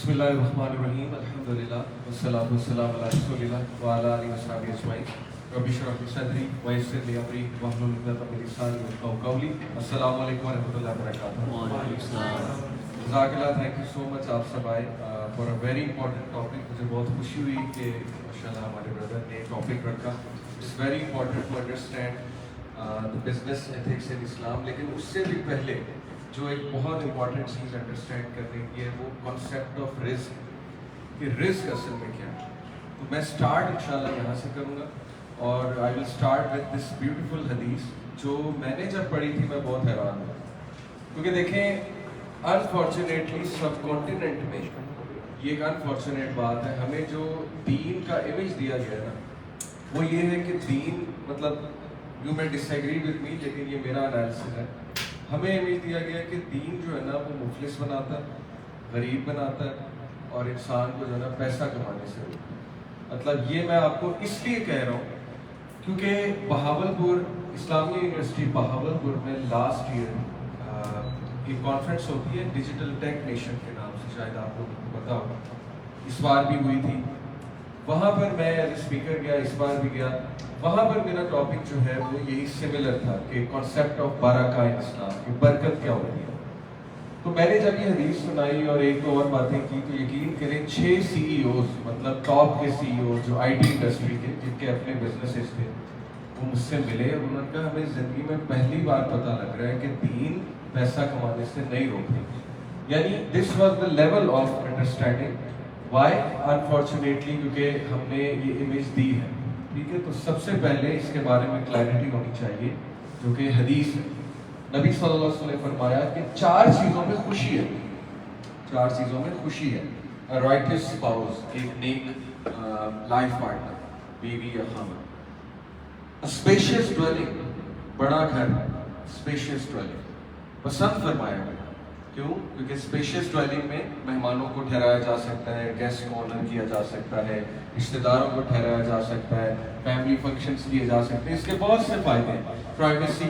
بسم اللہ الرحمن الرحیم الحمدللہ والصلاۃ والسلام علی رسول اللہ وعلی آلہ وصحبہ اجمعین رب اشرح لی صدری ویسر لی امری واحلل عقدۃ من لسانی یفقهوا قولی. السلام علیکم ورحمۃ اللہ وبرکاتہ. وعلیکم السلام. جزاک اللہ, تھینک یو سو مچ آپ سب آئے for a very important topic. مجھے بہت خوشی ہوئی کہ ماشاء اللہ ہمارے بردر نے ٹاپک رکھا. It's very important to understand the business ethics in Islam. لیکن اس سے بھی پہلے جو ایک بہت امپورٹنٹ چیز انڈرسٹینڈ کرنے کی ہے وہ کانسیپٹ آف رزق, کہ رزق اصل میں کیا ہے. تو میں اسٹارٹ انشاءاللہ یہاں سے کروں گا اور I will start with this beautiful حدیث جو میں نے جب پڑھی تھی میں بہت حیران ہوں. کیونکہ دیکھیں انفارچونیٹلی سب کانٹیننٹ میں یہ ایک انفارچونیٹ بات ہے, ہمیں جو دین کا امیج دیا گیا ہے نا وہ یہ ہے کہ دین مطلب یو میں ڈس ایگری وتھ می لیکن یہ میرا انالیسس ہے. ہمیں امیج دیا گیا کہ دین جو ہے نا وہ مفلس بناتا ہے, غریب بناتا ہے اور انسان کو جو ہے نا پیسہ کمانے سے روکتا ہے. مطلب یہ میں آپ کو اس لیے کہہ رہا ہوں کیونکہ بہاولپور اسلامیہ یونیورسٹی بہاولپور میں لاسٹ ایئر ایک کانفرنس ہوتی ہے ڈیجیٹل ٹیک نیشن کے نام سے, شاید آپ لوگوں کو پتا ہوگا. اس بار بھی ہوئی تھی, وہاں پر میں ایز اے اسپیکر گیا, اس بار بھی گیا. وہاں پر میرا ٹاپک جو ہے وہ یہی سملر تھا کہ کانسیپٹ آف برکہ ان اسلام, کی برکت کیا ہوتی ہے. تو میں نے جب یہ حدیث سنائی اور ایک دو اور باتیں کی تو یقین کریں 6 CEOs مطلب ٹاپ کے CEOs جو IT انڈسٹری کے جن کے اپنے بزنسز تھے وہ مجھ سے ملے اور انہوں نے کہا ہمیں زندگی میں پہلی بار پتہ لگ رہا ہے کہ دین پیسہ کمانے سے نہیں روکتی. یعنی this was the level of understanding. Why unfortunately کیونکہ ہم نے یہ امیج دی ہے. ٹھیک ہے, تو سب سے پہلے اس کے بارے میں کلیئرٹی ہونی چاہیے جو کہ حدیث ہے. نبی صلی اللہ علیہ وسلم نے فرمایا کہ 4 چیزوں میں خوشی ہے, 4 چیزوں میں خوشی ہے. رائٹس اسپاؤس, ایک نیک لائف پارٹنر, بیوی یا خامن. اسپیشیس ڈویلنگ, بڑا گھر, اسپیشیس ڈویلنگ پسند فرمایا گیا. کیوں؟ کیونکہ اسپیشیس ڈویلنگ میں مہمانوں کو ٹھہرایا جا سکتا ہے, گیسٹ کو آنر کیا جا سکتا ہے, رشتہ داروں کو ٹھہرایا جا سکتا ہے, فیملی فنکشنز کیے جا سکتے ہیں. اس کے بہت سے فائدے ہیں. پرائیویسی,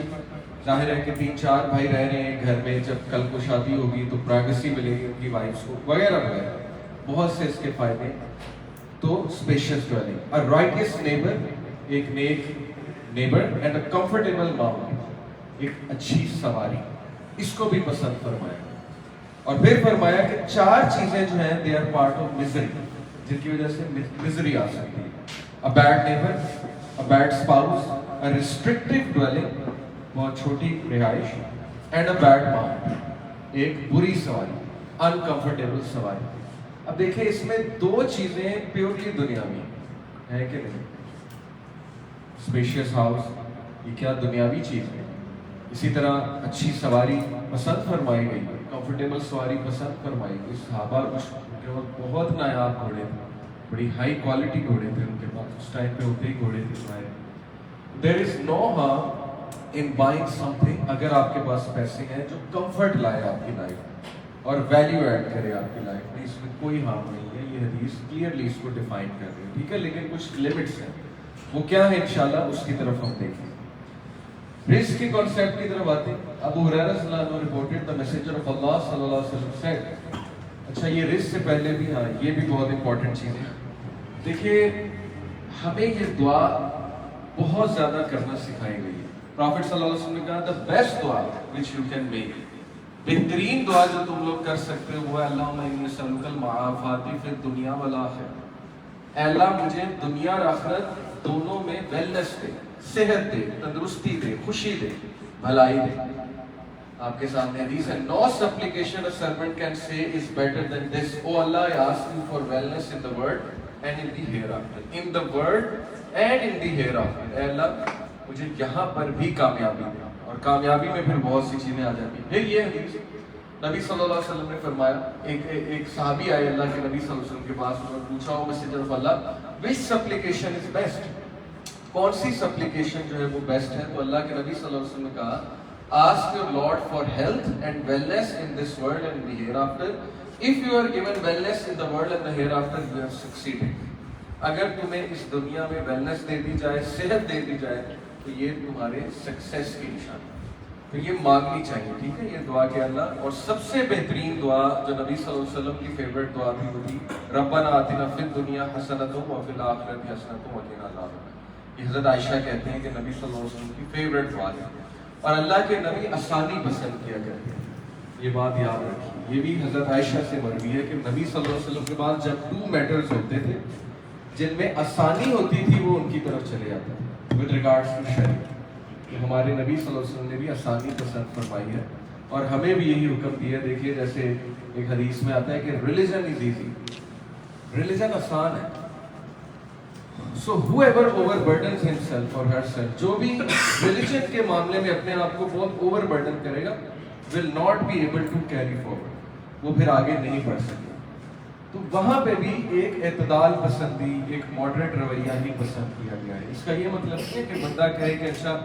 ظاہر ہے کہ 3-4 بھائی رہ رہے ہیں گھر میں, جب کل کو شادی ہوگی تو پرائیویسی ملے گی ان کی وائفس کو, وغیرہ وغیرہ, بہت سے اس کے فائدے ہیں. تو spacious dwelling. A righteous neighbour, ایک نیک neighbour, and a comfortable mount, ایک اچھی سواری, اس کو بھی پسند فرمایا. اور پھر فرمایا کہ 4 چیزیں جو ہیں they are part of misery, جن کی وجہ سے مزری آ سکتی ہے. A bad neighbour, a bad spouse, a restrictive dwelling, بہت چھوٹی رہائش, اینڈ اے بیڈ ماؤنٹ, ایک بری سواری, انکمفرٹیبل سواری. اب دیکھیں اس میں 2 چیزیں پیورلی دنیاوی ہیں کہ نہیں. اسپیشیس ہاؤس یہ کیا دنیاوی چیز ہے. اسی طرح اچھی سواری پسند فرمائی گئی, کمفرٹیبل سواری پسند فرمائی گئی. صحابہ جو بہت نایاب گھوڑے تھے, بڑی ہائی کوالٹی گھوڑے تھے ان کے پاس, اس ٹائم پہ ہوتے ہی گھوڑے تھے. There is no harm in buying something, اگر آپ کے پاس پیسے ہیں جو کمفرٹ لائے آپ کی لائف اور ویلیو ایڈ کرے آپ کی لائف میں, اس میں کوئی ہارم نہیں ہے. یہ حدیث کلیئرلی اس کو ڈیفائن کر رہی ہے. ٹھیک ہے, لیکن کچھ لمٹس ہیں, وہ کیا ہے انشاءاللہ اس کی طرف ہم دیکھیں. رزق کی کانسیپٹ کی طرف آتے ہیں. ابو ہریرہ صلی اللہ علیہ وسلم رپورٹڈ دا میسنجر آف اللہ صلی اللہ علیہ وسلم سیڈ. اچھا یہ رزق سے پہلے بھی, ہاں یہ بھی بہت امپورٹنٹ چیز ہے. دیکھیے ہمیں یہ دعا بہت زیادہ کرنا سکھائی گئی ہے. پرافٹ صلی اللہ علیہ وسلم نے کہا دا بیسٹ دعا which you can make, بہترین دعا جو تم لوگ کر سکتے ہو وہ ہے اللہم انی اسألک المعافات فی الدنیا والآخرہ. اے اللہ مجھے دنیا اور آخرت دونوں میں ویلنس دے, صحت دے, تندرستی دے, خوشی دے, بھلائی دے. آپ کے سامنے حدیث ہے, no supplication a servant can say is better than this. Oh Allah, I ask you for wellness in the world and in the hereafter. In the world and in the hereafter. اے اللہ مجھے یہاں پر بھی کامیابی دے, اور کامیابی میں پھر بہت سی چیزیں آ جاتی ہیں. پھر یہ حدیث نبی صلی اللہ علیہ وسلم نے فرمایا, ایک صحابی آئے اللہ کے نبی صلی اللہ علیہ وسلم کے پاس, انہوں نے پوچھا ہو میسنجر آف اللہ which supplication is best, کون سی سپلیکیشن جو ہے وہ بیسٹ ہے. تو اللہ کے نبی صلی اللہ علیہ وسلم نے کہا ask your Lord for health and wellness in this world and in the hereafter. If you are given wellness in the world and the hereafter, you have succeeded. اگر تمہیں اس دنیا میں ویلنس دے دی جائے, صحت دے دی جائے, تو یہ تمہارے سکسیس کی نشانی. تو یہ مانگنی چاہیے، ٹھیک ہے، یہ دعا کہ اللہ، اور سب سے بہترین دعا جو نبی صلی اللہ علیہ وسلم کی فیوریٹ دعا تھی وہ تھی ربنا آتنا فی الدنیا حسنۃ وفی الآخرۃ حسنۃ وقنا عذاب النار۔ یہ حضرت عائشہ کہتے ہیں کہ نبی صلی اللہ علیہ وسلم کی فیوریٹ دعا ہے، اور اللہ کے نبی آسانی پسند کیا کرتے ہیں، یہ بات یاد رکھیے۔ یہ بھی حضرت عائشہ سے مروی ہے کہ نبی صلی اللہ علیہ وسلم کے بعد جب 2 میٹرز ہوتے تھے جن میں آسانی ہوتی تھی وہ ان کی طرف چلے جاتے تھے ود ریگارڈس ٹو شریعت۔ کہ ہمارے نبی صلی اللہ علیہ وسلم نے بھی آسانی پسند فرمائی ہے، اور ہمیں بھی یہی حکم دیا ہے۔ دیکھیے جیسے ایک حدیث میں آتا ہے کہ ریلیجن از ایزی، ریلیجن آسان ہے۔ سو whoever overburdens himself or herself، جو بھی ریلیجن کے معاملے میں اپنے آپ کو بہت اوور برڈن کرے گا will not be able to carry forward، وہ پھر آگے نہیں بڑھ سکے۔ تو وہاں پہ بھی ایک اعتدال پسندی، ایک ماڈریٹ رویہ ہی پسند کیا گیا ہے۔ اس کا یہ مطلب نہیں ہے کہ بندہ کہے کہ اچھا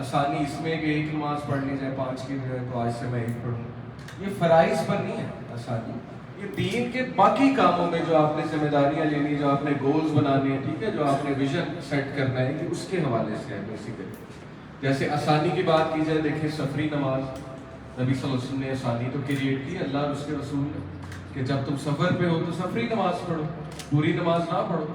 آسانی اس میں کہ 1 نماز پڑھ لی جائے 5 کی بجائے، تو آج سے میں 1 پڑھوں۔ یہ فرائض پر نہیں ہے آسانی، یہ دین کے باقی کاموں میں جو آپ نے ذمہ داریاں لینی، جو آپ نے گولز بنانے ہیں، ٹھیک ہے، جو آپ نے ویژن سیٹ کرنا ہے، یہ اس کے حوالے سے ہے بیسیکلی۔ جیسے آسانی کی بات کی جائے، دیکھیں سفری نماز، نبی صلی اللہ علیہ وسلم نے آسانی تو کریٹ کی اللہ اور اس کے رسول نے کہ جب تم سفر پہ ہو تو سفری نماز پڑھو، پوری نماز نہ پڑھو۔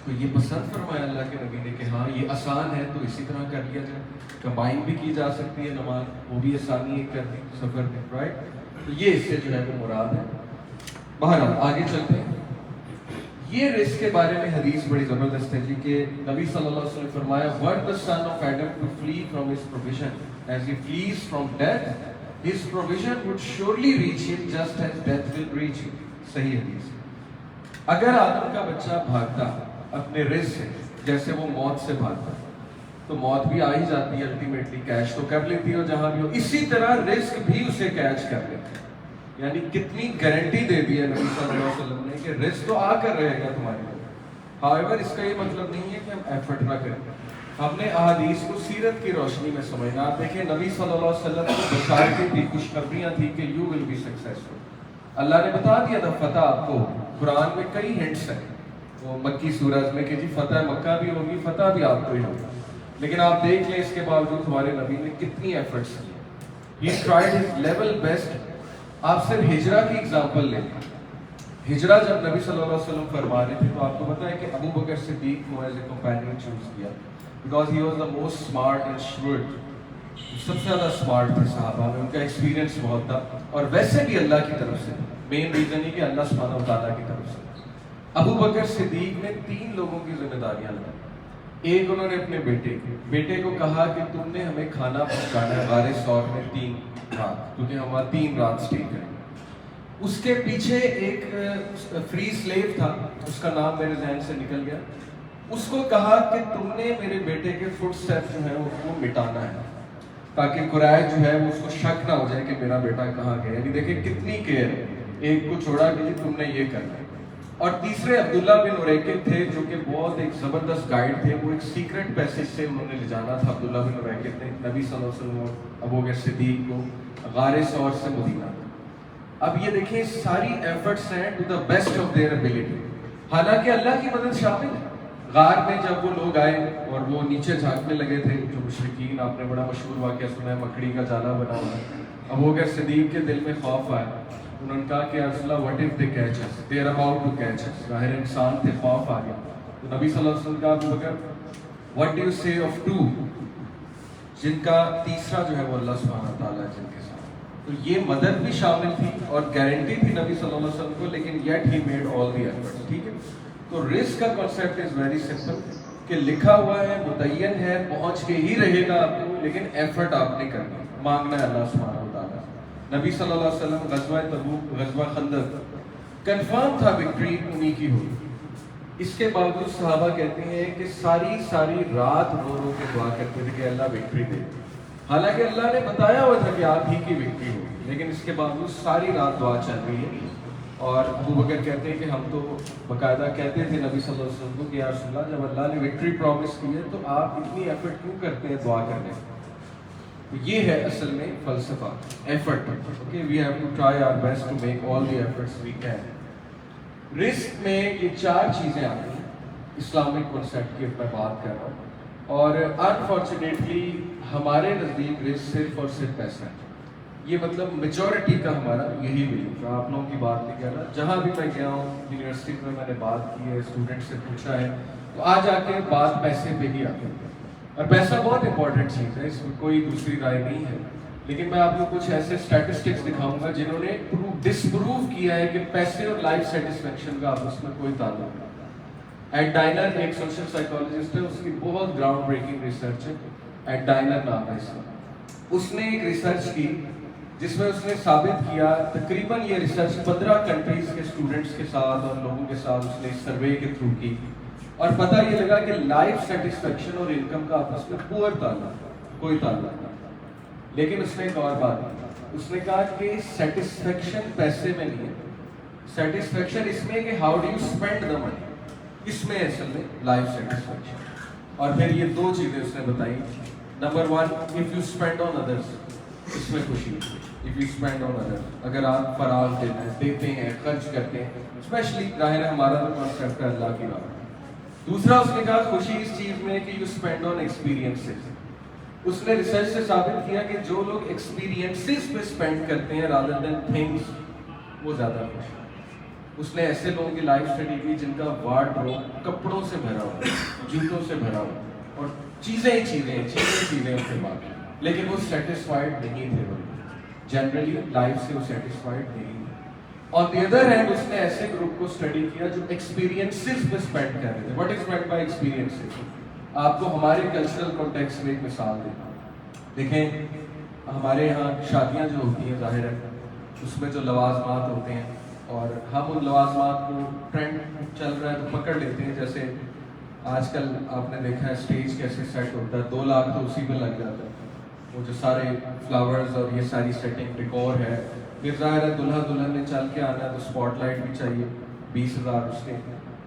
تو یہ پسند فرمایا اللہ کے نبی نے کہ ہاں یہ آسان ہے تو اسی طرح کر لیا جائے، کمبائن بھی کی جا سکتی ہے نماز، وہ بھی آسانی ہے کرنی سفر میں، رائٹ۔ تو یہ اس سے جو ہے وہ مراد ہے۔ بہرحال آگے چلتے ہیں۔ یہ رزق کے بارے میں حدیث بڑی زبردست ہے جی، کہ نبی صلی اللہ علیہ وسلم نے فرمایا what the son of Adam to flee from his provision as he flees from death, his provision would surely reach him just as death will reach him۔ صحیح حدیث۔ اگر آدم کا بچہ بھاگتا اپنے رزق سے جیسے وہ موت سے بھاگتا، تو موت بھی آ ہی جاتی ہے الٹیمیٹلی، کیچ تو کر لیتی ہے جہاں بھی ہو، اسی طرح رزق بھی اسے کیچ کر لیتا ہے۔ یعنی کتنی گارنٹی دے دی ہے نبی صلی اللہ علیہ وسلم نے کہ رزق تو آ کر رہے گا تمہارے لیے۔ ہاؤیور اس کا یہ مطلب نہیں ہے کہ ہم ایفرٹ نہ کریں، ہم نے احادیث کو سیرت کی روشنی میں سمجھنا۔ آپ دیکھیں نبی صلی اللہ علیہ وسلم کو بشارتیں تھی، خوشخبریاں تھیں کہ یو ول بی سکسیسفل۔ اللہ نے بتا دیا تھا فتح آپ کو، قرآن میں کئی ہنٹس ہیں وہ مکی سورج میں کہ جی فتح مکہ بھی ہوگی، فتح بھی آپ کو ہی ہوگی، لیکن آپ دیکھ لیں اس کے باوجود ہمارے نبی نے کتنی ایفرٹس کی۔ He tried his level best۔ آپ صرف ہجرہ کی اگزامپل لیں، ہجرہ جب نبی صلی اللہ علیہ وسلم فرما رہے تھے تو آپ کو پتا ہے کہ ابو بکر صدیق کو ایز اے کمپینین چوز کیا because he was the most smart and shrewd, سب سے زیادہ اسمارٹ تھے صحابہ میں، ان کا ایکسپیرینس بہت تھا، اور ویسے بھی اللہ کی طرف سے، مین ریزن ہی کہ اللہ سبحانہ و تعالیٰ کی طرف سے۔ ابو بکر صدیق نے 3 لوگوں کی ذمہ داریاں لگائی۔ ایک انہوں نے اپنے بیٹے کو کہا کہ تم نے ہمیں کھانا پہنچانا ہے غار ثور میں 3 رات، کیونکہ ہمارا 3 رات اسٹے کریں۔ اس کے پیچھے ایک فری سلیو تھا، اس کا نام میرے ذہن سے نکل گیا، اس کو کہا کہ تم نے میرے بیٹے کے فٹ اسٹیپ جو ہیں وہ مٹانا ہے تاکہ قریش جو ہے وہ اس کو شک نہ ہو جائے کہ میرا بیٹا کہاں گیا۔ یعنی دیکھیں کتنی کیئر، ایک کو چھوڑا کہ تم نے یہ کرنا ہے۔ اور تیسرے عبداللہ بن اریقط تھے جو کہ بہت ایک زبردست گائیڈ تھے، وہ ایک سیکرٹ پیسج سے انہوں نے لے جانا تھا عبداللہ بن اریقط نے نبی صلی اللہ علیہ وسلم اور ابو بکر صدیق کو غار ثور سے مدینہ۔ اب یہ دیکھیں ساری ایفرٹس ہیں to the best of their ability, حالانکہ اللہ کی مدد شامل ہے۔ غار میں جب وہ لوگ آئے اور وہ نیچے جھانکنے لگے تھے جو مشرکین، آپ نے بڑا مشہور واقعہ سنا ہے، مکڑی کا جالا بنا ہوا ہے، ابو بکر صدیق کے دل میں خوف آیا، انہوں نے کہا کہ یا رسول اللہ what if they catch us, they are about to catch us۔ ظاہر انسان تھے، خوف آ گیا، تو نبی صلی اللہ علیہ وسلم کا ابو بکر what do you say of 2 جن کا تیسرا جو ہے وہ اللہ سبحانہ تعالیٰ جن کے ساتھ۔ تو یہ مدد بھی شامل تھی اور گارنٹی تھی نبی صلی اللہ علیہ وسلم کو، لیکن yet he made all the efforts۔ ٹھیک ہے، تو رزق کا کنسیپٹ از ویری سمپل کہ لکھا ہوا ہے، متعین ہے، پہنچ کے ہی رہے گا آپ کو، لیکن ایفرٹ آپ نے کرنا، مانگنا ہے اللہ سبحانہ و تعالیٰ۔ نبی صلی اللہ علیہ وسلم غزوہ تبوک، غزوہ خندق کنفرم تھا وکٹری انہی کی ہوئی، اس کے باوجود صحابہ کہتے ہیں کہ ساری رات رو رو کے دعا کرتے تھے کہ اللہ وکٹری دے، حالانکہ اللہ نے بتایا ہوا تھا کہ آپ ہی کی وکٹری ہوگی، لیکن اس کے باوجود ساری رات دعا چل رہی ہے۔ اور ابو بکر کہتے ہیں کہ ہم تو باقاعدہ کہتے تھے نبی صلی اللہ علیہ وسلم کو کہ یا رسول اللہ جب اللہ نے وکٹری پرومس کی ہے تو آپ اتنی ایفرٹ کیوں کرتے ہیں دعا کرنے؟ یہ ہے اصل میں فلسفہ، effort. Okay, we have to try our best to make all the efforts we can. رزق میں یہ 4 چیزیں آتی ہیں اسلامک کنسیپٹ کی میں بات کر رہا ہوں، اور انفارچونیٹلی ہمارے نزدیک رزق صرف اور صرف پیسہ ہے. یہ مطلب میجورٹی کا ہمارا یہی بلیف ہے. آپ لوگوں کی بات نہیں کہہ رہا, جہاں بھی میں گیا ہوں یونیورسٹی میں نے بات کی ہے, اسٹوڈنٹ سے پوچھا ہے, تو آج آ کے بات پیسے پہ ہی آتی ہے. اور پیسہ بہت امپورٹنٹ چیز ہے, اس میں کوئی دوسری رائے نہیں ہے. لیکن میں آپ کو کچھ ایسے اسٹیٹسٹکس دکھاؤں گا جنہوں نے ڈسپروو کیا ہے کہ پیسے اور لائف سیٹسفیکشن کا آپس میں کوئی تعلق نہیں. ایڈ ڈائنر ایک سوشل سائیکالوجسٹ ہے, اس کی بہت گراؤنڈ بریکنگ ریسرچ ہے, ایڈ ڈائنر نام ہے اس کا. اس نے ایک ریسرچ کی جس میں اس نے ثابت کیا, تقریباً یہ ریسرچ 15 کنٹریز کے اسٹوڈنٹس کے ساتھ اور لوگوں کے ساتھ اس نے سروے کے تھرو کی, اور پتہ یہ لگا کہ لائف سیٹسفیکشن اور انکم کا آپس میں پور تعلق, کوئی تعلق نہیں. لیکن اس نے ایک اور بات کی, اس نے کہا کہ سیٹسفیکشن پیسے میں نہیں ہے, سیٹسفیکشن اس میں کہ how do you spend the money, اس میں اصل میں لائف سیٹسفیکشن. اور پھر یہ دو چیزیں اس نے بتائی. Number 1, if you spend on others, اس میں خوشی. If you spend on others, اگر آپ فراغ دیتے ہیں, خرچ کرتے ہیں, اسپیشلی ظاہر ہے ہمارا تو کانسیپٹ ہے اللہ کی بات. دوسرا اس نے کہا خوشی اس چیز میں کہ یو اسپینڈ آن ایکسپیرینسز. اس نے ریسرچ سے ثابت کیا کہ جو لوگ ایکسپیرینسز پہ اسپینڈ کرتے ہیں رادر دین تھنگس, وہ زیادہ خوش ہیں. اس نے ایسے لوگوں کی لائف اسٹڈی کی جن کا وارڈروب کپڑوں سے بھرا ہوا, جوتوں سے بھرا ہوا, اور چیزیں ان کے بعد, لیکن وہ سیٹسفائڈ نہیں تھے. وہ جنرلی لائف سے وہ سیٹسفائڈ نہیں تھے. آن دی ادر ہینڈ اس نے ایسے گروپ کو اسٹڈی کیا جو ایکسپیرینسز پہ اسپینڈ کر رہے تھے. What is meant by experiences? آپ کو ہمارے کلچرل کانٹیکسٹ میں ایک مثال دیں. دیکھیں ہمارے یہاں شادیاں جو ہوتی ہیں ظاہر ہے اس میں جو لوازمات ہوتے ہیں, اور ہم ان لوازمات کو ٹرینڈ چل رہا ہے تو پکڑ لیتے ہیں. جیسے آج کل آپ نے دیکھا ہے اسٹیج کیسے سیٹ ہوتا ہے, 2 لاکھ تو اسی پہ لگ جاتا ہے. وہ جو سارے فلاورز اور یہ ساری سیٹنگ ڈیکور ہے. پھر ظاہر ہے دلہا دلہن نے چل کے آنا ہے تو اسپاٹ لائٹ بھی چاہیے, 20,000 اس کے.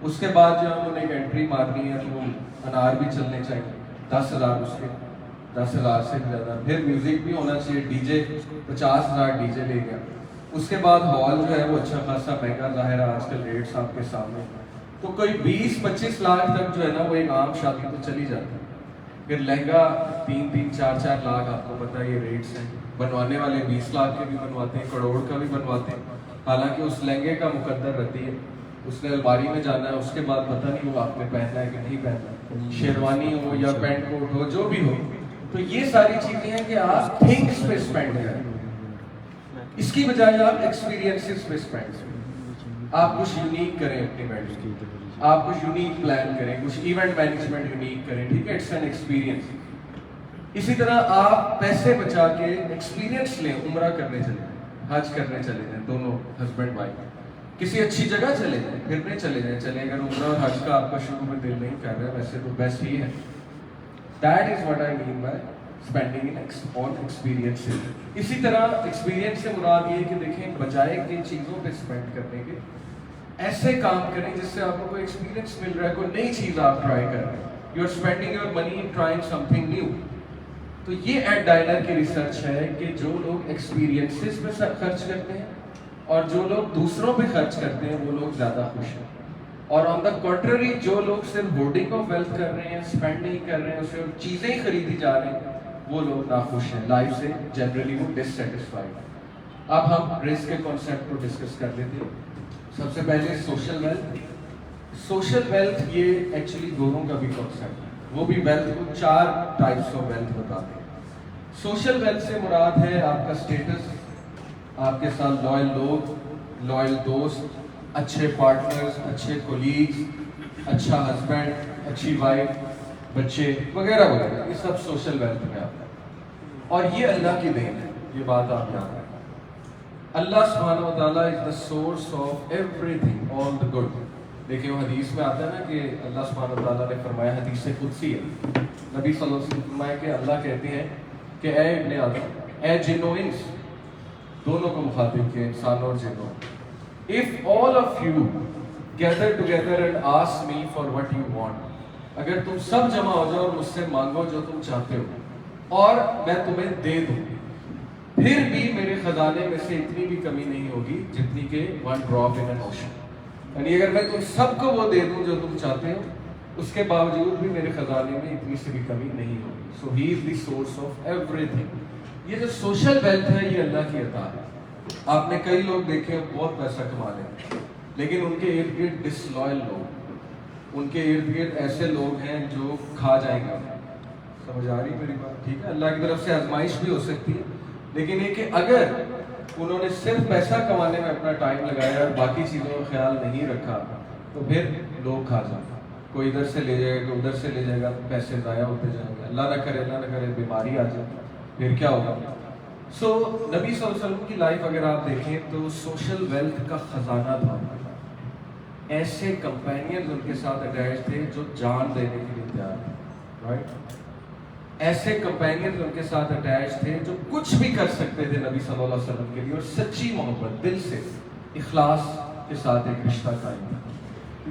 اس کے بعد جو انہوں نے ایک انٹری مارنی ہے تو وہ انار بھی چلنے چاہیے, 10,000 اس کے, 10,000 سے زیادہ. پھر میوزک بھی ہونا چاہیے, ڈی جے 50,000 ڈی جے لے گیا. اس کے بعد ہال جو ہے وہ اچھا خاصا مہنگا, ظاہر ہے آج کل ریٹس آپ کے سامنے. تو کوئی 20-25 لاکھ تک جو ہے نا وہ ایک عام شادی تو چلی جاتی ہے. پھر لہنگا 3-4 لاکھ, آپ کو پتہ ہے یہ ریٹس ہیں. بنوانے والے 20 لاکھ کے بھی بنواتے ہیں, کروڑ کا بھی بنواتے ہیں. حالانکہ اس لہنگے کا مقدر رہتی ہے, اس نے الماری میں جانا ہے, اس کے بعد پتہ نہیں وہ آپ نے پہننا ہے کہ نہیں پہننا, شیروانی ہو یا پینٹ کوٹ ہو, جو بھی ہو. تو یہ ساری چیزیں ہیں کہ آپ تھنگس پہ اسپینڈ کریں, اس کی بجائے آپ ایکسپیرینسز پہ اسپینڈ کریں. آپ کچھ یونیک کریں اپنی ویڈنگ, آپ کچھ یونیک پلان کریں, کچھ ایونٹ مینجمنٹ یونیک کریں, ٹھیک ہے, اٹس این ایکسپیرینس. اسی طرح آپ پیسے بچا کے ایکسپیرینس لیں, عمرہ کرنے چلے جائیں, حج کرنے چلے جائیں, دونوں ہسبینڈ وائف, کسی اچھی جگہ چلے جائیں, پھرنے چلے جائیں. چلیں اگر عمرہ اور حج کا آپ کا شروع میں دل نہیں کر رہا ہے, ویسے تو بیسٹ ہی ہے. That is what I mean by spending on experiences. اسی طرح ایکسپیرینس سے مراد یہ کہ دیکھیں بجائے کن چیزوں پہ اسپینڈ کرنے کے, ایسے کام کریں جس سے آپ کو کوئی ایکسپیرینس مل رہا ہے, کوئی نئی چیز آپ ٹرائی کر رہے ہیں. You are spending your money in trying something new. تو یہ ایڈ ڈائنر کی ریسرچ ہے کہ جو لوگ ایکسپیرینسز پہ خرچ کرتے ہیں اور جو لوگ دوسروں پہ خرچ کرتے ہیں وہ لوگ زیادہ خوش ہیں. اور آن دا کنٹرری جو لوگ صرف ہولڈنگ آف ویلتھ کر رہے ہیں, اسپینڈ نہیں کر رہے ہیں, اسے چیزیں ہی خریدی جا رہے ہیں, وہ لوگ ناخوش ہیں لائف سے, جنرلی وہ ڈسسیٹسفائڈ ہیں. اب ہم رسک کے کانسیپٹ کو ڈسکس کر لیتے ہیں. سب سے پہلے سوشل ویلتھ. سوشل ویلتھ یہ ایکچولی گوروں کا بھی کانسیپٹ ہے, وہ بھی ویلتھ کو 4 ٹائپس آف ویلتھ بتاتے ہیں. سوشل ویلتھ سے مراد ہے آپ کا اسٹیٹس, آپ کے ساتھ لوئل لوگ, لوئل دوست, اچھے پارٹنرز, اچھے کولیگز, اچھا ہسبینڈ, اچھی وائف, بچے وغیرہ وغیرہ, یہ سب سوشل ویلتھ میں آتا ہے. اور یہ اللہ کی دین ہے, یہ بات آپ یاد رکھیں. اللہ سبحانہ و تعالیٰ is the source of everything, all the good. دیکھیں وہ حدیث میں آتا ہے نا کہ اللہ سبحانہ و تعالیٰ نے فرمایا, حدیث قدسی ہے, نبی صلی اللہ علیہ وسلم فرمایا کہ اللہ کہتے ہیں کہ اے ابن آدم, اے جن و انس, دونوں کو مخاطب کیا, انسان اور جنوں, if all of you gather together and ask me for what you want, اگر تم سب جمع ہو جاؤ اور مجھ سے مانگو جو تم چاہتے ہو اور میں تمہیں دے دوں, پھر بھی میرے خزانے میں سے اتنی بھی کمی نہیں ہوگی جتنی کہ one drop in an ocean. یعنی اگر میں تم سب کو وہ دے دوں جو تم چاہتے ہو اس کے باوجود بھی میرے خزانے میں اتنی سی بھی کمی نہیں ہوگی. So he is the source of everything. یہ جو سوشل ویلتھ ہے یہ اللہ کی عطا ہے. آپ نے کئی لوگ دیکھے بہت پیسہ کما لیں گے لیکن ان کے ارد گرد ڈس لوئل لوگ, ان کے ارد گرد ایسے لوگ ہیں جو کھا جائیں گے. سمجھ آ رہی میری بات؟ ٹھیک ہے, اللہ کی طرف سے آزمائش بھی ہو سکتی ہے, لیکن یہ کہ اگر انہوں نے صرف پیسہ کمانے میں اپنا ٹائم لگایا اور باقی چیزوں کا خیال نہیں رکھا تو پھر لوگ کھا جائیں گے. کوئی ادھر سے لے جائے گا, ادھر سے لے جائے گا, پیسے ضائع ہوتے جائیں گے. اللہ نہ کرے بیماری آ جائے, پھر کیا ہوگا؟ سو نبی صلی اللہ علیہ وسلم کی لائف اگر آپ دیکھیں تو سوشل ویلتھ کا خزانہ تھا. ایسے کمپینینز ان کے ساتھ اٹیچ تھے جو جان دینے کے لیے تیار تھے, رائٹ. ایسے کمپینینز ان کے ساتھ اٹیچ تھے جو کچھ بھی کر سکتے تھے نبی صلی اللہ علیہ وسلم کے لیے, اور سچی محبت دل سے اخلاص کے ساتھ ایک رشتہ قائم تھا.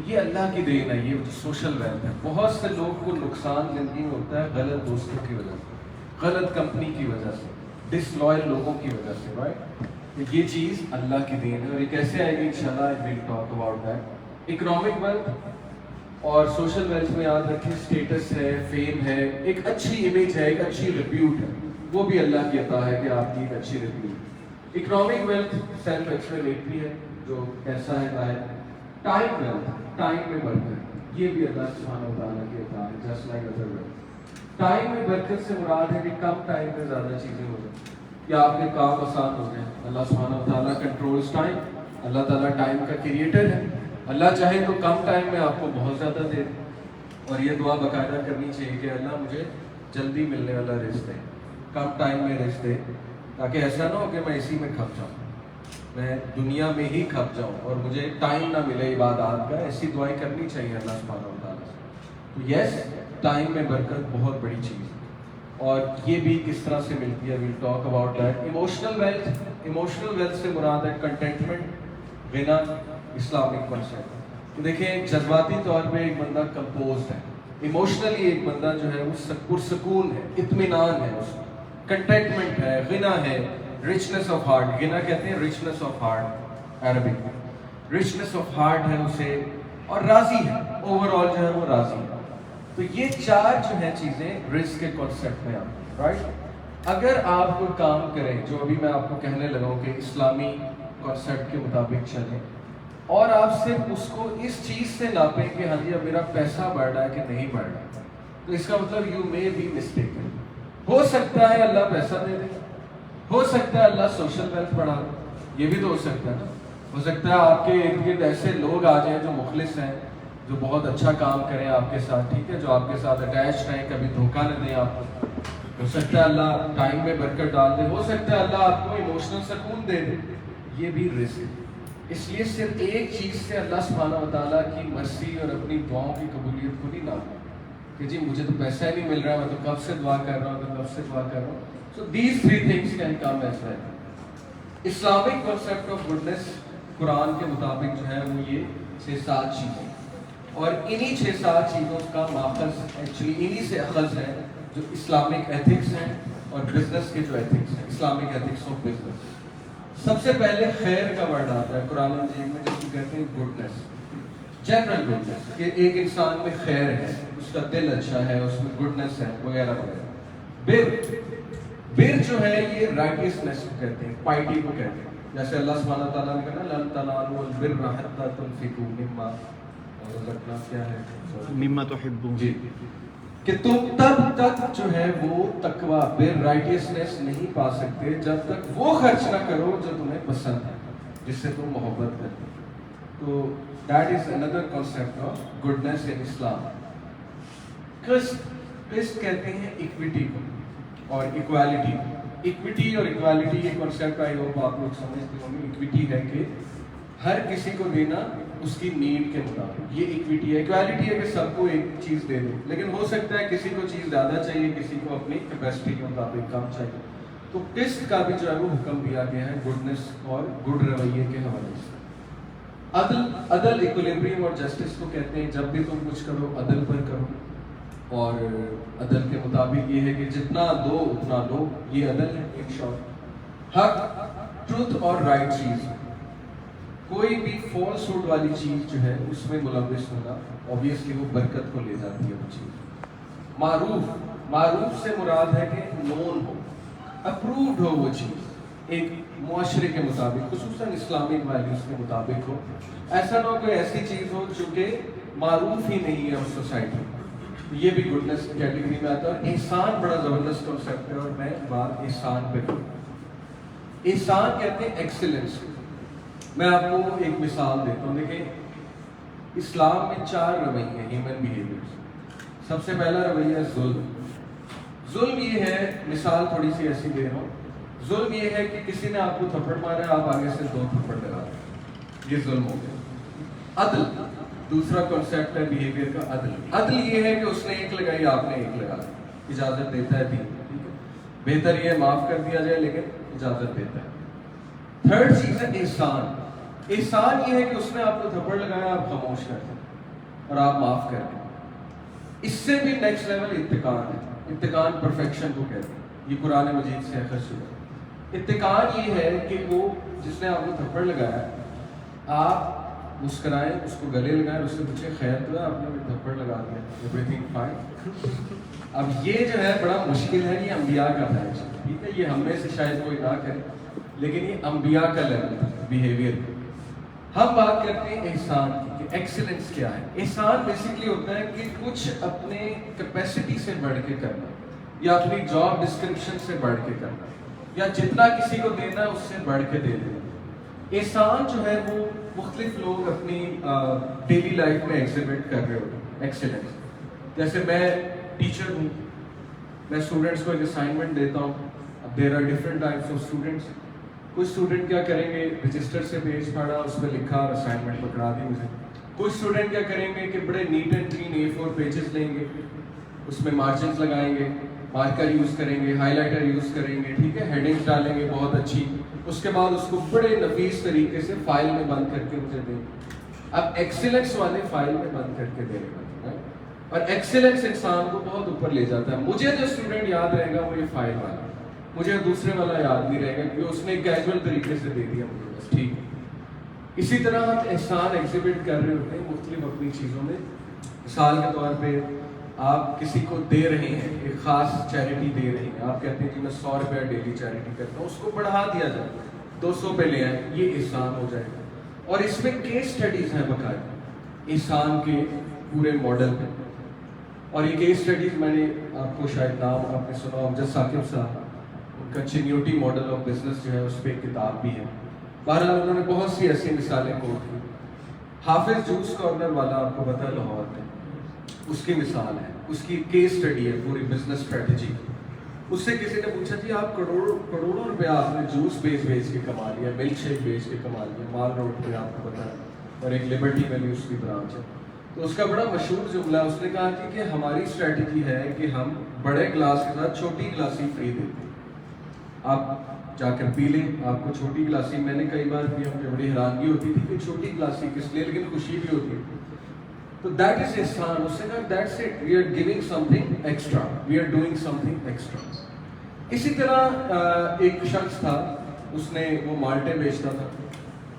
یہ اللہ کی دین ہے, یہ جو سوشل ویلتھ ہے. بہت سے لوگ کو نقصان زندگی میں ہوتا ہے غلط دوستوں کی وجہ سے, غلط کمپنی کی وجہ سے, ڈس لوئل لوگوں کی وجہ سے, رائٹ. یہ چیز اللہ کی دین ہے اور یہ کیسے آئے گی انشاءاللہ I will talk about that. Economic wealth اور سوشل ویلتھ میں یاد رکھیں اسٹیٹس ہے, فیم ہے, ایک اچھی امیج ہے, ایک اچھی ریپیوٹ ہے, وہ بھی اللہ کی عطا ہے کہ آپ کی ایک اچھی repute. Economic wealth self explanatory ہے جو کیسا ہے. ٹائم ویلتھ, ٹائم میں برکت, یہ بھی اللہ سبحانہ و تعالیٰ کی عطا ہے, just like other wealth. Time میں برکت سے مراد ہے کہ کم ٹائم میں زیادہ چیزیں ہو جائیں یا آپ کے کام آسان ہو جائیں. اللہ سبحانہ و تعالیٰ کنٹرولز ٹائم. اللہ تعالیٰ ٹائم کا کریٹر ہے. اللہ چاہے تو کم ٹائم میں آپ کو بہت زیادہ دے دے, اور یہ دعا باقاعدہ کرنی چاہیے کہ اللہ مجھے جلدی ملنے والا رزق دے, کم ٹائم میں رزق دے, تاکہ ایسا نہ ہو کہ میں اسی میں کھپ جاؤں, میں دنیا میں ہی کھپ جاؤں اور مجھے ٹائم نہ ملے عبادات کا. ایسی دعائیں کرنی چاہیے اللہ سبحانہ و تعالیٰ سے. تو یس, ٹائم میں برکت بہت بڑی چیز ہے, اور یہ بھی کس طرح سے ملتی ہے, we'll talk about that. Emotional wealth, emotional wealth سے مراد ہے کنٹینٹمنٹ, غنا, اسلامک کنسیپٹ. دیکھیں جذباتی طور پہ ایک بندہ کمپوزڈ ہے, ایموشنلی ایک بندہ جو ہے وہ پرسکون ہے, اطمینان ہے, اس میں کنٹینٹمنٹ ہے, غنا ہے, richness of heart. غنا کہتے ہیں richness of heart عربک میں, richness of heart ہے اسے, اور راضی ہے, اوور آل جو ہے وہ راضی ہے. تو یہ چار جو ہیں چیزیں رزق کے کانسیپٹ میں آتی ہیں, رائٹ. اگر آپ کوئی کام کریں جو ابھی میں آپ کو کہنے لگا ہوں کہ اسلامی کانسیپٹ کے مطابق چلیں, اور آپ صرف اس کو اس چیز سے ناپیں کہ ہاں جی اب میرا پیسہ بڑھ رہا ہے کہ نہیں بڑھ رہا, تو اس کا مطلب یو مے بی مسٹیکن. ہو سکتا ہے اللہ پیسہ دے دے, ہو سکتا ہے اللہ سوشل ویلتھ بڑھا دے, یہ بھی تو ہو سکتا ہے نا. ہو سکتا ہے آپ کے ارد گرد ایسے لوگ آ جائیں جو مخلص ہیں, جو بہت اچھا کام کریں آپ کے ساتھ, ٹھیک ہے, جو آپ کے ساتھ اٹیچ رہیں, کبھی دھوکہ نہ دیں آپ کو. ہو سکتا ہے اللہ ٹائم میں برکت ڈال دے, ہو سکتا ہے اللہ آپ کو ایموشنل سکون دے دے, یہ بھی رزق ہے. اس لیے صرف ایک چیز سے اللہ سبحانہ و تعالیٰ کی مرضی اور اپنی دعاؤں کی قبولیت کو نہیں ناپا کہ جی مجھے تو پیسہ ہی نہیں مل رہا, میں تو کب سے دعا کر رہا ہوں, تو کب سے دعا کر رہا ہوں. So these three things can come as well. Islamic concept of goodness قرآن کے مطابق جو ہے وہ یہ 6-7 چیزیں, اور انہی 6-7 چیزوں کا ماخذ ایکچولی انہی سے اخذ ہے جو اسلامک ایتھکس ہیں اور بزنس کے جو ایتھکس ہیں, اسلامک ایتھکس آف بزنس. سب سے پہلے خیر کا ورڈ آتا ہے قرآن مجید میں, جس کو کہتے ہیں گڈنس, جنرل گڈنس, کہ ایک انسان میں خیر ہے, اس کا دل اچھا ہے, اس میں گڈنس ہے, وغیرہ وغیرہ. بر جو ہے یہ رائٹیسنس کو کہتے ہیں, پائٹی کو کہتے ہیں. جیسے اللہ سبحانہ تعالیٰ نے کہا لن تنالوا البر حتى تنفقوا مما, اور رکھنا کیا ہے, مما تحبون, جی, کہ تم تب تک جو ہے وہ تقوی, بر, رائٹیسنس نہیں پا سکتے جب تک وہ خرچ نہ کرو جو تمہیں پسند ہے, جس سے تم محبت کرتے. تو that is another concept of goodness in Islam. قسط کہتے ہیں ایکویٹی کو اور ایکوالٹی. ایکویٹی اور ایکوالٹی یہ کنسیپٹ آئی ہوپ آپ لوگ سمجھتے ہوں گے. ایکویٹی ہے کہ ہر کسی کو دینا اس کی نیڈ کے مطابق, یہ ایکویٹی ہے. ایکوالٹی ہے کہ سب کو ایک چیز دے دو, لیکن ہو سکتا ہے کسی کو چیز زیادہ چاہیے, کسی کو اپنی کیپیسٹی کے مطابق کم چاہیے. تو قسط کا بھی جو ہے وہ حکم دیا گیا ہے گڈنس اور گڈ رویے کے حوالے سے. عدل, ایکولیبریم اور جسٹس کو کہتے ہیں, جب بھی تم کچھ کرو عدل پر کرو, اور عدل کے مطابق یہ ہے کہ جتنا دو اتنا دو, یہ عدل ہے ان شارٹ. حق, ٹروتھ اور رائٹ چیز. کوئی بھی فالس ہوڈ والی چیز جو ہے اس میں ملوث ہونا اوبیسلی وہ برکت کو لے جاتی ہے وہ چیز. معروف سے مراد ہے کہ نون ہو, اپرووڈ ہو وہ چیز ایک معاشرے کے مطابق, خصوصاً اسلامک ویلیوز کے مطابق ہو. ایسا نہ ہو کوئی ایسی چیز ہو جو کہ معروف ہی نہیں ہے اس سوسائٹی میں, یہ بھی گڈنس کیٹیگری میں آتا ہے. اور احسان بڑا زبردست کنسیپٹ ہے, اور میں بات احسان پہ کروں. احسان کہتے ہیں ایکسیلنس. میں آپ کو ایک مثال دیتا ہوں. دیکھیں اسلام میں 4 رویے ہیں ہیومن بیہیویئر. سب سے پہلا رویہ ہے ظلم. ظلم یہ ہے, مثال تھوڑی سی ایسی دے رہا ہوں, ظلم یہ ہے کہ کسی نے آپ کو تھپڑ مارا ہے, آپ آگے سے 2 تھپڑ لگا دیں, یہ ظلم ہو گیا. عدل دوسرا کنسیپٹ ہے بیہیویئر کا. عدل یہ ہے کہ اس نے 1 لگائی, آپ نے 1 لگا دی. اجازت دیتا ہے دین, ٹھیک ہے, بہتر یہ معاف کر دیا جائے لیکن اجازت دیتا ہے. تھرڈ چیز ہے احسان. احسان یہ ہے کہ اس نے آپ کو تھپڑ لگایا, آپ خاموش کر دیں اور آپ معاف کر دیں. اس سے بھی نیکسٹ لیول اتقان ہے. اتقان پرفیکشن کو کہتے ہیں, یہ قرآن مجید سے اخذ شدہ ہے. اتقان یہ ہے کہ وہ جس نے آپ کو تھپڑ لگایا, آپ مسکرائیں, اس کو گلے لگائیں, اس سے پوچھیں خیر تو ہے, آپ نے بھی تھپڑ لگا دیا, ایوری تھنگ فائن. اب یہ جو ہے بڑا مشکل ہے, یہ انبیاء کا ہے, ٹھیک ہے, یہ ہم میں سے شاید کوئی نہ کرے, لیکن یہ انبیاء کا لیول ہے بیہیویئر. ہم بات کرتے ہیں احسان کی کہ ایکسیلنس کیا ہے. احسان بیسکلی ہوتا ہے کہ کچھ اپنے کیپیسٹی سے بڑھ کے کرنا, یا اپنی جاب ڈسکرپشن سے بڑھ کے کرنا, یا جتنا کسی کو دینا ہے اس سے بڑھ کے دے دینا. احسان جو ہے وہ مختلف لوگ اپنی ڈیلی لائف میں ایگزیبٹ کر رہے ہوتے ہیں. ایکسیلنس جیسے میں ٹیچر ہوں, میں اسٹوڈنٹس کو ایک اسائنمنٹ دیتا ہوں. اب there are different types of students. کچھ اسٹوڈنٹ کیا کریں گے, رجسٹر سے پیج پھاڑا, اس پہ لکھا اور اسائنمنٹ پکڑا دی مجھے. کچھ اسٹوڈنٹ کیا کریں گے کہ بڑے net and clean A4 pages لیں گے, اس میں مارجنس لگائیں گے, مارکر یوز کریں گے, ہائی لائٹر یوز کریں گے, ٹھیک ہے, ہیڈنگس ڈالیں گے بہت اچھی, اس کے بعد اس کو بڑے نفیس طریقے سے فائل میں بند کر کے مجھے دیں. اب ایکسیلنس والے فائل میں بند کر کے دیں گے, اور ایکسیلنس انسان کو بہت اوپر لے جاتا ہے. مجھے جو اسٹوڈنٹ یاد رہے گا وہ یہ فائل والا, مجھے دوسرے والا یاد نہیں رہے گا کیونکہ اس نے کیجول طریقے سے دے دیا مجھے بس, ٹھیک. اسی طرح ہم احسان ایگزیبٹ کر رہے ہوتے ہیں مختلف اپنی چیزوں میں. مثال کے طور پہ آپ کسی کو دے رہے ہیں, ایک خاص چیریٹی دے رہے ہیں, آپ کہتے ہیں کہ میں 100 روپیہ ڈیلی چیریٹی کرتا ہوں, اس کو بڑھا دیا جائے, 200 پہ لے آئیں, یہ احسان ہو جائے گا. اور اس میں کیس اسٹڈیز ہیں باقاعدہ احسان کے پورے ماڈل پہ. اور یہ کیس اسٹڈیز میں نے آپ کو شاید نام آپ نے سنا, امجد ثاقب صاحب, ان کنٹینیوٹی ماڈل آف بزنس جو ہے اس پہ ایک کتاب بھی ہے. بہرحال انہوں نے بہت سی ایسی مثالیں کوٹ کی. حافظ جوس کارنر والا آپ کو پتا ہے لاہور میں, اس کی مثال ہے, اس کی کیس اسٹڈی ہے پوری بزنس اسٹریٹجی. اس سے کسی نے پوچھا جی آپ کروڑوں روپیہ آپ نے جوس بیچ کے کما لیا, ملک شیک بیچ کے کما لیا, مال روڈ پہ آپ کو پتا ہے, اور ایک لبرٹی میں بھی اس کی برانچ ہے. تو اس کا بڑا مشہور جملہ, اس نے کہا کہ ہماری اسٹریٹجی ہے کہ ہم بڑے گلاس کے ساتھ چھوٹی گلاسی فری دیتے ہیں, آپ جا کر پی لیں, آپ کو چھوٹی گلاسی. میں نے کئی بار پیا, مجھے بڑی حیرانگی ہوتی تھی کہ چھوٹی گلاسی کس لیے, لیکن خوشی بھی ہوتی ہے. تو دیٹ از احسان. اس نے کہا that's it, we are giving something extra, we are doing something extra. اسی طرح ایک شخص تھا, اس نے وہ مالٹے بیچتا تھا.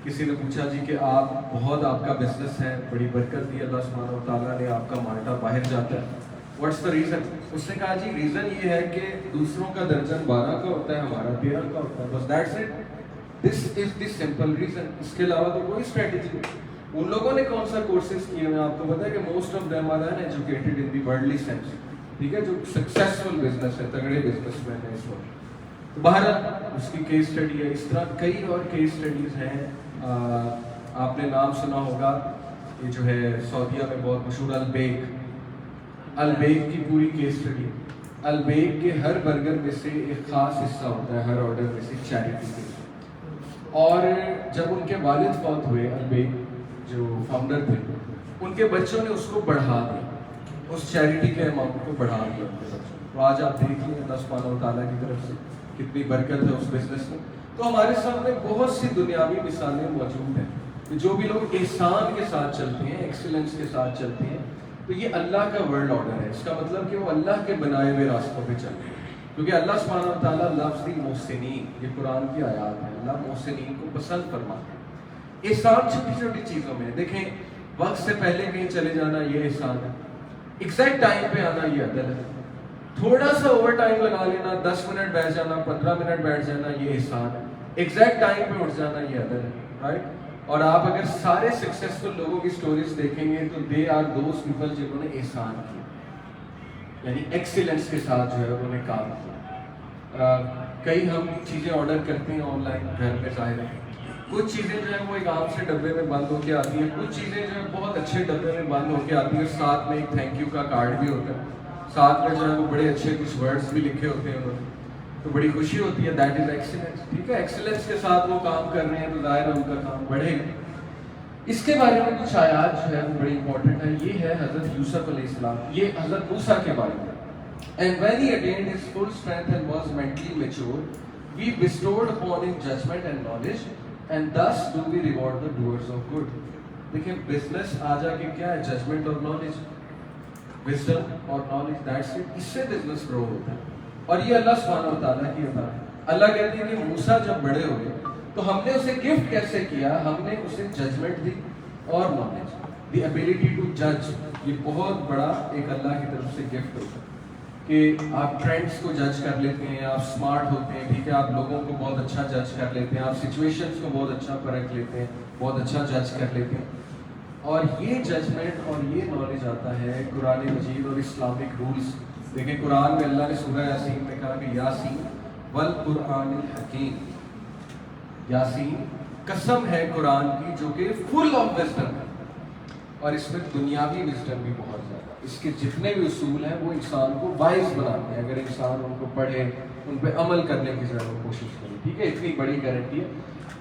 کسی نے پوچھا جی کہ آپ بہت, آپ کا بزنس ہے, بڑی برکت دی اللہ سبحانہ و تعالیٰ نے, آپ کا مالٹا باہر جاتا ہے, واٹس دا ریزن؟ اس نے کہا جی ریزن یہ ہے کہ دوسروں کا درجن 12 کا ہوتا ہے, ہمارا 13 کا ہوتا ہے, بس that's it, this is the simple reason. اس کے علاوہ تو کوئی اسٹریٹجی نہیں. ان لوگوں نے کون سا کورسز کیے ہیں آپ کو پتا ہے کہ most of them are uneducated in the worldly sense, ٹھیک ہے, جو سکسیسفل بزنس ہے, تگڑے بزنس مین ہے اس وقت. تو بہرحال اس کی کیس اسٹڈی ہے. اس طرح کئی اور کیس اسٹڈیز ہیں. آپ نے نام سنا ہوگا, یہ جو ہے سعودیہ میں بہت مشہور البیک کی پوری کیس اسٹڈی. البیک کے ہر برگر میں سے ایک خاص حصہ ہوتا ہے, ہر آرڈر میں سے چیریٹی کے. اور جب ان کے والد فوت ہوئے, البیک جو فاؤنڈر تھے, ان کے بچوں نے اس کو بڑھا دیا, اس چیریٹی کے اماؤنٹ کو بڑھا دیا ان کے بچوں. تو آج آپ دیکھ لیں اللہ سبحانہ و تعالیٰ کی طرف سے کتنی برکت ہے اس بزنس میں. تو ہمارے سامنے بہت سی دنیاوی مثالیں موجود ہیں. جو بھی لوگ احسان کے ساتھ چلتے ہیں, ایکسیلنس کے ساتھ چلتے ہیں, تو یہ اللہ کا ورلڈ آرڈر ہے. اس کا مطلب کہ وہ اللہ کے بنائے ہوئے راستوں پہ چلتے ہیں, کیونکہ اللہ سبحانہ و تعالیٰ لفظ محسنین, یہ قرآن کی آیات ہے, اللہ محسنین کو پسند فرماتے ہیں. احسان چھوٹی چھوٹی چیزوں میں دیکھیں، وقت سے پہلے کہیں چلے جانا یہ احسان ہے، ایگزیکٹ ٹائم پہ آنا یہ عدل ہے، تھوڑا سا اوور ٹائم لگا لینا، 10 منٹ بیٹھ جانا، 15 منٹ بیٹھ جانا یہ احسان ہے، ایگزیکٹ ٹائم پہ اٹھ جانا یہ عدل ہے، رائٹ؟ اور آپ اگر سارے سکسیسفل لوگوں کی سٹوریز دیکھیں گے تو دے آر دوز پیپل جنہوں نے احسان کیا، یعنی ایکسیلنس کے ساتھ جو ہے انہوں نے کام کیا۔ کئی ہم چیزیں آرڈر کرتے ہیں آن لائن گھر میں، ظاہر ہے کچھ چیزیں جو ہے وہ ایک عام سے ڈبے میں بند ہو کے آتی ہیں، کچھ چیزیں جو ہے بہت اچھے ڈبے میں بند ہو کے آتی ہیں، ساتھ میں ایک تھینک یو کا کارڈ بھی ہوتا ہے، ساتھ میں جو ہے وہ بڑے اچھے کچھ ورڈز بھی لکھے ہوتے ہیں انہوں نے، تو بڑی خوشی ہوتی ہے، دیٹ از ایکسیلنس، ٹھیک ہے؟ ایکسیلنس کے ساتھ وہ کام کر رہے ہیں تو ظاہر ہے ان کا کام بڑھے گا۔ اس کے بارے میں کچھ آیات جو ہے وہ بڑی امپورٹنٹ ہے، یہ ہے حضرت یوسف علیہ السلام، یہ حضرت موسیٰ کے بارے میں۔ And when he attained his full strength and was mentally mature, we bestowed upon him judgment and knowledge, and thus do we reward the doers of good. دیکھیں بزنس آ جا کے کیا ہے؟ ججمنٹ اور نالج، وزڈم اور knowledge, that's it, اس سے business grow ہوتا ہے، اور یہ اللہ سبحانہ و تعالیٰ کی عطا ہے۔ اللہ کہتے ہیں کہ موسیٰ جب بڑے ہوئے تو ہم نے اسے گفٹ کیسے کیا؟ ہم نے اسے ججمنٹ دی اور نالج، دی ایبلٹی ٹو جج، یہ بہت بڑا ایک اللہ کی طرف سے گفٹ ہوتا ہے کہ آپ ٹرینڈس کو جج کر لیتے ہیں، آپ سمارٹ ہوتے ہیں، ٹھیک ہے، آپ لوگوں کو بہت اچھا جج کر لیتے ہیں، آپ سچویشنز کو بہت اچھا پرکھ لیتے ہیں، بہت اچھا جج کر لیتے ہیں، اور یہ ججمنٹ اور یہ نالج آتا ہے قرآن مجید اور اسلامک رولز۔ دیکھیں قرآن میں اللہ نے سورہ یاسین میں کہا کہ یاسین والقرآن الحکیم، یاسین قسم ہے قرآن کی جو کہ فل آف وزڈم ہے، اور اس میں دنیاوی وزڈم بھی بہت زیادہ، اس کے جتنے بھی اصول ہیں وہ انسان کو وائز بناتے ہیں اگر انسان ان کو پڑھے، ان پہ عمل کرنے کی ضرور کوشش کرے، ٹھیک ہے، اتنی بڑی گارنٹی ہے۔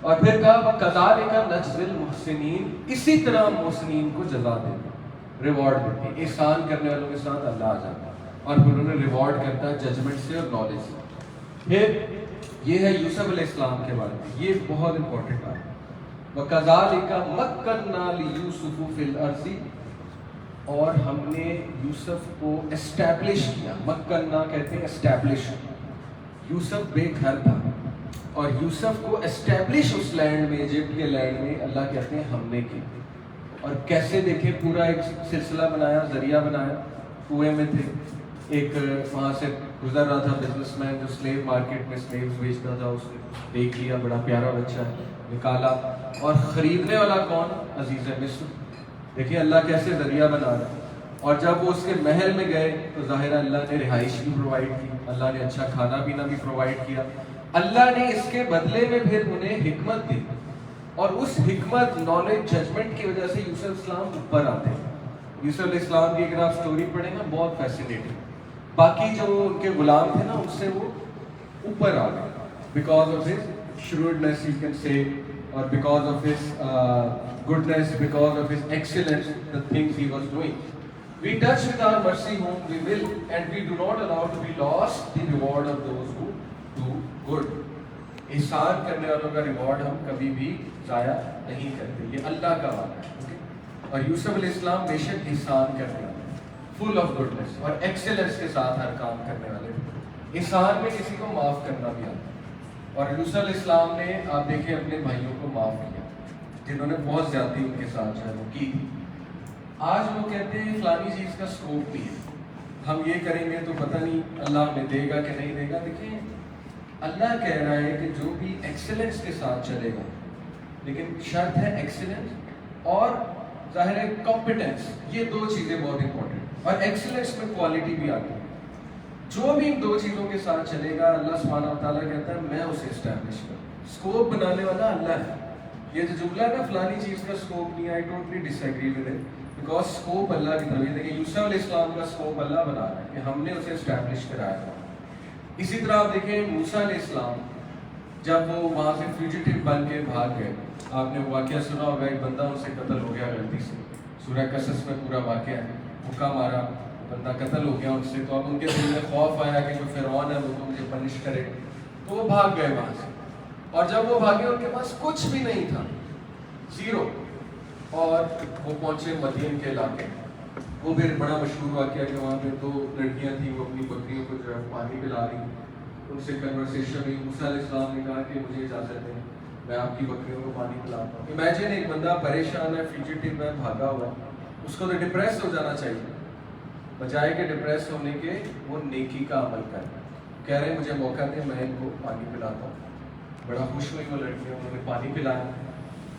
اور پھر کہا وَكَذَلِكَ نَجْزِي الْمُحْسِنِينَ، اسی طرح محسنین کو جزا دیتے ہیں، ریوارڈ دیتے ہیں، احسان کرنے والوں کے ساتھ اللہ آ جاتا ہے اور پھر انہیں ریوارڈ کرتا ہے ججمنٹ سے اور نالج سے۔ پھر یہ ہے یوسف علیہ السلام کے بارے میں، یہ بہت امپورٹنٹ بات ہے۔ وَكَذَلِكَ مَكَّنَّا لِيُوسُفَ فِي الْأَرْضِ، اور ہم نے یوسف کو اسٹیبلش کیا، مکنہ کہتے ہیں اسٹیبلش، یوسف بے گھر تھا اور یوسف کو اسٹیبلش اس لینڈ میں، ایجپٹ کے لینڈ میں اللہ کہتے ہیں ہم نے کی۔ اور کیسے دیکھیں، پورا ایک سلسلہ بنایا، ذریعہ بنایا، کنویں میں تھے، ایک وہاں سے گزر رہا تھا بزنس مین جو سلیو مارکیٹ میں سلیوز بیچتا تھا، اس نے دیکھ لیا بڑا پیارا بچہ ہے، نکالا، اور خریدنے والا کون؟ عزیز مصر۔ دیکھیے اللہ کیسے ذریعہ بنا رہا ہے، اور جب وہ اس کے محل میں گئے تو ظاہر اللہ نے رہائش بھی پرووائڈ کی، اللہ نے اچھا کھانا پینا بھی پرووائڈ کیا، اللہ نے اس کے بدلے میں پھر انہیں حکمت دی، اور اس حکمت، نالج، ججمنٹ کی وجہ سے یوسف علیہ السلام اوپر آتے ہیں۔ یوسف علیہ السلام کی اگر آپ سٹوری پڑھیں نا بہت فیسینیٹنگ، باقی جو ان کے غلام تھے نا ان سے وہ اوپر آ گئے، because of his shrewdness you can say, اور because of his goodness, because of his excellence, the things he was doing. We touch with our mercy whom we will, and we do not allow to be lost the reward of those who do good. احسان کرنے والوں کا reward ہم کبھی بھی ضائع نہیں کرتے، یہ اللہ کا وعدہ ہے۔ اور یوسف علیہ السلام بے شک احسان کرنے والے، فل آف گڈنس اور ایکسیلنس کے ساتھ ہر کام کرنے والے، احسان میں کسی کو معاف کرنا بھی آتا ہے، اور یوسف علیہ السلام نے آپ دیکھیں اپنے بھائیوں کو معاف کیا جنہوں نے بہت زیادتی ان کے ساتھ جو ہے وہ کی۔ آج وہ کہتے ہیں فلانی چیز کا سکوپ نہیں ہے، ہم یہ کریں گے تو پتہ نہیں اللہ ہمیں دے گا کہ نہیں دے گا۔ دیکھیں اللہ کہہ رہا ہے کہ جو بھی ایکسیلنس کے ساتھ چلے گا، لیکن شرط ہے ایکسیلنس اور ظاہر ہے کمپیٹنس، یہ دو چیزیں بہت امپورٹنٹ، اور ایکسیلنس میں کوالٹی بھی آتی ہے۔ جو بھی ان دو چیزوں کے ساتھ چلے گا اللہ سبحانہ و تعالیٰ کہتا ہے میں اسے اسٹیبلش کروں۔ اسکوپ بنانے والا اللہ ہے۔ یہ جو جملہ ہے نا فلانی چیز کا اسکوپ نہیں ہے، I totally disagree with it, because scope اللہ کی طرف ہے کہ یوسف علیہ السلام کا اسکوپ اللہ بنا رہا ہے کہ ہم نے اسے اسٹیبلش کرایا تھا۔ اسی طرح آپ دیکھیں موسیٰ علیہ السلام جب وہ وہاں سے فیوجیٹو بن کے بھاگ گئے، آپ نے واقعہ سنا ہوگا، ایک بندہ ان سے قتل ہو گیا غلطی سے، سورہ قصص میں پورا واقعہ ہے، مکہ مارا، بندہ قتل ہو گیا ان سے، تو اب ان کے دل میں خوف آیا کہ جو فرعون ہے وہ تو مجھے پنش کرے، تو وہ بھاگ گئے وہاں سے، اور جب وہ بھاگے ان کے پاس کچھ بھی نہیں تھا، زیرو، اور وہ پہنچے مدین کے علاقے۔ وہ پھر بڑا مشہور واقعہ کہ وہاں پہ دو لڑکیاں تھیں، وہ اپنی بکریوں کو جو ہے پانی پلا رہی، ان سے کنورسیشن ہوئی، موسیٰ علیہ السلام نے کہا کہ مجھے اجازت دیں، میں آپ کی بکریوں کو پانی پلاتا ہوں. امیجن ایک بندہ پریشان ہے, فیوجیٹو ہے, بھاگا ہوا, اس کو تو ڈپریس ہو جانا چاہیے, بجائے کہ ڈپریس ہونے کے وہ نیکی کا عمل کرے. کہہ رہے ہیں مجھے موقع دیں, میں ان کو پانی پلاتا ہوں. بڑا خوش ہوئی وہ لڑکی, انہوں نے پانی پلایا.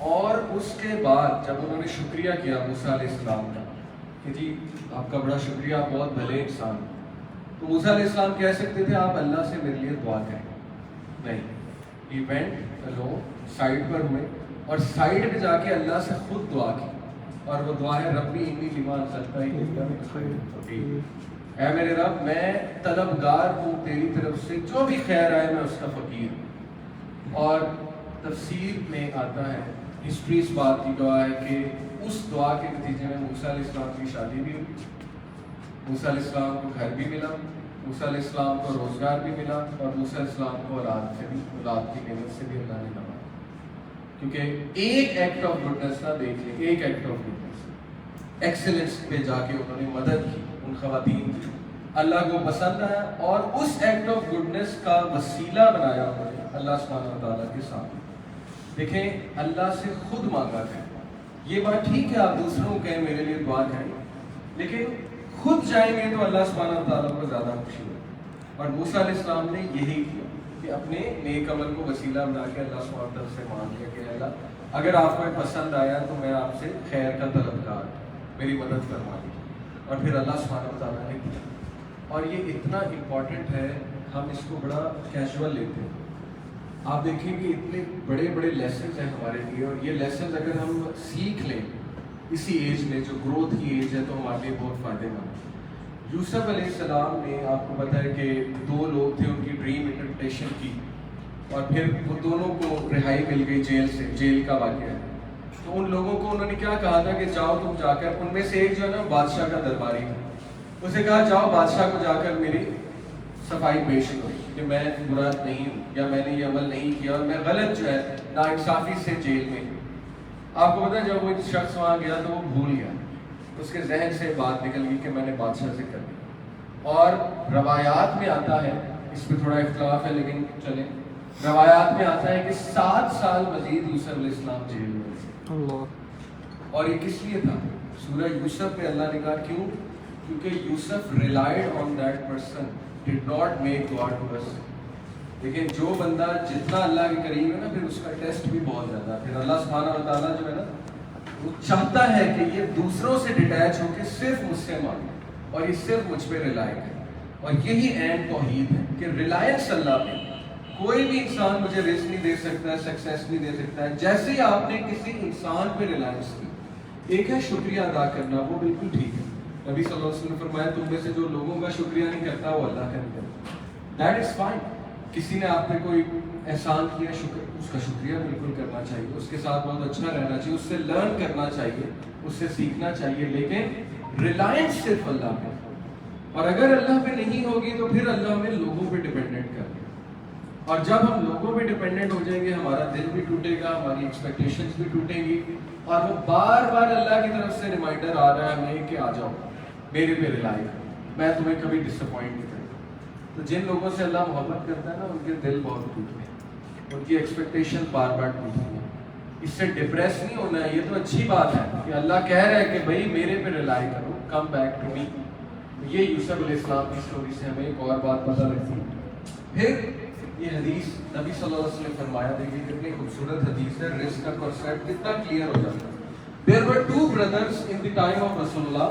اور اس کے بعد جب انہوں نے شکریہ کیا موسیٰ علیہ السلام کا کہ جی آپ کا بڑا شکریہ, آپ بہت بھلے انسان, تو موسیٰ علیہ السلام کہہ سکتے تھے آپ اللہ سے میرے لیے دعا کریں. نہیں, ہی وینٹ الون, سائڈ پر ہوئے اور سائڈ پہ جا کے اللہ سے خود دعا کی, اور وہ دعا ہے ربی انی لما انزلت الیہ, اے میرے رب میں طلبگار ہوں تیری طرف سے, جو بھی خیر آئے میں اس کا فقیر ہوں. اور تفسیر میں آتا ہے, ہسٹری اس بات کی گواہ ہے کہ اس دعا کے نتیجے میں موسیٰ علیہ السلام کی شادی بھی ہوئی, موسیٰ علیہ السلام کو گھر بھی ملا, موسیٰ علیہ السلام کو روزگار بھی ملا, اور موسیٰ علیہ السلام کو اولاد کی نعمت سے بھی اللہ نے نوازا. کیونکہ ایک ایکٹ آف گڈنس نہ دیکھ لیں, ایک ایکٹ آف گڈنس, ایکسلنس پہ جا کے انہوں نے مدد کی ان خواتین کی, اللہ کو پسند آیا, اور اس ایکٹ آف گڈنس کا وسیلہ بنایا انہوں نے اللہ سبحانہ وتعالیٰ کے سامنے. دیکھیں اللہ سے خود مانگا کریں. یہ بات ٹھیک ہے آپ دوسروں کو کہیں میرے لیے دعا کریں, لیکن خود جائیں گے تو اللہ سبحانہ وتعالیٰ کو زیادہ خوشی ہوگی. اور موسیٰ علیہ السلام نے یہی کیا کہ اپنے نیک عمل کو وسیلہ بنا کے اللہ سبحانہ وتعالیٰ سے مانگ لیا کہ اللہ اگر آپ کو پسند آیا تو میں آپ سے خیر کا طلبگار, میری مدد فرما دیجیے. اور پھر اللہ سبحانہ وتعالیٰ نے کیا. اور یہ اتنا امپورٹنٹ ہے, ہم اس کو بڑا کیجول لیتے ہیں. آپ دیکھیں کہ اتنے بڑے بڑے لیسنز ہیں ہمارے لیے, اور یہ لیسنز اگر ہم سیکھ لیں اسی ایج میں, جو گروتھ کی ایج ہے, تو ہمارے لیے بہت فائدے مند. یوسف علیہ السلام نے, آپ کو پتہ ہے کہ 2 لوگ تھے, ان کی ڈریم انٹرپریٹیشن کی, اور پھر وہ دونوں کو رہائی مل گئی جیل سے, جیل کا واقعہ ہے. تو ان لوگوں کو انہوں نے کیا کہا تھا کہ جاؤ تم جا کر, ان میں سے ایک جو ہے نا بادشاہ کا درباری تھا, اسے کہا جاؤ بادشاہ کو جا کر میری صفائی پیش کرو کہ میں برا نہیں ہوں, یا میں نے یہ عمل نہیں کیا, اور میں غلط جو ہے ناانصافی سے جیل میں. آپ کو پتہ ہے جب وہ شخص وہاں گیا تو وہ بھول گیا, اس کے ذہن سے بات نکل گئی کہ میں نے بادشاہ سے کر دی. اور روایات میں آتا ہے, اس پہ تھوڑا اختلاف ہے لیکن چلیں, روایات میں آتا ہے کہ 7 سال مزید یوسف علیہ السلام جیل میں تھے. اور یہ کس لیے تھا؟ سورہ یوسف میں اللہ نے کہا کیوں؟ کیونکہ Yusuf relied on that person, did not make God to us. لیکن جو بندہ جتنا اللہ کے قریب ہے نا, پھر اس کا ٹیسٹ بھی بہت زیادہ ہے. پھر اللہ سبحانہ وتعالیٰ جو ہے نا, وہ چاہتا ہے کہ یہ دوسروں سے ڈیٹیچ ہو کے صرف مجھ سے مانگے, اور یہ صرف مجھ پہ ریلائی کرے. اور یہی عین توحید ہے کہ ریلائنس اللہ پہ. کوئی بھی انسان مجھے رزق نہیں دے سکتا ہے, سکسیس نہیں دے سکتا ہے. جیسے ہی آپ نے کسی انسان پہ ریلائنس کی, ایک ہے شکریہ ادا کرنا, وہ بالکل ٹھیک ہے. نبی صلی اللہ علیہ وسلم نے فرمایا تم میں سے جو لوگوں کا شکریہ نہیں کرتا وہ اللہ کا نہیں کرتا. That is fine. کسی نے آپ پہ کوئی احسان کیا, اس کا شکریہ بالکل کرنا چاہیے, اس کے ساتھ بہت اچھا رہنا چاہیے, اس سے لرن کرنا چاہیے, اس سے سیکھنا چاہیے, لیکن ریلائنس صرف اللہ پہ. اور اگر اللہ پہ نہیں ہوگی تو پھر اللہ ہمیں لوگوں پہ ڈپینڈنٹ کر دے. اور جب ہم لوگوں پہ ڈپینڈنٹ ہو جائیں گے, ہمارا دل بھی ٹوٹے گا, ہماری ایکسپیکٹیشنز بھی ٹوٹیں گی, اور وہ بار بار اللہ کی طرف سے ریمائنڈر آ رہا ہے ہمیں کہ آ جاؤ میرے پہ ریلائی کرو, میں تمہیں کبھی ڈس اپوائنٹ نہیں کروں. تو جن لوگوں سے اللہ محبت کرتا ہے نا, ان کے دل بہت ٹوٹتے ہیں, ان کی ایکسپیکٹیشن بار بار ٹوٹتی ہیں. اس سے ڈپریس نہیں ہونا ہے, یہ تو اچھی بات ہے کہ اللہ کہہ رہا ہے کہ بھائی میرے پہ ریلائی کرو, کم بیک ٹو می. یہ یوسف علیہ السلام کی اسٹوری سے ہمیں ایک اور بات پتہ لگتی ہے. پھر یہ حدیث نبی صلی اللہ علیہ وسلم نے فرمایا, دیکھیے کتنی خوبصورت حدیث ہے, رزق کا کنسیپٹ کتنا کلیئر ہو جاتا ہے. There were 2 brothers in the time of Rasulullah,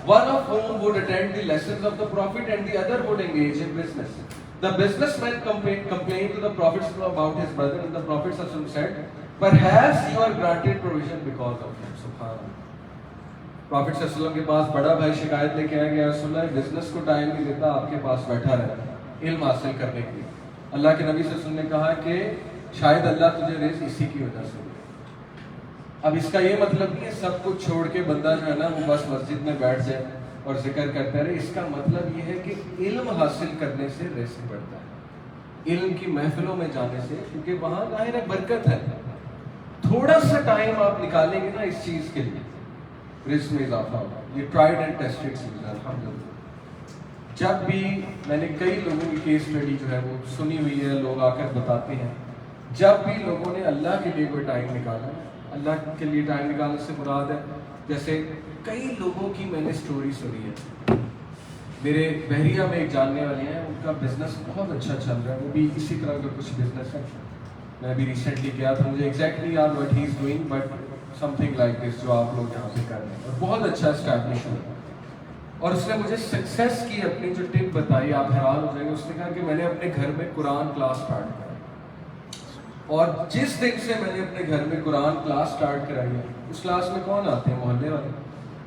one of whom would attend the lessons of the Prophet and the other would engage in business. The businessman complained to the Prophet about his brother, and the Prophet said, perhaps you are granted provision because of him. Subhanallah. Prophet صلی اللہ علیہ وسلم کے پاس بڑا بھائی شکایت لے کے آیا گیا, رسول اللہ بزنس کو ٹائم نہیں دیتا, آپ کے پاس بیٹھا رہتا ہے علم حاصل کرنے کے لیے. اللہ کے نبی صلی اللہ علیہ وسلم نے کہا کہ شاید اللہ تجھے رزق اسی کی وجہ سے. اب اس کا یہ مطلب نہیں ہے سب کچھ چھوڑ کے بندہ جو ہے نا وہ بس مسجد میں بیٹھ جائے اور ذکر کرتا رہے. اس کا مطلب یہ ہے کہ علم حاصل کرنے سے رزق بڑھتا ہے, علم کی محفلوں میں جانے سے, کیونکہ وہاں ظاہر ہے برکت ہے. تھوڑا سا ٹائم آپ نکالیں گے نا اس چیز کے لیے, رزق میں اضافہ ہوگا. یہ ٹرائیڈ اینڈ ٹیسٹڈ چیز ہے الحمدللہ. جب بھی میں نے کئی لوگوں کی کیس اسٹڈی جو ہے وہ سنی ہوئی ہے, لوگ آ کر بتاتے ہیں, جب بھی لوگوں نے اللہ کے لیے کوئی ٹائم نکالا، اللہ کے لیے ٹائم نکالنے سے مراد ہے جیسے کئی لوگوں کی میں نے سٹوری سنی ہے. میرے بحریہ میں ایک جاننے والے ہیں، ان کا بزنس بہت اچھا چل رہا ہے، وہ بھی اسی طرح کا کچھ بزنس ہے. میں ابھی ریسنٹلی گیا تھا، مجھے ایگزیکٹلی یاد what he is doing but some thing like this جو آپ لوگ یہاں پہ کر رہے ہیں، اور بہت اچھا اسٹیبلش ہوا. اور اس نے مجھے سکسیس کی اپنی جو ٹپ بتائی، آپ حیران ہو جائیں گے. اس نے کہا کہ میں نے اپنے گھر میں قرآن کلاس سٹارٹ کرائی، اور جس دن سے میں نے اپنے گھر میں قرآن کلاس سٹارٹ کرائی ہے، اس کلاس میں کون آتے ہیں؟ محلے والے.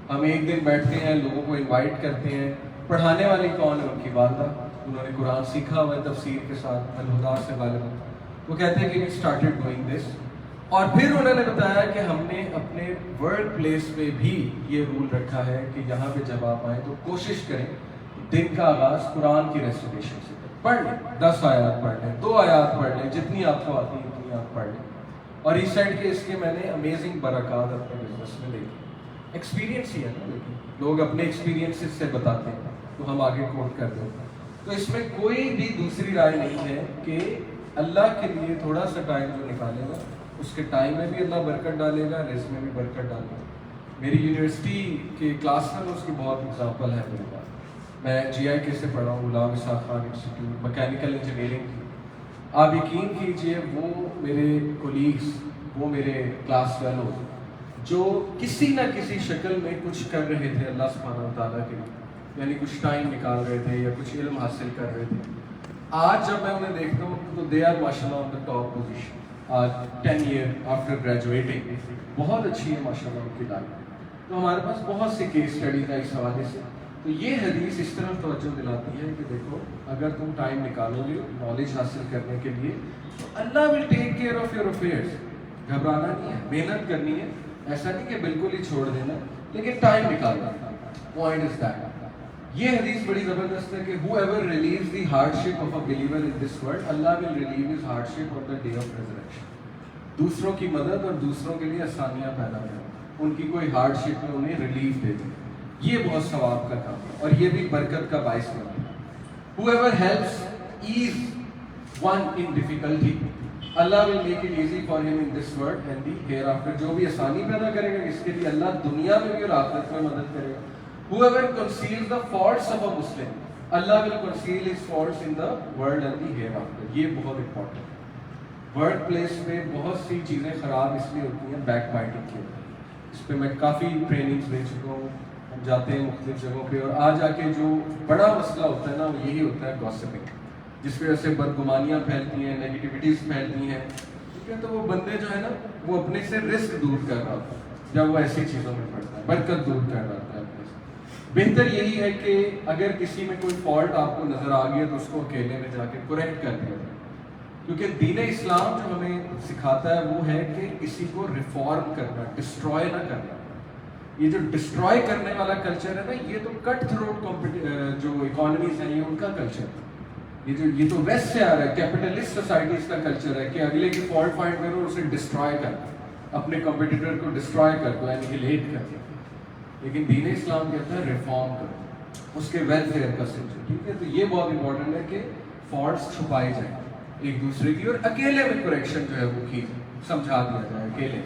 ہم ایک دن بیٹھتے ہیں، لوگوں کو انوائٹ کرتے ہیں. پڑھانے والی کون ہے؟ ان کی والدہ. انہوں نے قرآن سیکھا ہوا ہے تفسیر کے ساتھ، الہدا سے غالباً. وہ کہتے ہیں کہ وی اسٹارٹیڈ ڈوئنگ دس. اور پھر انہوں نے بتایا کہ ہم نے اپنے ورک پلیس پہ بھی یہ رول رکھا ہے کہ یہاں پہ جب آپ آئیں تو کوشش کریں دن کا آغاز قرآن کی ریسیٹیشن سے پڑھ لیں. 10 آیات پڑھ لیں، 2 آیات پڑھ لیں، جتنی آپ کو آتی ہیں اتنی آپ پڑھ لیں. اور اس سائڈ کے اس کے میں نے امیزنگ برکات اپنے بزنس میں دیکھی. ایکسپیرینس ہی ہے نا، لیکن لوگ اپنے ایکسپیرینس سے بتاتے ہیں تو ہم آگے کوٹ کر دیں. تو اس میں کوئی بھی دوسری رائے نہیں ہے کہ اللہ کے لیے تھوڑا سا ٹائم جو نکالے گا، اس کے ٹائم میں بھی اللہ برکت ڈالے گا، رزق میں بھی برکت ڈالے گا. میری یونیورسٹی کے کلاس میں اس کی بہت اگزامپل ہے میرے پاس. میں GIK سے پڑھا ہوں، Ghulam Ishaq Khan institute mechanical engineering کی. آپ یقین کیجئے وہ میرے کولیگس، وہ میرے کلاس فیلوز جو کسی نہ کسی شکل میں کچھ کر رہے تھے اللہ سبحانہ و تعالیٰ کے لیے، یعنی کچھ ٹائم نکال رہے تھے یا کچھ علم حاصل کر رہے تھے. آج جب میں انہیں دیکھتا ہوں تو دے آر ماشاء اللہ آن دا ٹاپ پوزیشن. آج 10 ایئر آفٹر گریجویٹنگ بہت اچھی ہے ماشاء اللہ ان کی لائف. تو ہمارے پاس بہت سی کیس اسٹڈیز ہے اس حوالے سے. تو یہ حدیث اس طرح توجہ دلاتی ہے کہ دیکھو اگر تم ٹائم نکالو گے نالج حاصل کرنے کے لیے تو Allah will take care of your affairs. گھبرانا نہیں ہے، محنت کرنی ہے. ایسا نہیں کہ بالکل ہی چھوڑ دینا، لیکن ٹائم نکالنا. Point is that. یہ حدیث بڑی زبردست ہے کہ whoever relieves the hardship of a believer in this world, Allah will relieve his hardship on the day of resurrection. دوسروں کی مدد اور دوسروں کے لیے آسانیاں پیدا کریں، ان کی کوئی ہارڈ شپ میں انہیں ریلیف دے دیں. یہ بہت ثواب کا کام ہے اور یہ بھی برکت کا باعث بنتا ہے. whoever helps ease one in difficulty, Allah will make it easy for him in this world and the hereafter. جو بھی آسانی پیدا کرے گا اس کے لیے اللہ دنیا میں بھی اور آخرت میں مدد کرے گا. whoever conceals the faults of a Muslim, Allah will conceal his faults in the world and the hereafter. یہ بہت امپورٹنٹ ہے. ورک پلیس میں بہت سی چیزیں خراب اس لیے ہوتی ہیں بیک بائٹنگ کی. اس پہ میں کافی ٹریننگز دے چکا ہوں. ہم جاتے ہیں مختلف جگہوں پہ اور آ جا کے جو بڑا مسئلہ ہوتا ہے نا وہ یہی ہوتا ہے گوسپنگ، جس وجہ سے بدگمانیاں پھیلتی ہیں، نیگیٹیوٹیز پھیلتی ہیں. ٹھیک ہے، تو وہ بندے جو ہے نا وہ اپنے سے رسک دور کر رہا ہوتا ہے جب وہ ایسی چیزوں میں پڑتا ہے، برکت دور کر رہا ہوتا ہے اپنے سے. بہتر یہی ہے کہ اگر کسی میں کوئی فالٹ آپ کو نظر آ گیا تو اس کو اکیلے میں جا کے کریکٹ کر دیا جائے. کیونکہ دین اسلام جو ہمیں سکھاتا ہے وہ ہے کہ کسی کو ریفارم کرنا، ڈسٹروائے نہ کرنا. یہ جو ڈسٹروائے کرنے والا کلچر ہے نا، یہ تو کٹ تھروٹ جو اکانومیز ہیں یہ ان کا کلچر ہے. یہ تو ویسٹ سے آ رہا ہے، کیپٹلسٹ سوسائٹیز کا کلچر ہے کہ اگلے کی فالٹ فائنڈ کرو، اسے ڈسٹروائے کر دو، اپنے کمپیٹیٹر کو ڈسٹروائے کر دو، اینیہیلیٹ کر دو. لیکن دین اسلام کہتا ہے ریفارم کرو، اس کے ویلفیئر کا سلسلہ. ٹھیک ہے، تو یہ بہت امپورٹنٹ ہے کہ فالٹس چھپائے جائیں ایک دوسرے کی، اور اکیلے میں کریکشن جو ہے وہ کی سمجھا دیا جائے اکیلے.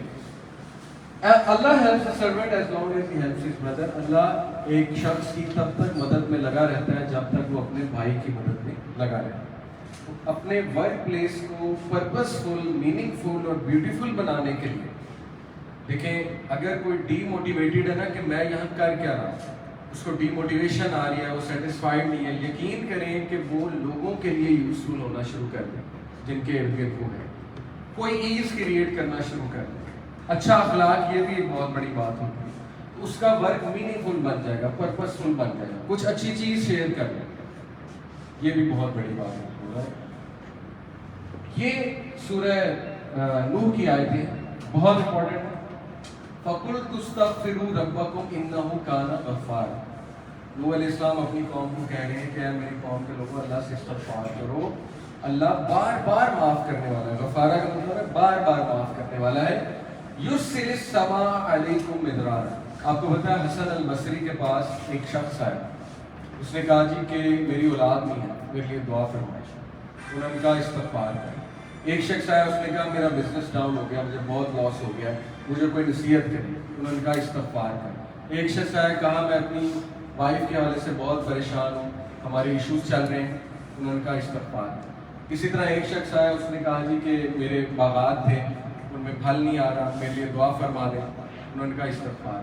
اللہ helps a servant as long as he helps his brother. اللہ ایک شخص کی تب تک مدد میں لگا رہتا ہے جب تک وہ اپنے بھائی کی مدد میں لگا رہتا ہے. اپنے ورک پلیس کو پرپس فل، میننگ فل اور بیوٹیفل بنانے کے لیے دیکھیں، اگر کوئی ڈی موٹیویٹیڈ ہے نا کہ میں یہاں کر کیا رہا ہوں، اس کو ڈی موٹیویشن آ رہی ہے، وہ سیٹسفائڈ نہیں ہے، یقین کریں کہ وہ لوگوں کے لیے یوزفل ہونا شروع کر دیں جن کے ارد گرد وہ ہیں. کوئی ایز کریٹ کرنا شروع کر دیں. اچھا اخلاق یہ بھی ایک بہت بڑی بات ہوتی ہے. اس کا ورک میننگ فل بن جائے گا، پرپس فل بن جائے گا. کچھ اچھی چیز شیئر کر لیں، یہ بھی بہت بڑی بات ہے. یہ سورہ نوح کی آیتیں بہت امپورٹنٹ ہے. فَقُلْتُ اسْتَغْفِرُوا رَبَّكُمْ إِنَّهُ كَانَ غَفَّارًا. نوح علیہ السلام اپنی قوم کو کہہ رہے ہیں کہ اے میری قوم کے لوگوں اللہ سے استغفار کرو، اللہ بار بار معاف کرنے والا ہے. غفارہ کا مطلب ہے بار بار معاف کرنے والا ہے. یُرْسِلِ السَّمَاءَ عَلَيْكُمْ مِدْرَارًا. آپ کو پتہ ہے حسن البصری کے پاس ایک شخص آیا، اس نے کہا جی کہ میری اولاد نہیں ہے، میرے لیے دعا فرمائیں. انہوں نے کہا استغفار کریں. ایک شخص آیا, اس نے کہا میرا بزنس ڈاؤن ہو گیا, مجھے بہت لاس ہو گیا, مجھے کوئی نصیحت کرے. انہوں نے کہا استغفار کر. ایک شخص آیا, کہا میں اپنی وائف کے حوالے سے بہت پریشان ہوں, ہمارے ایشوز چل رہے ہیں. انہوں نے کہا استغفار. اسی طرح ایک شخص آیا, اس نے کہا جی کہ میرے باغات تھے, ان میں پھل نہیں آ رہا, میرے لیے دعا فرما دیں. انہوں نے کہا استغفار.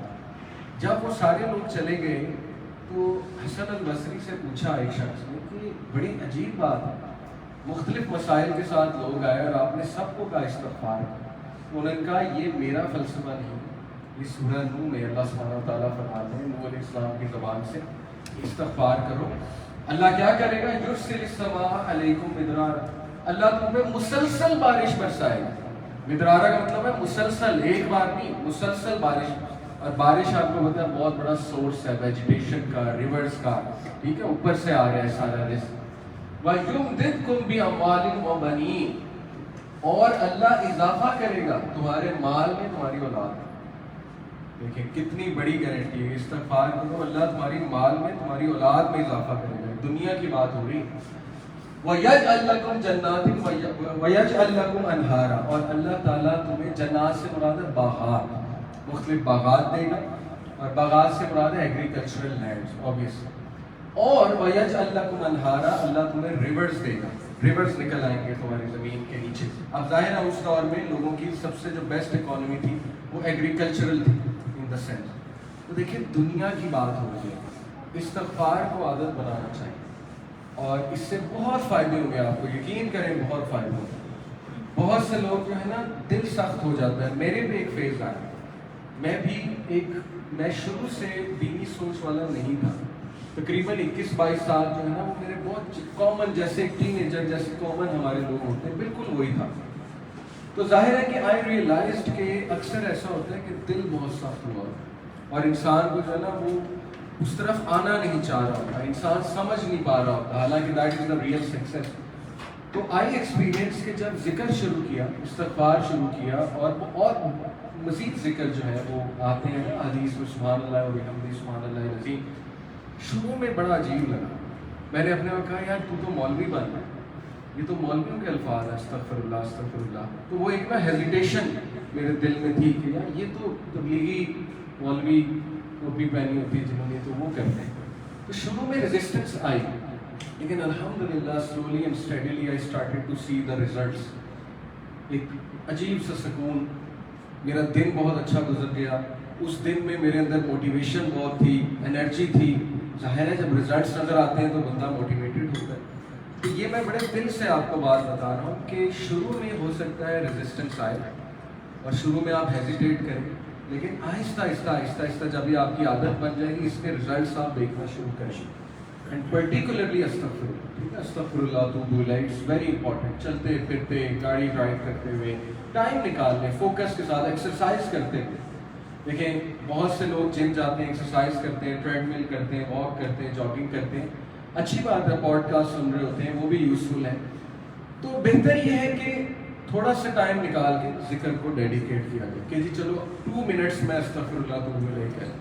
جب وہ سارے لوگ چلے گئے تو حسن البصری سے پوچھا ایک شخص نے کہ بڑی عجیب بات ہے, مختلف مسائل کے ساتھ لوگ آئے اور آپ نے سب کو کہا استغفار. انہوں نے کہا یہ میرا فلسفہ نہیں, یہ سورہ نوح میں اللہ سبحانہ و تعالیٰ فرماتے ہیں نوح علیہ السلام کی زبان سے استغفار کرو. اللہ کیا کرے گا؟ یرسل السماء علیکم مدرارا, اللہ تم پہ مسلسل بارش برسائے گا. مدرارا کا مطلب ہے مسلسل, ایک بار نہیں, مسلسل بارش. اور بارش آپ کو پتا ہے بہت بڑا سورس ہے ویجیٹیشن کا, ریورز کا, ٹھیک ہے, اوپر سے آ رہا ہے سارا رزق. وَيُمْدِدْكُمْ بِأَمْوَالٍ وَبَنِينَ, اور اللہ اضافہ کرے گا تمہارے مال میں, تمہاری اولاد میں. دیکھیں کتنی بڑی گارنٹی ہے, استغفار کرو اللہ تمہاری مال میں, تمہاری اولاد میں اضافہ کرے گا. دنیا کی بات ہو رہی. وَيَجْعَلْ لَكُمْ جَنَّاتٍ وَيَجْعَلْ لَكُمْ أَنْهَارًا, اور اللہ تعالیٰ تمہیں جنات سے مراد ہے باغات, مختلف باغات دے گا, اور باغات سے مراد ہے ایگریکلچرل لینڈز اوبیسلی. اور وَيَجْعَلْ لَكُمْ أَنْهَارًا, اللہ تمہیں ریورز دے گا, ریورز نکل آئیں گے تمہاری زمین کے نیچے. اب ظاہر ہے اس دور میں لوگوں کی سب سے جو بیسٹ اکانومی تھی وہ ایگریکلچرل تھی ان دا سینس. تو دیکھیں دنیا کی بات ہو رہی ہے, استغفار کو عادت بنانا چاہیے, اور اس سے بہت فائدے ہوں گے آپ کو, یقین کریں بہت فائدے ہوں گے. بہت سے لوگ جو ہے نا دل سخت ہو جاتا ہے. میرے بھی ایک فیز آیا, میں شروع سے دینی سوچ والا نہیں تھا. تقریباً 21-22 سال جو ہے نا وہ میرے بہت کامن, جیسے ٹین ایجر جیسے کامن ہمارے لوگ ہوتے ہیں, بالکل وہی تھا. تو ظاہر ہے کہ آئی ریئلائزڈ کہ اکثر ایسا ہوتا ہے کہ دل بہت سخت ہوا اور انسان کو جو ہے نا وہ اس طرف آنا نہیں چاہ رہا ہوتا, انسان سمجھ نہیں پا رہا ہوتا, حالانکہ that is the real success. تو آئی ایکسپیرینس کہ جب ذکر شروع کیا, استغفار شروع کیا, اور مزید ذکر جو ہے وہ آتے ہیں حدیث میں سبحان اللہ و بحمدہ سبحان اللہ العظیم. شروع میں بڑا عجیب لگا. میں نے اپنے کو کہا یار تو مولوی بن رہا ہے, یہ تو مولویوں کے الفاظ ہیں استغفر اللہ استغفر اللہ. تو وہ ایک نا ہیزیٹیشن میرے دل میں تھی کہ یار یہ تو تبلیغی مولوی ٹوپی پہنی ہوتی ہے جنہوں نے, تو وہ کرتے ہیں. تو شروع میں ریزسٹنس آئی, لیکن الحمدللہ slowly and steadily I started to see the results. ایک عجیب سا سکون, میرا دن بہت اچھا گزر گیا. اس دن میں میرے اندر موٹیویشن بہت تھی, انرجی تھی. ظاہر ہے جب ریزلٹس نظر آتے ہیں تو بندہ موٹیویٹڈ ہوتا ہے. تو یہ میں بڑے دل سے آپ کو بات بتا رہا ہوں کہ شروع میں ہو سکتا ہے ریزسٹنس آئے اور شروع میں آپ ہیزیٹیٹ کریں, لیکن آہستہ آہستہ آہستہ آہستہ جب یہ آپ کی عادت بن جائے گی, اس کے ریزلٹس آپ دیکھنا شروع کریں. اینڈ پرٹیکولرلی استغفر اللہ, ٹھیک ہے, استغفر اللہ توبہ الیہ, اٹس ویری امپورٹنٹ. چلتے پھرتے, گاڑی ڈرائیو کرتے ہوئے ٹائم نکال لیں, فوکس کے ساتھ ایکسرسائز کرتے ہوئے. دیکھیں بہت سے لوگ جم جاتے ہیں, ایکسرسائز کرتے ہیں, ٹریڈ مل کرتے ہیں, واک کرتے ہیں, جاگنگ کرتے ہیں, اچھی بات ہے, پوڈ کاسٹ سن رہے ہوتے ہیں, وہ بھی یوزفل ہیں. تو بہتر یہ ہے کہ تھوڑا سا ٹائم نکال کے ذکر کو ڈیڈیکیٹ کیا جائے کہ جی چلو 2 منٹس میں استغفر اللہ توبہ الیہ کہہ,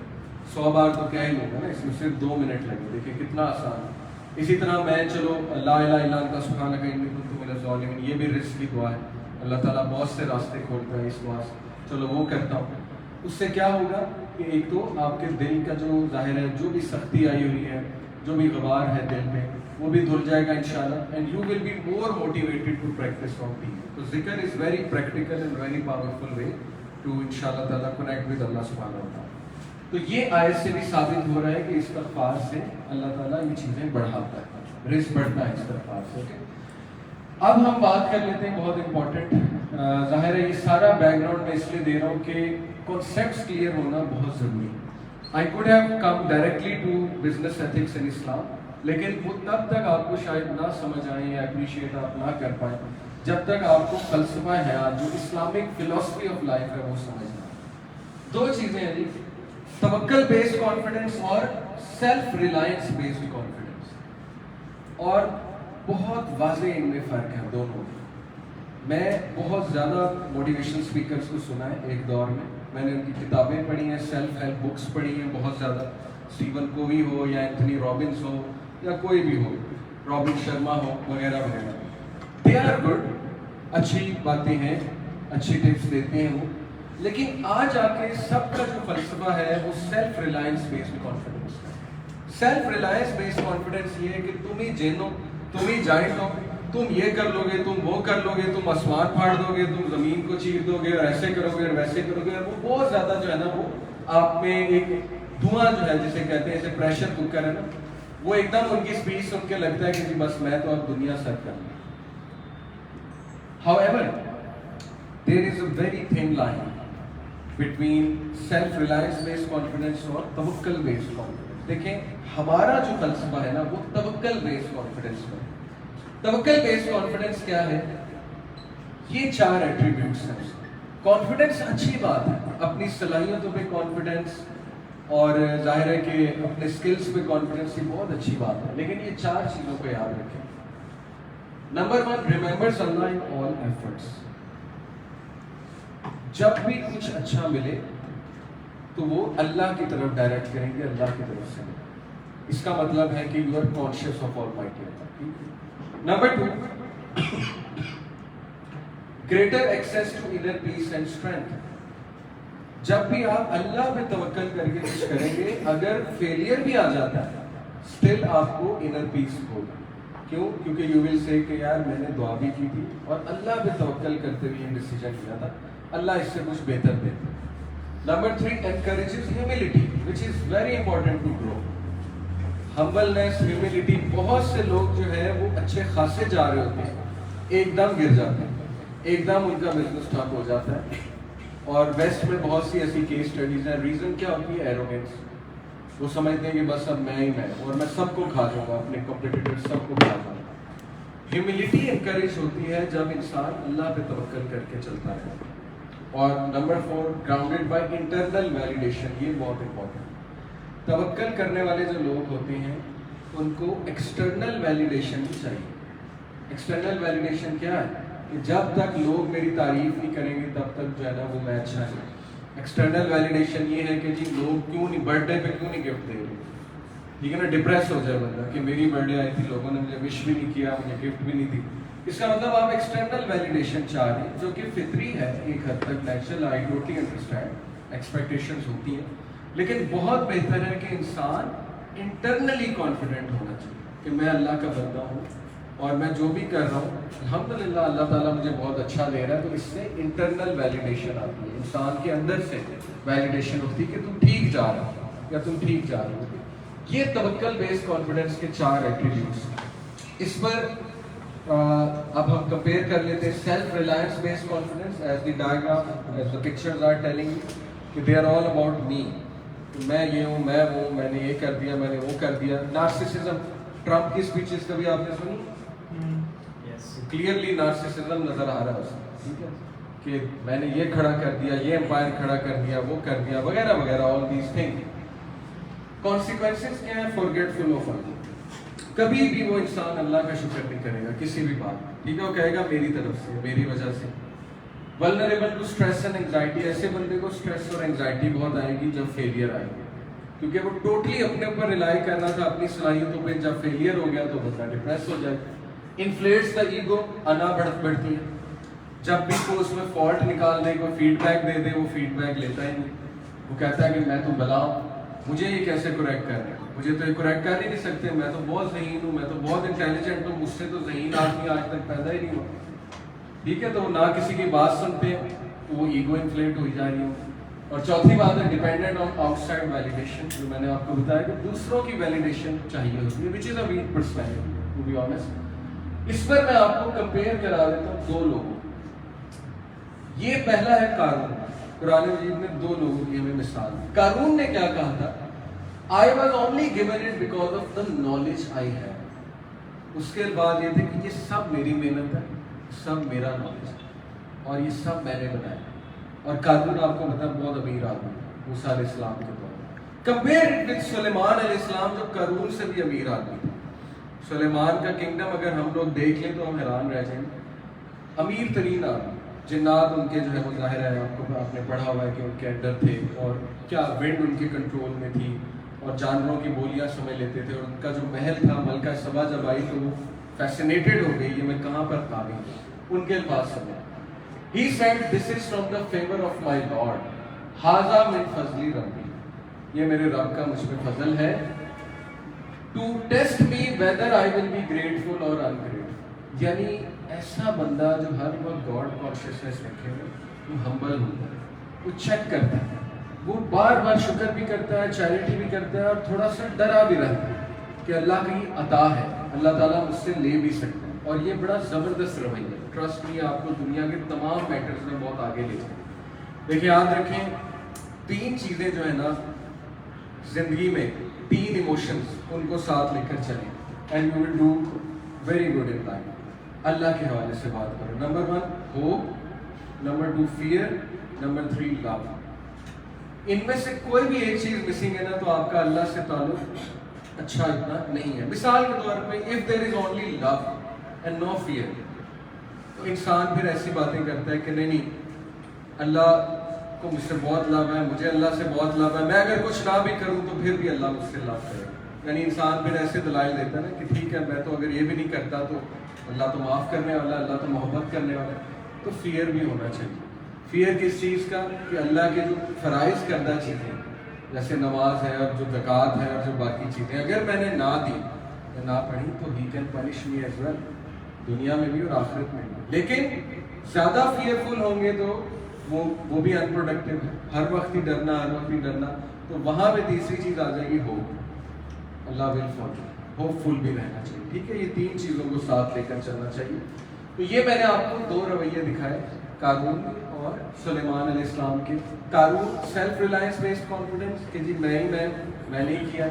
100 بار تو کہہ ہی لوں گا نا, اس میں صرف 2 منٹ لگے. دیکھیں کتنا آسان ہے. اسی طرح میں چلو لا الہ الا انت سبحانک انی کنت من الظالمین, یہ بھی رزق کی دعا ہے, اللہ تعالیٰ بہت سے راستے کھولتا ہے اس دعا سے, چلو وہ کرتا ہوں. اس سے کیا ہوگا کہ ایک تو آپ کے دل کا جو ظاہر ہے جو بھی سختی آئی ہوئی ہے, جو بھی غبار ہے دل میں, وہ بھی دھل جائے گا انشاءاللہ. And you will be more motivated to practise from people. تو ذکر is very practical and very powerful way to انشاءاللہ تعالیٰ کنیکٹ ود اللہ سبحانہ و تعالیٰ. تو یہ آیت سے بھی ثابت ہو رہا ہے کہ استغفار سے اللہ تعالیٰ یہ چیزیں بڑھاتا ہے, رزق بڑھتا ہے استغفار سے. اب ہم بات کر لیتے ہیں بہت امپورٹنٹ. ظاہر ہے یہ سارا بیک گراؤنڈ میں اس لیے دے رہا ہوں کہ کانسیپٹس کلیئر ہونا بہت ضروری ہے. I could have come directly to business ethics in Islam, لیکن وہ تب تک آپ کو شاید نہ سمجھ آئیں یا اپریشیٹ آپ نہ کر پائیں جب تک آپ کو فلسفہ حیات جو اسلامک فلاسفی آف لائف ہے وہ سمجھنا. 2 چیزیں ہیں جی, توکل بیسڈ کانفیڈنس اور سیلف ریلائنس بیسڈ کانفیڈنس, اور بہت واضح ان میں فرق ہے دونوں. میں بہت زیادہ موٹیویشن اسپیکرس کو سنا ہے ایک دور میں نے ان کی کتابیں پڑھی ہیں, سیلف ہیلپ بکس پڑھی ہیں بہت زیادہ, اسٹیون کووی ہو یا اینتھنی رابنس ہو یا کوئی بھی ہو, رابن شرما ہو وغیرہ وغیرہ. دے آر گڈ, اچھی باتیں ہیں, اچھی ٹپس دیتے ہیں وہ, لیکن آج آ کے سب کا جو فلسفہ ہے وہ سیلف ریلائنس بیسڈ کانفیڈنس ہے. سیلف ریلائنس بیسڈ کانفیڈنس یہ ہے کہ تم ہی جینو, تم ہی جائنٹ ہو, تم یہ کر لو گے, تم وہ کر لو گے, تم آسمان پھاڑ دو گے, تم زمین کو چیر دو گے, اور ایسے کرو گے اور ویسے کرو گے. وہ بہت زیادہ جو ہے نا وہ آپ میں ایک دھواں جو ہے جسے کہتے ہیں, جیسے پریشر کوکر ہے نا, وہ ایک دم ان کی اسپیچ سن کے لگتا ہے کہ جی بس میں تو اب دنیا سر کر لوں. However, there is a very thin line between self-reliance based confidence اور توکل based confidence. دیکھیں ہمارا جو فلسفہ ہے نا وہ توکل based confidence ہے. توکل based confidence کیا ہے؟ یہ 4 ایٹریبیوٹس ہیں. کانفیڈنس اچھی بات ہے, اپنی صلاحیتوں پہ کانفیڈنس, اور ظاہر ہے کہ اپنے اسکلس پہ کانفیڈنس, یہ بہت اچھی بات ہے, لیکن یہ 4 چیزوں کو یاد رکھیں. Number 1, remembers Allah in all efforts. جب بھی کچھ اچھا ملے تو وہ اللہ کی طرف ڈائریکٹ کریں گے, اللہ کی طرف سے. اس کا مطلب ہے کہ you are conscious of almighty Allah. Number 2, greater access to inner peace and strength. جب بھی آپ اللہ پہ توکل کر کے کچھ کریں گے, اگر فیلئر بھی آ جاتا ہے اسٹل آپ کو انر پیس ہوگا. کیوں؟ کیونکہ یو ول سے کہ یار میں نے دعا بھی کی تھی اور اللہ پہ توکل کرتے ہوئے یہ ڈیسیجن کیا تھا, اللہ اس سے کچھ بہتر دیتا. Number 3, encourages humility, which is very important to grow. Humbleness, humility. بہت سے لوگ جو ہے وہ اچھے خاصے جا رہے ہوتے ہیں, ایک دم گر جاتے ہیں, ایک دم ان کا بزنس ٹھپ ہو جاتا ہے. اور ویسٹ میں بہت سی ایسی کیس اسٹڈیز ہیں. ریزن کیا ہوتی ہے؟ ایروگینس. وہ سمجھتے ہیں کہ بس اب میں ہی میں, اور میں سب کو کھا جاؤں گا, اپنے کمپٹیٹر سب کو کھا جاؤں گا. ہیوملٹی انکریج ہوتی ہے جب انسان اللہ پہ توکل کر کے چلتا ہے. اور number 4, grounded by internal validation. یہ بہت امپورٹنٹ. توکل کرنے والے جو لوگ ہوتے ہیں ان کو ایکسٹرنل ویلیڈیشن بھی چاہیے. ایکسٹرنل ویلیڈیشن کیا ہے؟ کہ جب تک لوگ میری تعریف نہیں کریں گے تب تک جو ہے نا وہ میں اچھا نہیں. ایکسٹرنل ویلیڈیشن یہ ہے کہ جی لوگ کیوں نہیں, برتھ ڈے پہ کیوں نہیں گفٹ دے رہے, ٹھیک ہے نا, ڈپریس ہو جائے بندہ کہ میری برتھ ڈے آئی تھی, لوگوں نے مجھے وش بھی نہیں کیا, مجھے گفٹ بھی نہیں دی. اس کا مطلب آپ ایکسٹرنل ویلیڈیشن چاہ رہے ہیں, جو کہ فطری ہے ایک حد تک, natural. I totally understand, expectations ہوتی ہیں, لیکن بہت بہتر ہے کہ انسان انٹرنلی کانفیڈنٹ ہونا چاہیے کہ میں اللہ کا بندہ ہوں اور میں جو بھی کر رہا ہوں الحمدللہ اللہ تعالیٰ مجھے بہت اچھا دے رہا ہے. تو اس سے انٹرنل ویلیڈیشن آتی ہے, انسان کے اندر سے ویلیڈیشن ہوتی ہے کہ تم ٹھیک جا رہا ہو یا تم ٹھیک جا رہے ہو. یہ توکل بیسڈ کانفیڈنس کے 4 ایٹریبیوٹس. اس پر اب ہم کمپیئر کر لیتے ہیں self reliance based confidence. As the diagram, as the pictures are telling کہ they are all about me, میں یہ ہوں, میں وہ, میں نے یہ کر دیا, میں نے وہ کر دیا. نارسسزم, ٹرمپ کی اسپیچز کبھی آپ نے سنی؟ کلیئرلی نارسسزم نظر آ رہا ہے اس میں, ٹھیک ہے, کہ میں نے یہ کھڑا کر دیا, یہ امپائر کھڑا کر دیا, وہ کر دیا, وغیرہ وغیرہ. All these thing. کانسیکوینسز کیا ہے؟ فارگیٹفل آف اللہ. کبھی بھی وہ انسان اللہ کا شکر نہیں کرے گا کسی بھی بات, ٹھیک ہے, وہ کہے گا میری طرف سے, میری وجہ سے. Vulnerable to stress and anxiety. ایسے بندے کو اسٹریس اور انگزائٹی بہت آئے گی جب فیلئر آئے گی, کیونکہ وہ ٹوٹلی اپنے اوپر ریلائی کر رہا تھا, اپنی صلاحیتوں پہ. جب فیلئر ہو گیا تو بندہ ڈپریس ہو جائے. انفلیٹس دا ایگو, انا بڑھتی ہے. جب بھی کوئی اس میں فالٹ نکال دے, کوئی فیڈ بیک دے دے, وہ فیڈ بیک لیتا ہی نہیں. وہ کہتا ہے کہ میں تو بلا ہوں, مجھے یہ کیسے کریکٹ کر رہے ہیں, مجھے تو یہ کریکٹ کر ہی نہیں سکتے, میں تو بہت ذہین ہوں, میں تو بہت انٹیلیجنٹ ہوں, مجھ سے تو ذہین آدمی آج تک پیدا ہی نہیں ہوا. ٹھیک ہے, تو وہ نہ کسی کی بات سنتے ہیں, تو وہ ایگو انفلیٹ ہوئی جا رہی ہوں. اور چوتھی بات ہے dependent on out side validation, جو میں نے آپ کو بتایا کہ دوسروں کی ویلیڈیشن چاہیے ہوتی ہے, which is a weak personality to be honest. اس پر میں آپ کو کمپیئر کرا دیتا ہوں 2 لوگوں. یہ پہلا ہے قارون. قرآن مجید میں 2 لوگوں کی ہمیں مثال ہے. قارون نے کیا کہا تھا؟ I was only given it because of the knowledge I have. اس کے بعد یہ تھے کہ یہ سب میری محنت ہے, سب میرا نالج ہے, اور یہ سب میں نے بنایا. اور قارون آپ کو پتا بہت امیر آدمی موسیٰ علیہ السلام کے طور پر. کمپیئر اٹ وتھ سلیمان علیہ السلام, جو قارون سے بھی امیر آدمی تھا. سلیمان کا کنگڈم اگر ہم لوگ دیکھ لیں تو ہم حیران رہ جائیں. امیر ترین آدمی, جنات ان کے جو ہے وہ ظاہر ہے آپ نے پڑھا ہوا ہے کہ ان کے انڈر تھے, اور کیا ونڈ ان کے کنٹرول میں تھی, اور جانوروں کی بولیاں سمجھ لیتے تھے. اور ان کا جو محل تھا, ملکہ سبا جب آئی تو وہ فیسینیٹڈ ہو گئی, یہ میں کہاں پر قابل ہوں. ان کے الفاظ سمجھیں. He said, "This is from the favor of my Lord. Haza min fazli Rabbi." یہ میرے رب کا مجھ پہ فضل ہے. To test me whether I will be grateful or ungrateful. یعنی ایسا بندہ جو ہر وقت گاڈ کانشیسنس رکھے ہوئے، وہ ہمبل ہوتا ہے، وہ چیک کرتا ہے، وہ بار بار شکر بھی کرتا ہے، چیریٹی بھی کرتا ہے، اور تھوڑا سا ڈرا بھی رہتا ہے کہ اللہ کی عطا ہے، اللہ تعالیٰ مجھ سے لے بھی سکتا ہے. اور یہ بڑا زبردست رویہ ہے. ٹرسٹ می، آپ کو دنیا کے تمام میٹرز میں بہت آگے لے جائیں. دیکھیں، یاد رکھیں، 3 چیزیں جو ہے نا زندگی میں، 3 ایموشنز، ان کو ساتھ لے کر چلیں and you will do very good in life. اللہ کے حوالے سے بات کرو. Number 1 hope, number 2 fear, number 3 love. ان میں سے کوئی بھی ایک چیز مسنگ ہے نا تو آپ کا اللہ سے تعلق اچھا اتنا نہیں ہے. مثال کے طور پہ if there is only love and no fear، تو انسان پھر ایسی باتیں کرتا ہے کہ نہیں اللہ کو مجھ سے بہت لو ہے، مجھے اللہ سے بہت لو ہے، میں اگر کچھ نہ بھی کروں تو پھر بھی اللہ مجھ سے لو کرے. یعنی انسان پھر ایسے دلائل دیتا ہے نا کہ ٹھیک ہے، میں تو اگر یہ بھی نہیں کرتا تو اللہ تو معاف کرنے والا، اللہ تو محبت کرنے والا. تو فیئر بھی ہونا چاہیے. فیئر کس چیز کا؟ کہ اللہ کے جو فرائض کردہ چیزیں جیسے نماز ہے اور جو زکوٰۃ ہے اور جو باقی چیزیں اگر میں نے نہ دی یا نہ پڑھی تو ہی can punish me as well, دنیا میں بھی اور آخرت میں بھی. لیکن زیادہ فیئرفل ہوں گے تو وہ بھی ان پروڈکٹیو ہے، ہر وقت ہی ڈرنا، ہر وقت ہی ڈرنا. تو وہاں پہ تیسری چیز آ جائے گی ہوپ. اللہ ول فارگیو، ہوپ فل بھی رہنا چاہیے. ٹھیک ہے، یہ 3 چیزوں کو ساتھ لے کر چلنا چاہیے. تو یہ میں نے آپ کو 2 رویے دکھائے، قارون اور سلیمان علیہ السلام کے. قارون سیلف ریلائنس بیسڈ کانفیڈنس کہ جی میں نے ہی کیا،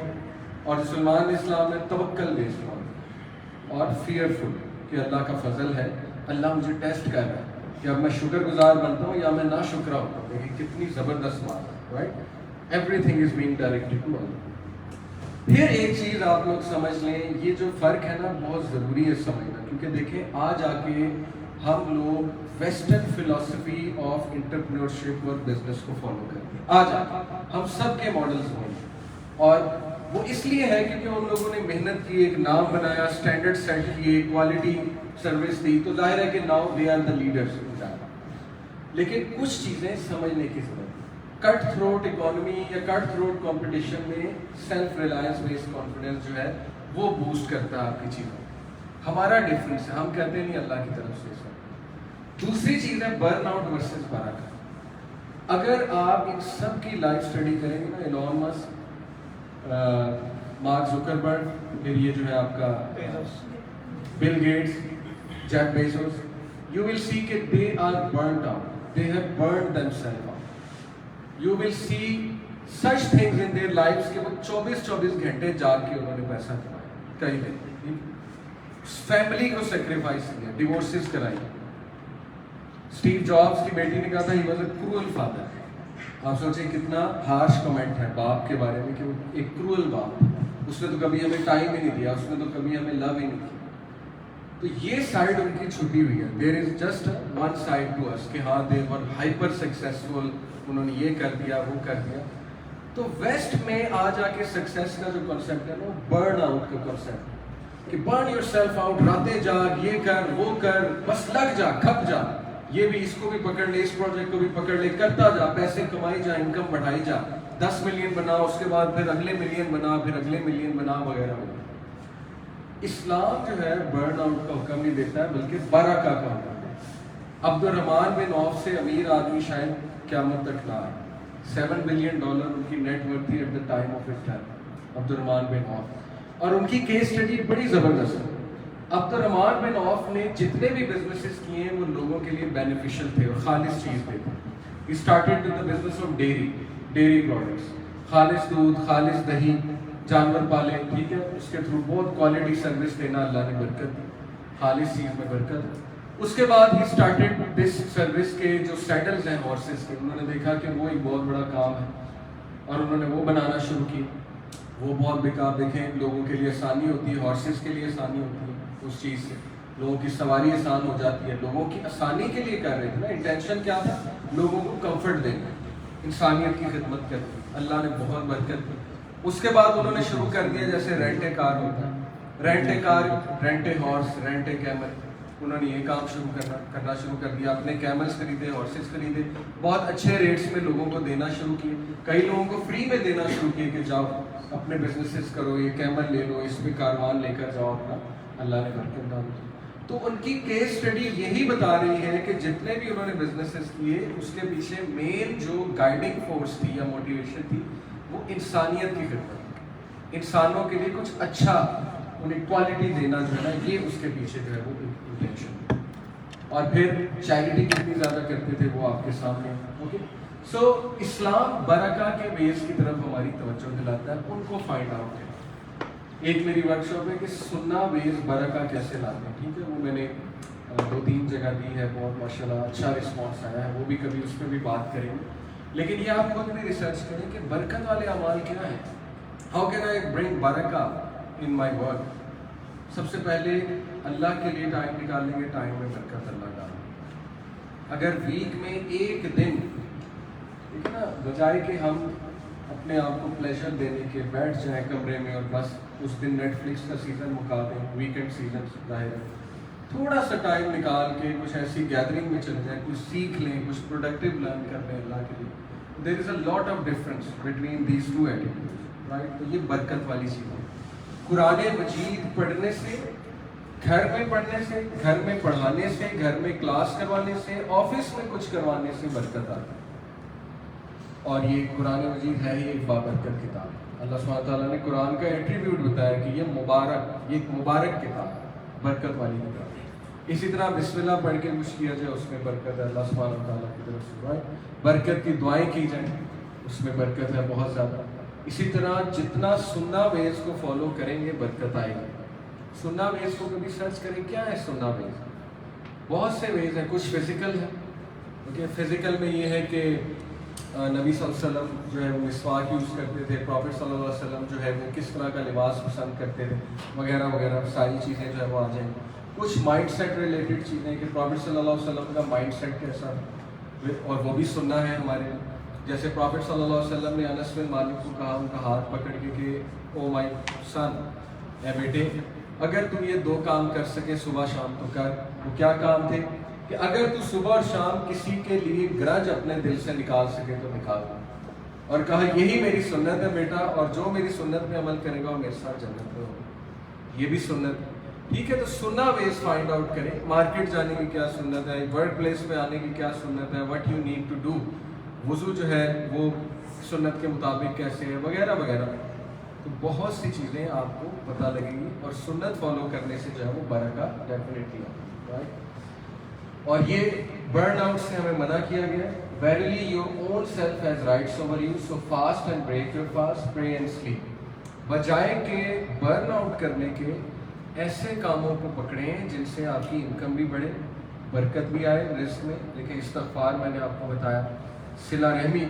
اور سلیمان علیہ السلام میں توکل بیسڈ کانفیڈنس، اور فیئرفل کہ اللہ کا فضل ہے، اللہ مجھے ٹیسٹ کر رہا ہے کہ اب میں شکر گزار بنتا ہوں یا میں نا شکرا ہوتا ہوں. دیکھیں کتنی زبردست بات ہے، right? Everything is being directed to Allah. پھر ایک چیز آپ لوگ سمجھ لیں، یہ جو فرق ہے نا بہت ضروری ہے سمجھنا، کیونکہ دیکھیں آج آ کے ہم لوگ ویسٹرن فلاسفی آف انٹرپرینورشپ اور بزنس کو فالو کرتے ہیں. آج ہم سب کے ماڈلز ہیں، اور وہ اس لیے ہے کیونکہ ان لوگوں نے محنت کی، ایک نام بنایا، اسٹینڈرڈ سیٹ کیے، کوالٹی سروس دی، تو ظاہر ہے کہ now they are the leaders. لیکن کچھ چیزیں سمجھنے کی ضرورت ہے. کٹ تھروٹ اکانومی یا کٹ تھروٹ کمپٹیشن میں سیلف ریلائنس بیسڈ کانفیڈنس جو ہے وہ بوسٹ کرتا ہے آپ کی چیزوں. ہمارا ڈفرینس ہے، ہم کہتے ہیں نہیں اللہ کی طرف سے. دوسری چیز ہے برن آؤٹ ورسز برکت. اگر آپ ان سب کی لائف اسٹڈی کریں گے نا، ایلون مسک، مارک زکربرگ، پھر یہ جو ہے آپ کا Bill Gates, Jeff Bezos, you will see کہ they are burnt out, they have burned themselves out. You will see such things in their lives کہ وہ 24 گھنٹے جاگ کے انہوں نے پیسہ کمایا، کہیں نہیں، فیملی کو سیکریفائس کیا، ڈیورسز کرائی. اسٹیو جابس کی بیٹی نے کہا تھا he was a cruel father. آپ سوچیں کتنا ہارش کمنٹ ہے باپ کے بارے میں کہ وہ ایک کروئل باپ، اس نے تو کبھی ہمیں ٹائم ہی نہیں دیا، اس نے تو کبھی ہمیں لو ہی نہیں کیا. تو یہ سائڈ ان کی چھپی ہوئی ہے. There is just one side to اس کہ ہاں دے ور ہائپر سکسیسفل، انہوں نے یہ کر دیا وہ کر دیا. تو ویسٹ میں آ جا کے سکسیس کا جو کنسیپٹ ہے نا، برن آؤٹ کا کنسیپٹ کہ برن یور سیلف آؤٹ، راتیں جاگ، یہ کر وہ کر، بس لگ جا، کھپ جا، یہ بھی اس کو بھی پکڑ لے، اس پروجیکٹ کو بھی پکڑ لے، کرتا جا، پیسے کمائی جا، انکم بڑھائی جا، 10 ملین بنا، اس کے بعد پھر اگلے ملین بنا، پھر اگلے ملین بنا، وغیرہ وغیرہ. اسلام جو ہے برن آؤٹ کا حکم نہیں دیتا ہے بلکہ برکت کا حکم ہے. عبد الرحمان بن عوف سے امیر آدمی شاید قیامت تک نہ آئے. $7 بلین ان کی نیٹ ورتھ تھی at the time of his death, Abdur Rahman بن عوف. اور ان کی کیس اسٹڈی بڑی زبردست ہے. عبد الرحمان بن عوف نے جتنے بھی بزنسز کیے ہیں وہ لوگوں کے لیے بینیفیشل تھے اور خالص چیز پہ تھے. He started with the business of dairy products، خالص دودھ، خالص دہی، جانور پالے، ٹھیک ہے، اس کے تھرو بہت کوالٹی سروس دینا، اللہ نے برکت دی، خالص چیز میں برکت ہے. اس کے بعد ہی اسٹارٹیڈ دس سروس کے جو سیڈلز ہیں ہارسز کے، انہوں نے دیکھا کہ وہ ایک بہت بڑا کام ہے اور انہوں نے وہ بنانا شروع کی. وہ بہت بیکار، دیکھیں لوگوں کے لیے آسانی ہوتی ہے، ہارسز کے لیے آسانی ہوتی ہے، اس چیز سے لوگوں کی سواری آسان ہو جاتی ہے. لوگوں کی آسانی کے لیے کر رہے تھے نا، انٹینشن کیا تھا؟ لوگوں کو کمفرٹ دینا، انسانیت کی خدمت کرنا. اللہ نے بہت برکت دی. اس کے بعد انہوں نے شروع کر دیا جیسے رینٹ اے کار ہوتا ہے، rent a car, rent a horse, rent a camel. انہوں نے یہ کام کرنا شروع کر دیا، اپنے کیملز خریدے، ہارسز خریدے، بہت اچھے ریٹس میں لوگوں کو دینا شروع کیے، کئی لوگوں کو فری میں دینا شروع کیے کہ جاؤ اپنے بزنسز کرو، یہ کیمل لے لو، اس پہ کاروان لے کر جاؤ اپنا، اللہ نے برکت ڈال دی۔ تو ان کی کیس اسٹڈی یہی بتا رہی ہے کہ جتنے بھی انہوں نے بزنسز کیے اس کے پیچھے مین جو گائیڈنگ فورس تھی یا موٹیویشن تھی وہ انسانیت کی خدمت، انسانوں کے لیے کچھ اچھا انہیں کوالٹی دینا جو ہے نا، یہ اس کے پیچھے جو ہے وہ انٹینشن۔ اور پھر چیریٹی کتنی زیادہ کرتے تھے وہ آپ کے سامنے۔ اوکے، سو اسلام برکہ کے بیس کی طرف ہماری توجہ دلاتا ہے، ان کو فائنڈ آؤٹ ہے۔ ایک میری ورک شاپ ہے کہ سننا بیس برکہ کیسے لاتے ہیں، ٹھیک ہے، وہ میں نے 2-3 جگہ دی ہے، بہت ماشاءاللہ اچھا رسپانس آیا ہے، وہ بھی کبھی اس پہ بھی بات کریں گے۔ لیکن یہ آپ خود بھی ریسرچ کریں کہ برکت والے اعمال کیا ہیں، ہاؤ کین آئی برنگ برکہ ان مائی ورک۔ سب سے پہلے اللہ کے لیے ٹائم نکالیں گے، ٹائم میں برکت اللہ ڈالیں گے۔ اگر ویک میں ایک دن، ٹھیک ہے نا، بجائے کہ ہم اپنے آپ کو پلیزر دینے کے بیٹھ جائیں کمرے میں اور بس اس دن نیٹ فلکس کا سیزن مکا دیں، ویکینڈ سیزن ظاہر ہے، تھوڑا سا ٹائم نکال کے کچھ ایسی گیدرنگ میں چلے جائیں، کچھ سیکھ لیں، کچھ پروڈکٹیو لرن کر لیں اللہ کے لیے۔ There is a lot of difference between these two attitude, right? تو یہ برکت والی چیز ہے۔ قرآن مجید پڑھنے سے، گھر میں پڑھنے سے، گھر میں پڑھانے سے، گھر میں کلاس کروانے سے، آفس میں کچھ کروانے سے برکت آتی ہے۔ اور یہ قرآن مجید ہے ہی ایک بابرکت کتاب۔ اللہ سبحانہ تعالیٰ نے قرآن کا ایٹریبیوٹ بتایا کہ یہ مبارک، یہ ایک مبارک کتاب ہے، برکت والی کتاب۔ اسی طرح بسم اللہ پڑھ کے کچھ کیا جائے اس میں برکت ہے اللہ سبحانہ تعالیٰ کی طرف سے، رائٹ؟ برکت کی دعائیں کی جائیں اس میں برکت ہے بہت زیادہ۔ اسی طرح جتنا سننا ویز کو فالو کریں گے برکت آئے گی۔ سننا ویز کو کبھی سرچ کریں، کیا ہے سننا ویز؟ بہت سے ویز ہیں، کچھ فزیکل ہے، اوکے، فزیکل میں یہ ہے کہ نبی صلی اللہ علیہ وسلم جو ہے وہ مسواک یوز کرتے تھے، پروفٹ صلی اللہ علیہ وسلم جو ہے وہ کس طرح کا لباس پسند کرتے تھے وغیرہ وغیرہ، ساری چیزیں جو ہے وہ آ جائیں۔ کچھ مائنڈ سیٹ ریلیٹڈ چیزیں کہ پروفٹ صلی اللہ علیہ وسلم کا مائنڈ سیٹ کیسا ہے، اور وہ بھی سننا ہے ہمارے لیے۔ جیسے پروفٹ صلی اللہ علیہ وسلم نے انس بن مالک کو کہا، ان کا ہاتھ پکڑ کے کہ او مائی سن، اے بیٹے، اگر تم یہ 2 کام کر سکے صبح شام تو کر۔ وہ کیا کام تھے؟ کہ اگر تو صبح اور شام کسی کے لیے گرج اپنے دل سے نکال سکے تو نکال دو، اور کہا یہی میری سنت ہے بیٹا، اور جو میری سنت میں عمل کرے گا وہ میرے ساتھ جنت میں ہوگا، یہ بھی سنت ہے، ٹھیک ہے۔ تو سننا ویز فائنڈ آؤٹ کریں، مارکیٹ جانے کی کیا سنت ہے، ورک پلیس پہ آنے کی کیا سنت ہے، what you need to do, وضو جو ہے وہ سنت کے مطابق کیسے ہے، وغیرہ وغیرہ۔ تو بہت سی چیزیں آپ کو پتہ لگیں گی، اور سنت فالو کرنے سے جو ہے وہ برکہ ڈیفینیٹلی آتی ہے، رائٹ؟ اور یہ برن آؤٹ سے ہمیں منع کیا گیا۔ Verily your own self has rights over you, so fast and break your fast, pray and sleep۔ بجائے کہ برن آؤٹ کرنے کے ایسے کاموں کو پکڑیں جن سے آپ کی انکم بھی بڑھے، برکت بھی آئے رزق میں۔ لیکن استغفار میں نے آپ کو بتایا، صلہ رحمی،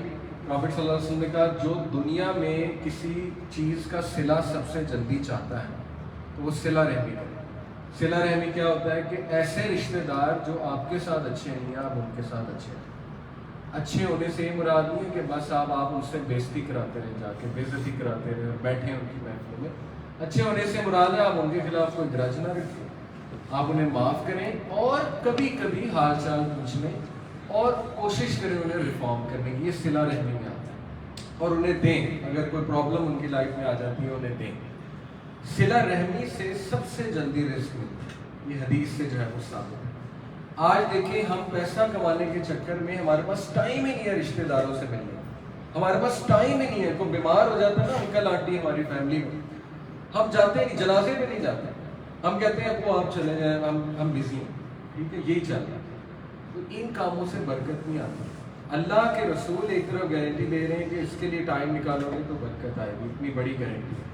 پروفٹ صلی اللہ علیہ وسلم نے کہا جو دنیا میں کسی چیز کا صلہ سب سے جلدی چاہتا ہے تو وہ صلہ رحمی ہے۔ صلہ رحمی کیا ہوتا ہے کہ ایسے رشتہ دار جو آپ کے ساتھ اچھے نہیں ہیں آپ ان کے ساتھ اچھے ہیں۔ اچھے ہونے سے یہ مراد نہیں ہے کہ بس آپ ان سے بےزتی کراتے رہیں، جا کے بے عزتی کراتے رہیں اور بیٹھے ان کی محفلوں میں۔ اچھے ہونے سے مراد ہے آپ ان کے خلاف کوئی گرج نہ رکھیں، آپ انہیں معاف کریں، اور کبھی کبھی حال چال پوچھ لیں، اور کوشش کریں انہیں ریفارم کرنے کی، یہ صلہ رحمی میں آتا ہے۔ اور انہیں دیں، اگر کوئی پرابلم ان کی لائف میں آ جاتی ہے انہیں دیں۔ صلہ رحمی سے سب سے جلدی رزق ملتا ہے، یہ حدیث سے جو ہے وہ ثابت ہے۔ آج دیکھیں ہم پیسہ کمانے کے چکر میں ہمارے پاس ٹائم ہی نہیں ہے رشتہ داروں سے ملنے، ہمارے پاس ٹائم ہی نہیں ہے۔ کوئی بیمار ہو جاتا ہے نا انکل آنٹی ہماری فیملی میں، ہم جاتے نہیں، جنازے پہ نہیں جاتے، ہم کہتے ہیں ابو آپ چلے جائیں، ہم بزی ہیں، ٹھیک ہے، یہی چل رہا ہے۔ تو ان کاموں سے برکت نہیں آتی۔ اللہ کے رسول ایک طرف گارنٹی دے رہے ہیں کہ اس کے لیے ٹائم نکالو گے تو برکت آئے گی، اتنی بڑی گارنٹی ہے،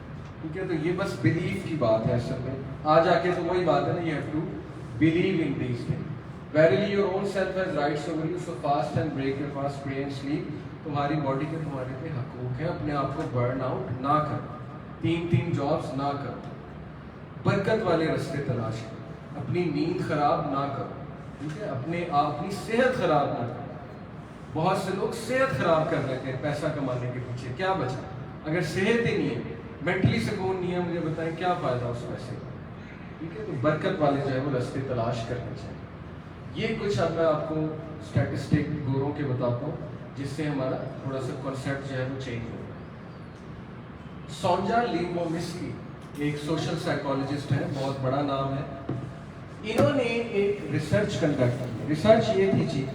ٹھیک ہے۔ تو یہ بس بلیف کی بات ہے اصل میں، آ جا کے تو وہی بات ہے نا، you have to believe in these things۔ Verily your own self has rights over you, so fast and break your fast, pray and sleep۔ تمہاری باڈی کے تمہارے پہ حقوق ہیں، اپنے آپ کو برن آؤٹ نہ کرو، 3 جابس نہ کرو، برکت والے راستے تلاش کرو، اپنی نیند خراب نہ کرو، ٹھیک ہے، اپنی صحت خراب نہ کرو۔ بہت سے لوگ صحت خراب کر لیتے ہیں پیسہ کمانے کے پیچھے، کیا بچا؟ اگر صحت ہی نہیں ہے، مینٹلی سکون نہیں ہے، مجھے بتائیں کیا فائدہ اس پیسے کا؟ ٹھیک ہے. تو برکت والے جو ہے وہ راستے تلاش کرنے چاہیے. یہ کچھ اب میں آپ کو اسٹیٹسٹک گوروں کے بتاتا ہوں جس سے ہمارا تھوڑا سا کنسیپٹ جو ہے وہ چینج ہوگا. سونجا لیبومسکی ایک سوشل سائیکالوجسٹ ہے, بہت بڑا نام ہے. انہوں نے ایک ریسرچ کنڈکٹ کی. ریسرچ یہ تھی جی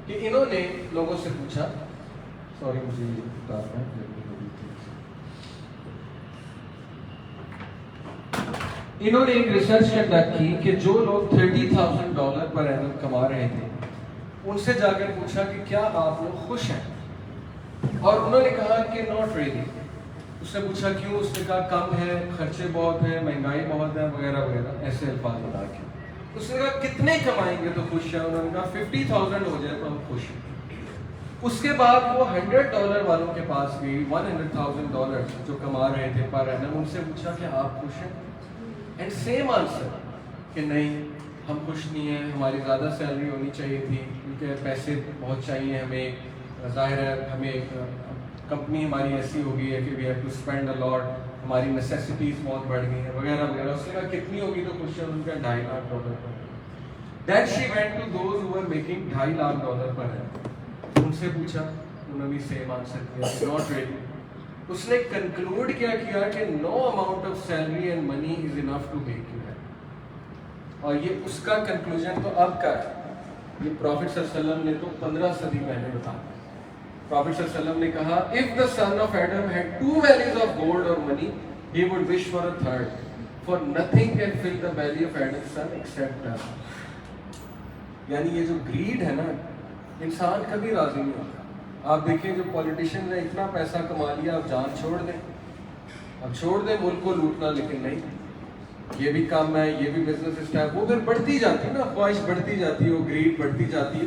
کہ انہوں نے لوگوں سے پوچھا, سوری مجھے یہ بتانا ہے, انہوں نے ایک ریسرچ کنڈکٹ کی کہ جو لوگ $30,000 پر اینم کما رہے تھے ان سے جا کر پوچھا کہ کیا آپ لوگ خوش ہیں, اور انہوں نے کہا کہ ناٹ ریلی. اس نے پوچھا کیوں, اس نے کہا کم ہے, خرچے بہت ہیں, مہنگائی بہت ہے, وغیرہ وغیرہ ایسے الفاظ بتا کے. اس نے کہا کتنے کمائیں گے تو خوش ہیں, انہوں نے کہا 50,000 ہو جائے تو ہم خوش ہیں. اس کے بعد وہ $100 والوں کے پاس گئی, $100,000 جو کما رہے تھے پر اینم, ان سے پوچھا کہ آپ خوش ہیں, اینڈ سیم آنسر کہ نہیں ہم خوش نہیں ہیں, ہماری زیادہ سیلری ہونی چاہیے تھی کیونکہ پیسے بہت چاہیے ہمیں, ظاہر ہے ہمیں کمپنی ہماری ایسی ہو گئی ہے کہ we have to spend a lot, ہماری نیسیسٹیز بہت بڑھ گئی ہیں, وغیرہ وغیرہ. اس نے کہا کتنی ہوگی تو خوش ہے, ان کا $2.5 پر. Then she went to those who were making $2.5 پر ہے. ان سے پوچھا, انہوں نے سیم آنسر کیا, ناٹ ریلی. اس نے کنکلوڈ کیا کہ no amount of salary and money is enough to make you happy. اور یہ اس کا کنکلوژن تو اب کا ہے, یہ پروفٹ صلی اللہ علیہ وسلم نے تو 15 صدی پہلے بتایا. پروفٹ صلی اللہ علیہ وسلم نے کہا if the son of Adam had 2 bellies of gold or money he would wish for a third, for nothing can fill the belly of Adam's son except death. یعنی یہ جو گریڈ ہے نا, انسان کبھی راضی نہیں ہوتا. آپ دیکھیں جو پولیٹیشین نے اتنا پیسہ کما لیا, اب جان چھوڑ دیں, اب چھوڑ دیں ملک کو لوٹنا, لیکن نہیں, یہ بھی کام ہے, یہ بھی بزنس اسٹارٹ, وہ پھر بڑھتی جاتی ہے نا, خواہش بڑھتی جاتی ہے, وہ گریڈ بڑھتی جاتی ہے.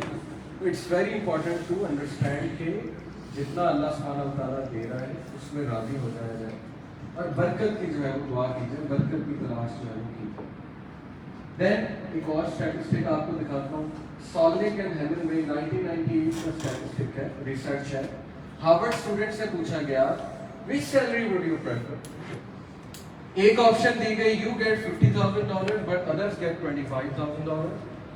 It's very important to understand کہ جتنا اللہ سبحانہ و تعالیٰ دے رہا ہے اس میں راضی ہو جایا جائے, اور برکت کی جو ہے وہ دعا کیجیے, برکت کی تلاش جو ہے وہ کیجیے. دین ایک اور اسٹیٹسٹک آپ کو دکھاتا ہوں. سالنک اینڈ ہیمن میں 1998 کا اسٹیٹسٹک ہے, ریسرچ ہے. ہارورڈ اسٹوڈنٹ سے پوچھا گیا which salary would you prefer. ایک آپشن دی گئی you get $50,000 but others get $25,000.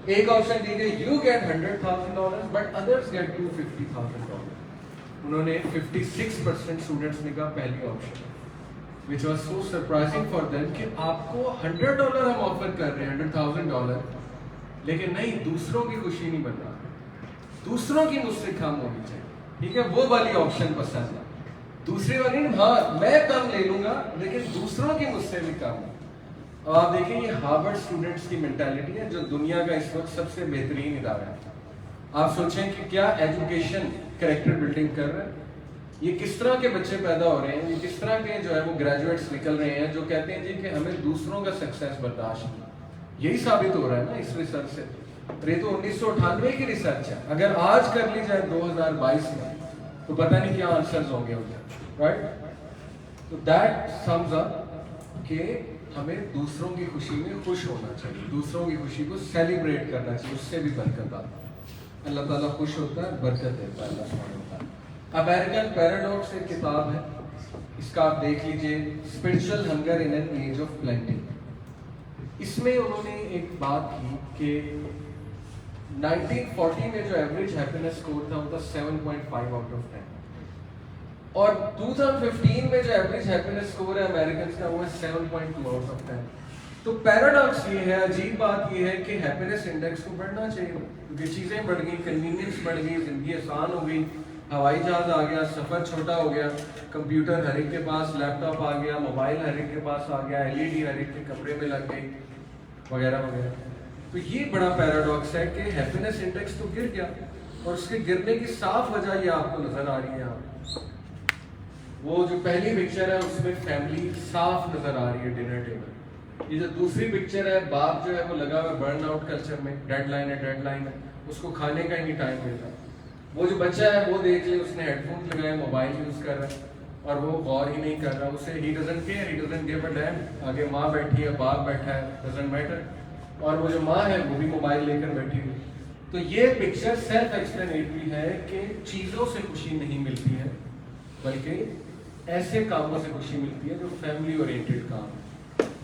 ایک آپشن دی گئی you get $100,000 but others get $250,000. انہوں نے 56% اسٹوڈنٹس نے کہا پہلی option, which was so surprising for them کہ آپ کو $100 ہم آفر کر رہے ہیں, $100,000, لیکن نہیں, دوسروں کی خوشی نہیں بن رہا, دوسروں کی مجھ سے کم ہونی چاہیے. ٹھیک ہے, وہ والی آپشن پسند ہے. دوسری والی ہاں میں کم لے لوں گا لیکن دوسروں کی مجھ سے بھی کم ہے. اب آپ دیکھیں یہ ہارورڈ اسٹوڈنٹس کی مینٹالٹی ہے جو دنیا کا اس وقت سب سے بہترین ادارہ ہے. آپ سوچیں کہ کیا ایجوکیشن کریکٹر بلڈنگ کر رہا ہے, یہ کس طرح کے بچے پیدا ہو رہے ہیں, یہ کس طرح کے جو ہے وہ گریجویٹس نکل رہے ہیں جو کہتے ہیں جی کہ ہمیں دوسروں کا سکسیس برداشت نہیں. یہی ثابت ہو رہا ہے نا اس ریسرچ سے. یہ تو 1998 کی ریسرچ ہے, اگر آج کر لی جائے 2022 میں تو پتہ نہیں کیا آنسرز ہوں گے ان کے, رائٹ. تو دیٹ سمز اپ کہ ہمیں دوسروں کی خوشی میں خوش ہونا چاہیے, دوسروں کی خوشی کو سیلیبریٹ کرنا چاہیے, اس سے بھی برکت آتی ہے. اللہ تعالیٰ خوش ہوتا ہے, برکت دیتا ہے اللہ سبحانہ و تعالیٰ. امریکن پیراڈاکس ایک کتاب ہے, اس کا آپ دیکھ لیجئے, spiritual hunger in an age of plenty. اس میں انہوں نے ایک بات کی کہ 1940 میں جو ایوریج ہیپینس اسکور تھا وہ تھا 7.5 آؤٹ آف 10, اور 2015 میں جو ایوریج ہیپینس اسکور ہے امریکنس کا وہ ہے 7.2 آؤٹ آف 10. تو پیراڈاکس یہ ہے, عجیب بات یہ ہے کہ ہیپینس انڈیکس کو بڑھنا چاہیے کیونکہ چیزیں بڑھ گئی, کنوینئنس بڑھ گئی, زندگی آسان ہو گئی, ہوائی جہاز آ گیا, سفر چھوٹا ہو گیا, کمپیوٹر ہر ایک کے پاس, لیپ ٹاپ آ گیا, موبائل ہر ایک کے پاس آ گیا, LED ہر ایک کے کمرے میں لگ گئی, وغیرہ وغیرہ. تو یہ بڑا پیراڈاکس ہے کہ ہیپینس انڈیکس تو گر گیا, اور اس کے گرنے کی صاف وجہ یہ آپ کو نظر آ رہی ہے. وہ جو پہلی پکچر ہے اس میں فیملی صاف نظر آ رہی ہے, ڈنر ٹیبل. یہ جو دوسری پکچر ہے, باپ جو ہے وہ لگا ہوا ہے برن آؤٹ کلچر میں, ڈیڈ لائن ہے, اس کو کھانے کا ہی نہیں ٹائم ملتا. وہ جو بچہ ہے وہ دیکھ لے, اس نے ہیڈ فون لگائے, موبائل یوز کر رہا ہے, اور وہ غور ہی نہیں کر رہا, اسے he doesn't care, he doesn't give a damn. آگے ماں بیٹھی ہے, باپ بیٹھا ہے, ڈزنٹ میٹر, اور وہ جو ماں ہے وہ بھی موبائل لے کر بیٹھی ہوئی. تو یہ پکچر سیلف ایکسپلینیٹری ہے کہ چیزوں سے خوشی نہیں ملتی ہے بلکہ ایسے کاموں سے خوشی ملتی ہے جو فیملی اورینٹڈ کام ہے.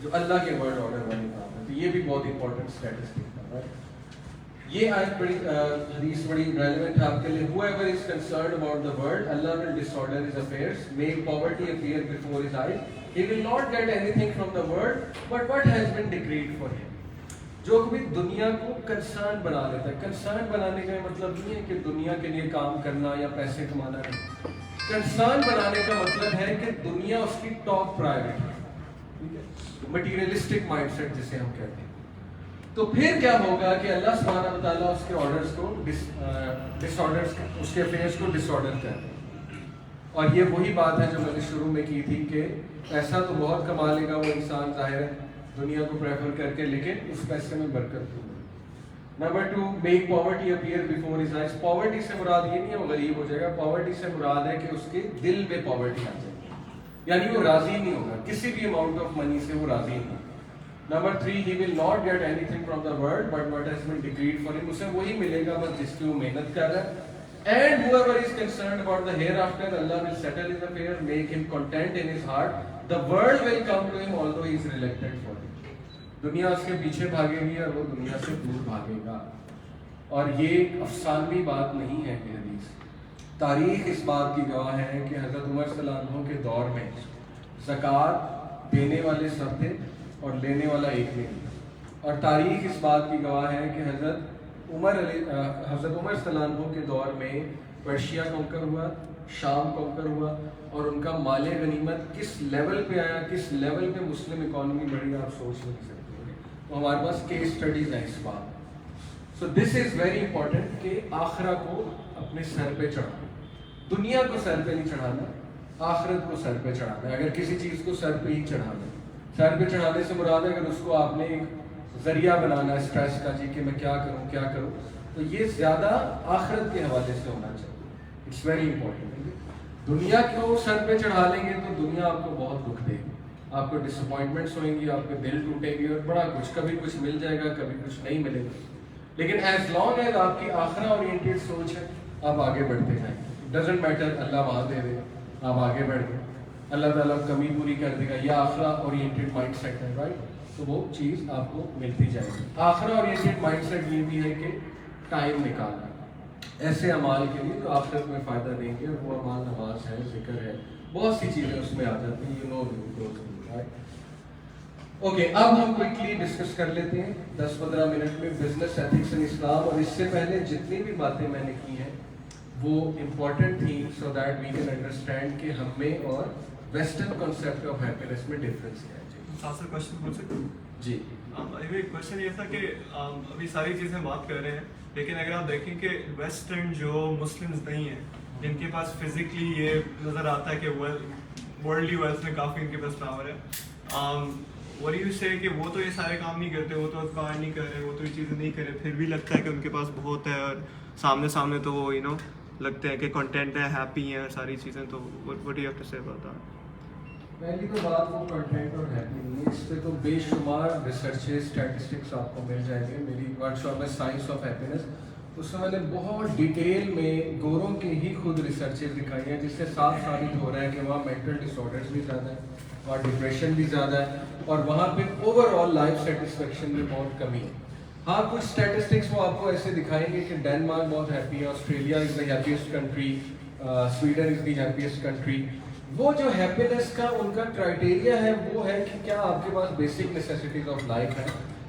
جو اللہ کے ورڈ آرڈر والے کام ہے. تو یہ بھی بہت امپورٹنٹ اسٹیٹسٹک تھا. یہ آیت بڑی حدیث بڑی ریلیونٹ ہے آپ کے لیے. whoever is concerned about the world, Allah will disorder his affairs, make poverty appear before his eyes. He will not get anything from the world but what has been decreed for him. جو کبھی دنیا کو concern بنا لیتا ہے. Concern بنانے کا مطلب نہیں ہے کہ دنیا کے لیے کام کرنا یا پیسے کمانا نہیں. کنسرن بنانے کا مطلب ہے کہ دنیا اس کی ٹاپ پرائیورٹی ہے. مٹیریلسٹک مائنڈ سیٹ جسے ہم کہتے ہیں. تو پھر کیا ہوگا کہ اللہ سبحانہ و تعالیٰ اس کے آرڈرز کو ڈس آرڈرز اس کے افیئرز کو ڈس آرڈر کرتے ہیں. اور یہ وہی بات ہے جو میں نے شروع میں کی تھی کہ پیسہ تو بہت کما لے گا وہ انسان ظاہر ہے دنیا کو پریفر کر کے, لیکن اس پیسے میں برکت نہیں. Number 2, make poverty appear before his eyes. Poverty سے مراد یہ نہیں ہے وہ غریب ہو جائے گا. پاورٹی سے مراد ہے کہ اس کے دل میں پاورٹی آ جائے گی, یعنی وہ راضی نہیں ہوگا کسی بھی اماؤنٹ آف منی سے, وہ راضی نہیں ہوگا. Number 3, he will not get anything from the world but what has been decreed for him. اسے وہی ملے گا بس جس کی وہ محنت کر رہا ہے. And whoever is concerned about the hereafter, Allah will settle his affair, make him content in his heart. The world will come to him although he is reluctant for it. دنیا اس کے پیچھے بھاگے گی اور وہ دنیا سے دور بھاگے گا. اور یہ افسانوی بات نہیں ہے کہ حدیث, تاریخ اس بات کی گواہ ہے کہ حضرت عمر صلی اللہ عنہ کے دور میں زکوٰۃ دینے والے سب تھے اور لینے والا ایک نہیں. اور تاریخ اس بات کی گواہ ہے کہ حضرت عمر صلی اللہ عنہ کے دور میں پرشیا کنکر ہوا, شام کنکر ہوا, اور ان کا مال غنیمت کس لیول پہ آیا, کس لیول پہ مسلم اکانومی بڑھی, آپ سوچ نہیں سکتے. تو ہمارے پاس کیس اسٹڈیز ہیں اس بات. سو دس از ویری امپورٹنٹ کہ آخرہ کو اپنے سر پہ چڑھانا. دنیا کو سر پہ نہیں چڑھانا, آخرت کو سر پہ چڑھانا ہے. اگر کسی چیز کو سر پہ ہی چڑھانا ہے, سر پہ چڑھانے سے مراد ہے اگر اس کو آپ نے ایک ذریعہ بنانا ہے اسٹریس کا, جی کہ میں کیا کروں, تو یہ زیادہ آخرت کے حوالے سے ہونا چاہیے. It's very important. دنیا کو سر پہ چڑھا لیں گے تو دنیا آپ کو بہت دکھ دے گی, آپ کو ڈس اپوائنٹمنٹس ہوئیں گی, آپ کے دل ٹوٹیں گے اور بڑا کچھ, کبھی کچھ مل جائے گا کبھی کچھ نہیں ملے گا. لیکن ایز لانگ ایز آپ کی آخرہ اورینٹیڈ سوچ ہے آپ آگے بڑھتے جائیں گے. ڈزنٹ میٹر اللہ وہاں دے دے, آپ آگے بڑھ گئے, اللہ تعالیٰ کمی پوری کر دے گا. یہ آخرہ اورینٹیڈ مائنڈ سیٹ ہے, رائٹ. تو وہ چیز آپ کو ملتی جائے گی. آخرہ اورینٹیڈ مائنڈ سیٹ یہ بھی ہے کہ ٹائم نکالنا ایسے اعمال کے لیے جو آخرت میں فائدہ دیں گے. اور وہ اعمال نماز ہے, ذکر ہے, بہت سی چیزیں اس میں آ جاتی ہیں. You know, right. اوکے, اب ہم کوئکلی ڈسکس کر لیتے ہیں 10-15 منٹ میں بزنس ایتھکس ان اسلام. اور اس سے پہلے جتنی بھی باتیں میں نے کی ہیں وہ امپورٹنٹ تھیں so that we can understand کہ ہم میں اور ویسٹرن کانسیپٹ آف ہیپینس میں ڈفرینس کیا ہے. کوشچن پوچھ سکتے ہیں؟ جی, کوشچن یہ تھا کہ ابھی ساری چیزیں بات کر رہے ہیں, لیکن اگر آپ دیکھیں کہ ویسٹرن جو مسلمز نہیں ہیں, جن کے پاس فزیکلی یہ نظر آتا ہے کہ ورلڈلی ویلتھ میں کافی ان کے پاس پاور ہے, what do you say کہ وہ تو یہ سارے کام نہیں کرتے, وہ تو کار نہیں کر رہے, وہ تو یہ چیزیں نہیں کر رہے, پھر بھی لگتا ہے کہ ان کے پاس بہت ہے اور سامنے تو وہ لگتے ہیں کہ کنٹینٹ ہے, ہیپی ہیں, ساری چیزیں. تو what do you have to say about that? پہلی تو بات وہ کنٹینٹ اور ہیپی نہیں ہے. اس پہ تو بے شمار ریسرچ اسٹیٹسٹکس آپ کو مل جائیں گے. میری ورک شاپ ہے سائنس آف ہیپینس, اس میں نے بہت ڈیٹیل میں گوروں کے ہی خود ریسرچز دکھائی ہیں, جس سے صاف ثابت ہو رہا ہے کہ وہاں مینٹل ڈس آرڈرز بھی زیادہ ہیں, وہاں ڈپریشن بھی زیادہ ہے, اور وہاں پہ اوور آل لائف سیٹسفیکشن میں بہت کمی ہے. ہاں, کچھ اسٹیٹسٹکس وہ آپ کو ایسے دکھائیں گے کہ ڈینمارک بہت ہیپی ہے, Australia is the happiest country, Sweden is the happiest country. وہ جو ہیپینس کا ان کا کرائٹیریا ہے وہ ہے کہ کیا آپ کے پاس بیسک نیسیسٹیز آف لائف ہے,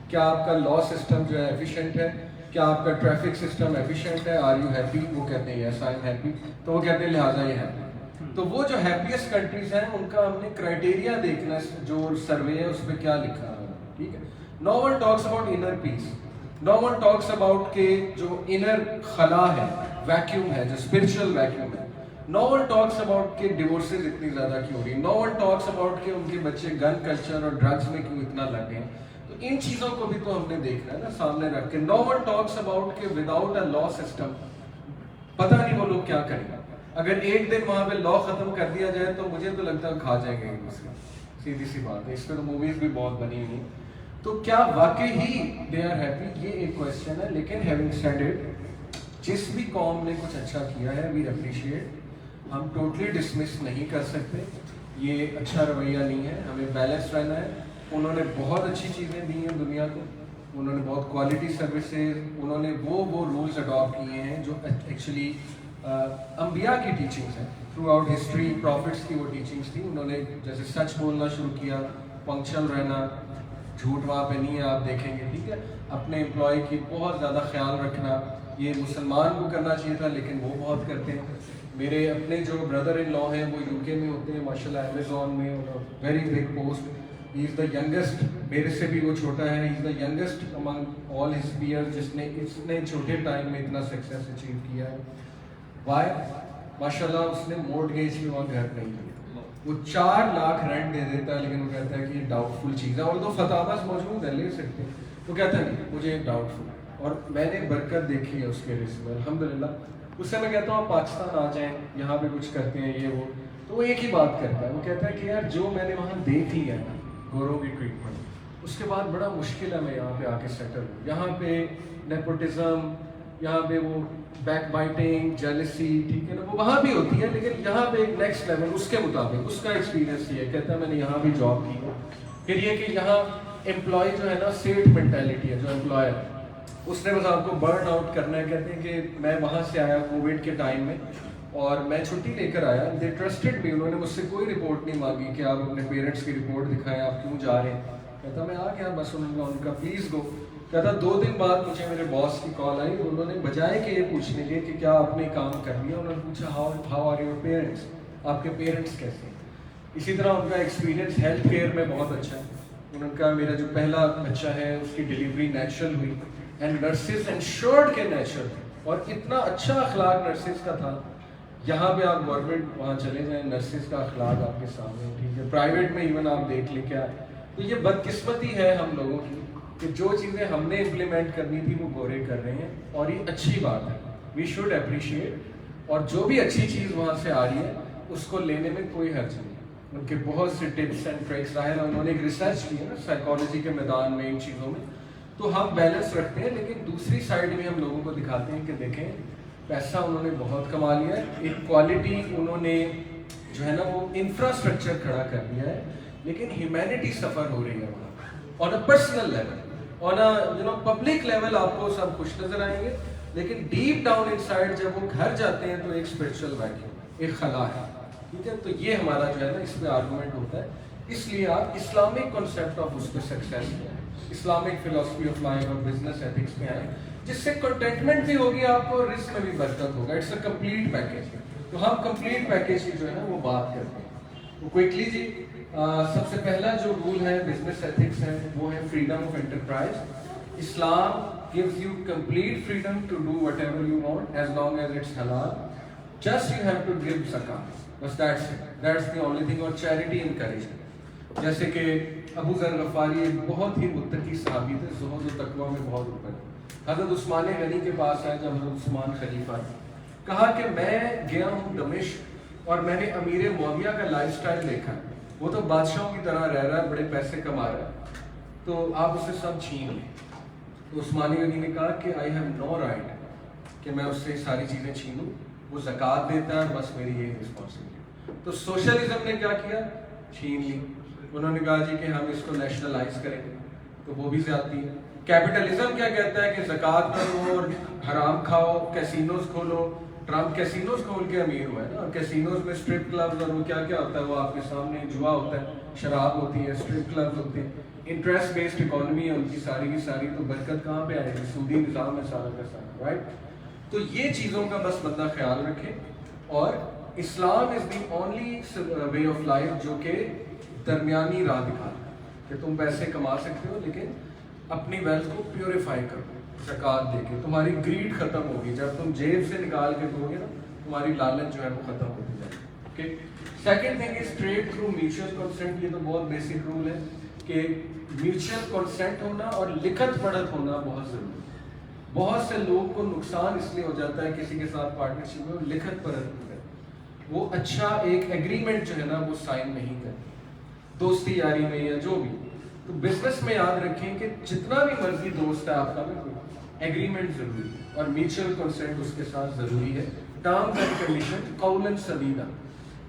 کیا آپ کا لا سسٹم جو ہے ایفیشینٹ ہے, کیا آپ کا ٹریفک سسٹم ایفیشینٹ ہے, آر یو ہیپی. وہ کہتے ہیں یس آئی ایم ہیپی, تو وہ کہتے ہیں لہٰذا یہ ہیپی. تو وہ جو ہیپیسٹ کنٹریز ہیں ان کا ہم نے کرائٹیریا دیکھنا ہے, جو سروے ہے اس پہ کیا لکھا ہے. ٹھیک ہے, no one talks about inner peace, no one talks about کہ جو انر خلا ہے, ویکیوم ہے, جو اسپرچل ویکیوم ہے. نو ون ٹاکس اباؤٹ کہ ڈیورسز اتنی زیادہ کیوں ہو رہی, نو ون ٹاکس اباؤٹ کہ ان کے بچے گن کلچر اور ڈرگس میں کیوں اتنا لگے ہیں. تو ان چیزوں کو بھی تو ہم نے دیکھنا ہے نا سامنے رکھ کے. نو ون ٹاکس اباؤٹ کہ وداؤٹ اے لا سسٹم پتہ نہیں وہ لوگ کیا کریں گے. اگر ایک دن وہاں پہ لا ختم کر دیا جائے تو مجھے تو لگتا ہے کھا جائیں گے دوسرے, سیدھی سی بات ہے. اس پہ تو موویز بھی بہت بنی ہوئی. تو کیا واقعی ہی دے آر ہیپی, یہ ایک کویشچن ہے. لیکن ہیونگ سیڈ اٹ, جس بھی قوم نے کچھ اچھا کیا ہے وی اپریشیٹ, ہم ٹوٹلی ڈسمس نہیں کر سکتے, یہ اچھا رویہ نہیں ہے. ہمیں بیلنس رہنا ہے. انہوں نے بہت اچھی چیزیں دی ہیں دنیا کو, انہوں نے بہت کوالٹی سروسز, انہوں نے وہ رولز اڈاپٹ کیے ہیں جو ایکچولی انبیاء کی ٹیچنگز ہیں. تھرو آؤٹ ہسٹری پروفٹس کی وہ ٹیچنگز تھی. انہوں نے جیسے سچ بولنا شروع کیا, پنکچل رہنا, جھوٹ وہاں پہ نہیں ہے آپ دیکھیں گے, ٹھیک ہے, اپنے امپلائی کی بہت زیادہ خیال رکھنا. یہ مسلمان کو کرنا چاہیے تھا لیکن وہ بہت کرتے ہیں. میرے اپنے جو بردر ان لا ہیں وہ UK میں ہوتے ہیں ماشاء اللہ, امیزون میں, very big post. He is the youngest, میرے سے بھی وہ چھوٹا ہے. He is the youngest among all his peers جس نے اتنے چھوٹے ٹائم میں اتنا سکسیس اچیو کیا ہے. وائی؟ ماشاء اللہ اس نے مورٹگیج بھی وہاں گھر نہیں لیا. وہ 4 لاکھ رینٹ دے دیتا ہے لیکن وہ کہتا ہے کہ یہ ڈاؤٹ فل چیز ہے. اور دو فتاواز موجود ہیں, لے سکتے ہیں. وہ کہتا ہے نہیں مجھے ڈاؤٹ فل. اور میں نے برکت دیکھی ہے اس کے رزق میں الحمدللہ. اس سے میں کہتا ہوں آپ پاکستان آ جائیں, یہاں پہ کچھ کرتے ہیں یہ وہ, تو وہ ایک ہی بات کرتا ہے. وہ کہتا ہے کہ یار جو میں نے وہاں دیکھ لیا ہے گوروں کی ٹریٹمنٹ, اس کے بعد بڑا مشکل ہے میں یہاں پہ آ کے سیٹل ہوں. یہاں پہ نیپوٹزم, یہاں پہ وہ بیک بائٹنگ, جیلسی, ٹھیک ہے نا, وہ وہاں بھی ہوتی ہے لیکن یہاں پہ ایک نیکسٹ لیول اس کے مطابق. اس کا ایکسپیرینس یہ ہے, کہتا ہے میں نے یہاں بھی جاب کی ہے. پھر یہ کہ یہاں امپلائی جو ہے نا سیٹ مینٹیلٹی ہے, جو امپلائر اس نے بس آپ کو برن آؤٹ کرنا ہے. کہتے ہیں کہ میں وہاں سے آیا کووڈ کے ٹائم میں اور میں چھٹی لے کر آیا. دے ٹرسٹڈ می, انہوں نے مجھ سے کوئی رپورٹ نہیں مانگی کہ آپ اپنے پیرنٹس کی رپورٹ دکھائیں, آپ کیوں جا رہے ہیں. کہتا میں آ گیا بس, ان کا پلیز گو. کہتا 2 دن بعد مجھے میرے باس کی کال آئی. انہوں نے بجائے کہ یہ پوچھنے کے کہ کیا آپ نے کام کر لیا, انہوں نے پوچھا ہاؤ آر یور پیرنٹس, آپ کے پیرنٹس کیسے ہیں. اسی طرح ان کا ایکسپیرینس ہیلتھ کیئر میں بہت اچھا ہے. ان کا میرا جو پہلا بچہ ہے اس کی ڈلیوری نیچرل ہوئی اینڈ نرسز انشورڈ کے نیچرل, اور اتنا اچھا اخلاق نرسز کا تھا. یہاں پہ آپ گورنمنٹ وہاں چلے جائیں, نرسز کا اخلاق آپ کے سامنے, ٹھیک ہے, پرائیویٹ میں ایون آپ دیکھ لیں کیا. تو یہ بدقسمتی ہے ہم لوگوں کی کہ جو چیزیں ہم نے امپلیمنٹ کرنی تھی وہ گورے کر رہے ہیں, اور یہ اچھی بات ہے. وی شوڈ اپریشیٹ, اور جو بھی اچھی چیز وہاں سے آ رہی ہے اس کو لینے میں کوئی حرج نہیں. ان کے بہت سے ٹپس اینڈ ٹرکس ظاہر ہے انہوں نے ایک ریسرچ کی ہے نا سائیکالوجی کے میدان میں ان چیزوں میں, تو ہم بیلنس رکھتے ہیں. لیکن دوسری سائڈ بھی ہم لوگوں کو دکھاتے ہیں کہ دیکھیں پیسہ انہوں نے بہت کما لیا ہے, ایک کوالٹی انہوں نے جو ہے نا وہ انفراسٹرکچر کھڑا کر دیا ہے, لیکن ہیومینٹی سفر ہو رہی ہے وہاں on a personal level. On a public level آپ کو سب خوش نظر آئیں گے, لیکن ڈیپ ڈاؤن ان سائڈ جب وہ گھر جاتے ہیں تو ایک اسپرچل ویکیوم, ایک خلا ہے, ٹھیک ہے. تو یہ ہمارا جو ہے نا اس میں آرگومنٹ ہوتا ہے. اس لیے آپ اسلامک کنسیپٹ آف اس پہ سکسیس میں آئیں, اسلامک فلاسفی آف لائف اور بزنس ایتھکس میں آئیں, جس سے کنٹینٹمنٹ بھی ہوگی آپ کو, رزق میں بھی برکت ہوگا. It's a complete package. تو ہم کمپلیٹ پیکیج کی جو ہے نا وہ بات کرتے ہیں. تو کوئکلی جی, سب سے پہلا جو رول ہے بزنس ایتھکس ہے وہ ہے freedom of enterprise. Islam gives you complete freedom to do whatever you want as long as it's halal. Just you have to give zakat. بس that's it. That's the only thing. اور charity encourage. جیسے کہ ابو ذر غفاری ایک بہت ہی متقی صحابی تھے, زہد و تقوی میں بہت اوپر. حضرت عثمان غنی کے پاس آئے جب حضرت عثمان خلیفہ تھے, کہا کہ میں گیا ہوں دمشق اور میں نے امیر معاویہ کا لائف سٹائل دیکھا, وہ تو بادشاہوں کی طرح رہ رہا ہے, بڑے پیسے کما رہا ہے, تو آپ اسے سب چھین لیں. تو عثمان غنی نے کہا کہ آئی ہیو نو رائٹ کہ میں اس سے ساری چیزیں چھینوں, وہ زکوٰۃ دیتا ہے, بس میری یہی رسپانسبلٹی. تو سوشلزم نے کیا کیا, چھین لی. انہوں نے کہا جی کہ ہم اس کو نیشنلائز کریں گے, تو وہ بھی زیادتی ہے. کیپٹلزم کیا کہتا ہے کہ زکوٰۃ کرو اور حرام کھاؤ, کیسینوز کھولو. ٹرمپ کیسینوز کھول کے امیر ہوا ہے نا, اور کیسینوز میں اسٹرپ کلبز اور وہ کیا کیا ہوتا ہے وہ آپ کے سامنے, جوا ہوتا ہے, شراب ہوتی ہے, اسٹرپ کلبز ہوتے ہیں, انٹرسٹ بیسڈ اکانومی ہے ان کی ساری کی ساری. تو برکت کہاں پہ آئے گی, سودی نظام ہے سارا کا سارا, رائٹ. تو یہ چیزوں کا بس بندہ خیال رکھے. اور Islam is the only way of life جو کہ درمیانی راہ دکھاتا ہے کہ تم پیسے کما سکتے ہو لیکن اپنی ویلتھ کو پیوریفائی کرو زکوٰۃ دے کے. تمہاری گریڈ ختم ہوگی, جب تم جیب سے نکال کے دو گے نا تمہاری لالچ جو ہے وہ ختم ہوتی جائے گی. Second thing is trade through mutual consent. یہ تو بہت بیسک رول ہے کہ میوچل کنسنٹ ہونا اور لکھت پڑھت ہونا بہت ضروری ہے. بہت سے لوگ کو نقصان اس لیے ہو جاتا ہے کسی کے ساتھ پارٹنرشپ میں, لکھت پڑھت ہوتا ہے, وہ اچھا ایک ایگریمنٹ جو ہے نا وہ سائن نہیں کرتے دوستی یاری میں یا جو بھی. تو بزنس میں یاد رکھیں کہ جتنا بھی مرضی دوست ہے آپ کا نا, کوئی ایگریمنٹ ضروری ہے اور میوچل کنسنٹ اس کے ساتھ ضروری ہے. ٹرمز اینڈ کنڈیشن قولاً سدیدا,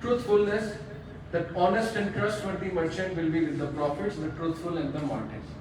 truthfulness, that honest and trustworthy merchant will be with the prophets, the truthful and the martyrs.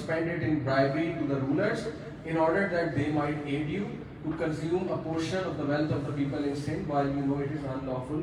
spend it in bribery to the rulers in order that they might aid you to consume a portion of the wealth of the people in sin while you know it is unlawful.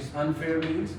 is unfair means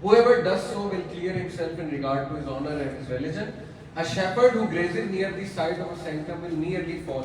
Whoever does so will clear himself in regard to his honor and his religion. A shepherd who grazes near the side of a sanctum will nearly fall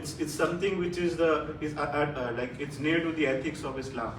it's something which is like it's near to the ethics of Islam.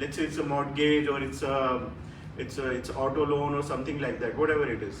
let's say it's a mortgage or it's auto loan or something like that, whatever it is.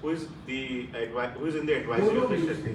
who is in the advisory of the Sharia.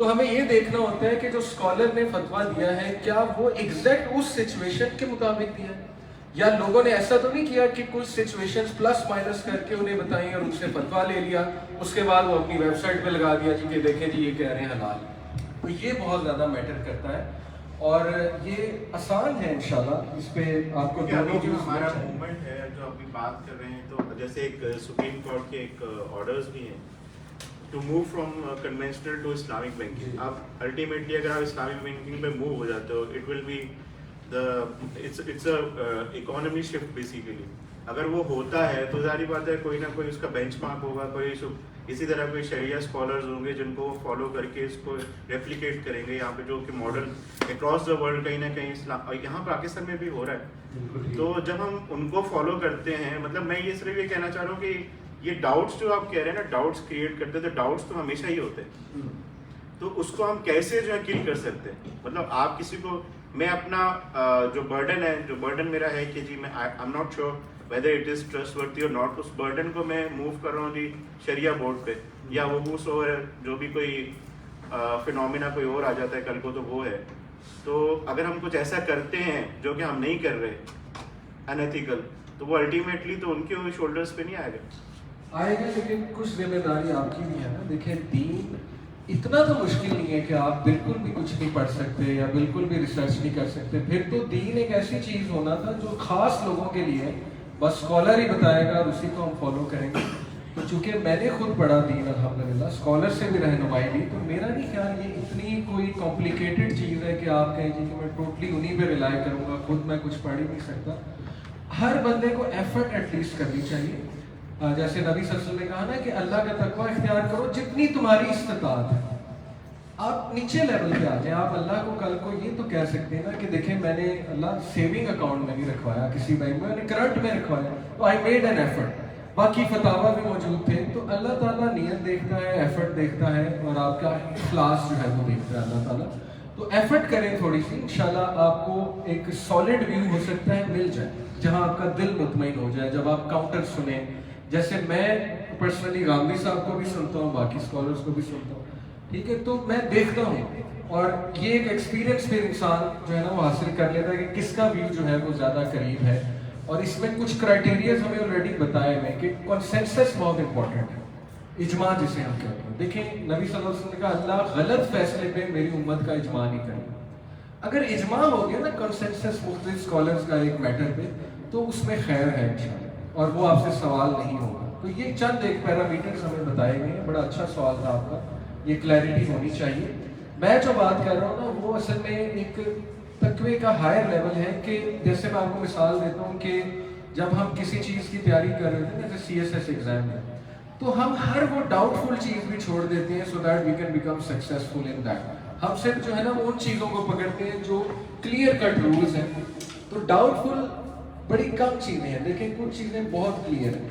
تو ہمیں یہ دیکھنا ہوتا ہے کہ جو scholar نے فتویٰ دیا ہے کیا وہ ایگزیکٹ اس سچویشن کے مطابق دیا ہے، یا لوگوں نے ایسا تو نہیں کیا کہ کچھ سچویشن پلس مائنس کر کے انہیں بتائیں اور ان سے فتویٰ لے لیا، اس کے بعد وہ اپنی ویب سائٹ پہ لگا دیا جی کہ دیکھیں جی یہ کہہ رہے ہیں حلال. تو یہ بہت زیادہ میٹر کرتا ہے اور یہ آسان ہے انشاءاللہ. اس پہ آپ کو جو دونوں ہمارا موومنٹ ہے جو ابھی بات کر رہے ہیں، تو جیسے ایک سپریم کورٹ کے ایک آرڈرز بھی ہیں to move from conventional to Islamic banking. آپ الٹیمیٹلی اگر آپ اسلامک بینکنگ پہ موو ہو جاتے ہو، it will be its economy shift basically. اگر وہ ہوتا ہے تو ظاہری بات ہے کوئی نہ کوئی اس کا بینچ مارک ہوگا، کوئی اسی طرح کوئی شریعہ اسکالرز ہوں گے جن کو وہ فالو کر کے اس کو ریپلیکیٹ کریں گے یہاں پہ، جو کہ ماڈل اکراس دا ورلڈ کہیں نہ کہیں اسلام یہاں پاکستان میں بھی ہو رہا ہے. تو جب ہم ان کو فالو کرتے ہیں، مطلب میں یہ صرف یہ کہنا چاہ رہا ہوں کہ یہ ڈاؤٹس جو آپ کہہ رہے ہیں نا، ڈاؤٹس کریٹ کرتے ہیں، تو ڈاؤٹس تو ہمیشہ ہی ہوتے ہیں. تو اس کو ہم کیسے جو ہے کل کر سکتے ہیں؟ مطلب آپ کسی کو، میں اپنا جو برڈن میرا ہے کہ جی میں I am not sure whether it is trustworthy اور ناٹ، اس برڈن کو میں موو کر رہا ہوں جی شریعہ بورڈ پہ، یا وہ بوس اوور جو بھی کوئی فینومینا کوئی اور آ جاتا ہے کل کو تو وہ ہے. تو اگر ہم کچھ ایسا کرتے ہیں جو کہ ہم نہیں کر رہے انیتھیکل، تو وہ الٹیمیٹلی تو ان کے شولڈرز پہ نہیں آئے گا، لیکن کچھ ذمہ داری آپ کی بھی ہے نا. دیکھیں دین اتنا تو مشکل نہیں ہے کہ آپ بالکل بھی کچھ نہیں پڑھ سکتے یا بالکل بھی ریسرچ نہیں کر سکتے. پھر تو دین ایک ایسی چیز ہونا تھا جو خاص لوگوں کے لیے بس اسکالر ہی بتائے گا اور اسی کو ہم فالو کریں گے. تو چونکہ میں نے خود پڑھا دین الحمدللہ، اسکالر سے بھی رہنمائی لی، تو میرا نہیں خیال یہ اتنی کوئی کمپلیکیٹڈ چیز ہے کہ آپ کہیں جی کہ میں ٹوٹلی انہیں پہ ریلائی کروں گا، خود میں کچھ پڑھ ہی نہیں سکتا. ہر بندے کو ایفرٹ ایٹ لیسٹ کرنی چاہیے. جیسے نبی صلی اللہ علیہ وسلم نے کہا نا کہ اللہ کا تقویٰ اختیار کرو جتنی تمہاری استطاعت ہے. آپ نیچے لیول پہ آ جائیں، آپ اللہ کو کل کو یہ تو کہہ سکتے ہیں نا کہ دیکھیں میں نے اللہ سیونگ اکاؤنٹ میں نہیں رکھوایا کسی بینک میں نے کرنٹ میں رکھوایا، تو آئی میڈ این ایفرٹ. باقی فتاوا بھی موجود تھے. تو اللہ تعالیٰ نیت دیکھتا ہے، ایفرٹ دیکھتا ہے، اور آپ کا اخلاص جو ہے وہ دیکھتا ہے اللہ تعالیٰ. تو ایفرٹ کریں تھوڑی سی، انشاءاللہ آپ کو ایک سالڈ ویو ہو سکتا ہے مل جائے جہاں آپ کا دل مطمئن ہو جائے. جب آپ کاؤنٹر سنیں، جیسے میں پرسنلی غامدی صاحب کو بھی سنتا ہوں، باقی اسکالرس کو بھی سنتا ہوں، ٹھیک ہے، تو میں دیکھتا ہوں اور یہ ایک ایکسپیرینس پھر انسان جو ہے نا وہ حاصل کر لیتا ہے کہ کس کا ویو جو ہے وہ زیادہ قریب ہے. اور اس میں کچھ کرائٹیریاز ہمیں آلریڈی بتائے ہوئے کہ کنسنسس بہت امپورٹنٹ ہے، اجماع جسے ہم کہتے ہیں. دیکھیں نبی صلی اللہ علیہ وسلم نے کہا اللہ غلط فیصلے پہ میری امت کا اجماع نہیں کرے گا. اگر اجماع ہو گیا نا کنسنسس مختلف اسکالرس کا ایک میٹر پہ، تو اس میں خیر ہے انشاءاللہ، اور وہ آپ سے سوال نہیں ہوگا. تو یہ چند ایک پیرامیٹرز ہمیں بتائے گئے ہیں. بڑا اچھا سوال تھا آپ کا، یہ کلیئرٹی ہونی چاہیے. میں جو بات کر رہا ہوں نا وہ اصل میں ایک تقوی کا ہائر لیول ہے کہ جیسے میں آپ کو مثال دیتا ہوں کہ جب ہم کسی چیز کی تیاری کر رہے تھے جیسے CSS ایگزام میں، تو ہم ہر وہ ڈاؤٹ فل چیز بھی چھوڑ دیتے ہیں so that we can become successful in that. ہم صرف جو ہے نا ان چیزوں کو پکڑتے ہیں جو کلیئر کٹ رولز ہیں. تو ڈاؤٹ فل بڑی کم چیزیں ہیں، لیکن کچھ چیزیں بہت کلیئر ہیں.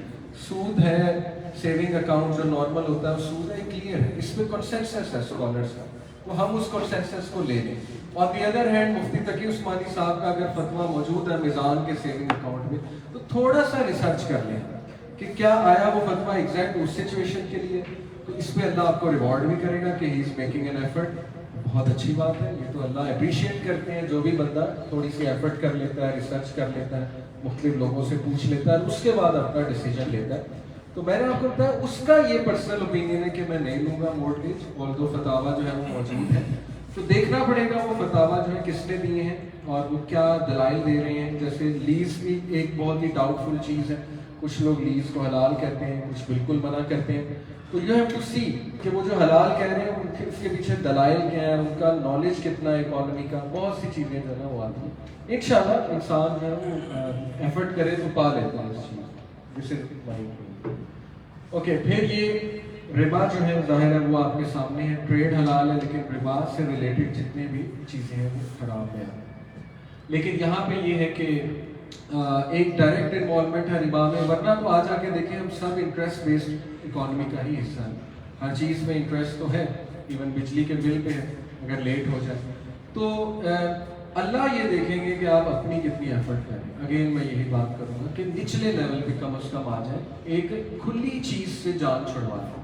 سود ہے، سیونگ اکاؤنٹ جو نارمل ہوتا ہے سود ہے، کلیئر ہے، اس میں کنسنسس ہے اسکالرس کا، تو ہم اس کنسنسس کو لے لیں. اور دی ادر ہینڈ مفتی تقی عثمانی صاحب کا اگر فتویٰ موجود ہے میزان کے سیونگ اکاؤنٹ میں، تو تھوڑا سا ریسرچ کر لیں کہ کیا آیا وہ فتویٰ ایگزیکٹ اس سچویشن کے لیے. تو اس پہ اللہ آپ کو ریوارڈ بھی کرے گا کہ ہی از میکنگ این ایفرٹ. بہت اچھی بات ہے، یہ تو اللہ اپریشیٹ کرتے ہیں جو بھی بندہ تھوڑی سی ایفرٹ کر لیتا ہے، ریسرچ کر لیتا ہے، مختلف لوگوں سے پوچھ لیتا ہے، اس کے بعد اپنا ڈیسیجن لیتا ہے. تو میں نے آپ کو بتایا اس کا یہ پرسنل اوپینین ہے کہ میں نہیں لوں گا مورٹگیج، اور دو فتاوا جو ہے وہ موجود ہے. تو دیکھنا پڑے گا وہ فتاوا جو ہے کس نے دیے ہیں اور وہ کیا دلائل دے رہے ہیں. جیسے لیز بھی ایک بہت ہی ڈاؤٹ فل چیز ہے، کچھ لوگ لیز کو حلال کہتے ہیں، کچھ بالکل منع کرتے ہیں. تو یو ہیو ٹو سی کہ وہ جو حلال کہہ رہے ہیں اس کے پیچھے دلائل کیا ہے، ان کا نالج کتنا ہے اکانومی کا، بہت سی چیزیں جو ہے نا وہ آتی ہیں. انشاءاللہ انسان جو ہے وہ ایفرٹ کرے تو پا لیتا ہے اس چیز جسے. اوکے، پھر یہ ربا جو ہے ظاہر ہے وہ آپ کے سامنے ہے. ٹریڈ حلال ہے لیکن ربا سے ریلیٹڈ جتنے بھی چیزیں ہیں وہ خراب ہے. لیکن یہاں پہ یہ ہے کہ ایک ڈائریکٹ انوالومنٹ ہے ربا میں، ورنہ تو آ جا کے دیکھیں ہم سب انٹرسٹ بیسڈ اکانومی کا ہی حصہ ہے. ہر چیز میں انٹرسٹ تو ہے، ایون بجلی کے بل پہ ہے اگر لیٹ ہو جائے. تو اللہ یہ دیکھیں گے کہ آپ اپنی کتنی ایفرٹ کریں. اگین میں یہی بات کروں گا کہ نچلے لیول پہ کم از کم آ جائیں، ایک کھلی چیز سے جان چھڑوا لیں.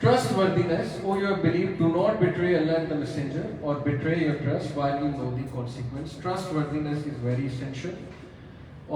Trustworthiness, oh you have believed, do not betray Allah and the Messenger or betray your trust while you know the consequence. Trustworthiness is very essential.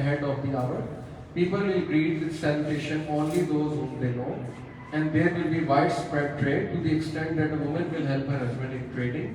ahead of the hour, people will greet with salutation only those whom they know. And there will be widespread trade to the extent that a woman will help her husband in trading.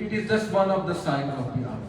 It is just one of the signs of the hour.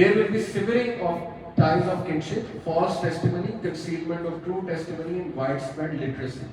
There will be severing of ties of kinship, false testimony, concealment of true testimony, and widespread literacy.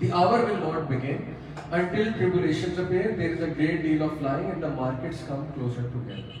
The hour will not begin until tribulations appear. There is a great deal of lying and the markets come closer together.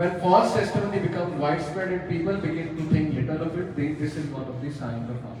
When false testimony becomes widespread and people begin to think little of it, this is one of the signs of harm.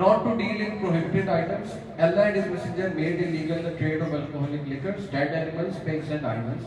Not to deal in prohibited items. Allah and His Messenger made illegal the trade of alcoholic liquors, dead animals, pigs and idols.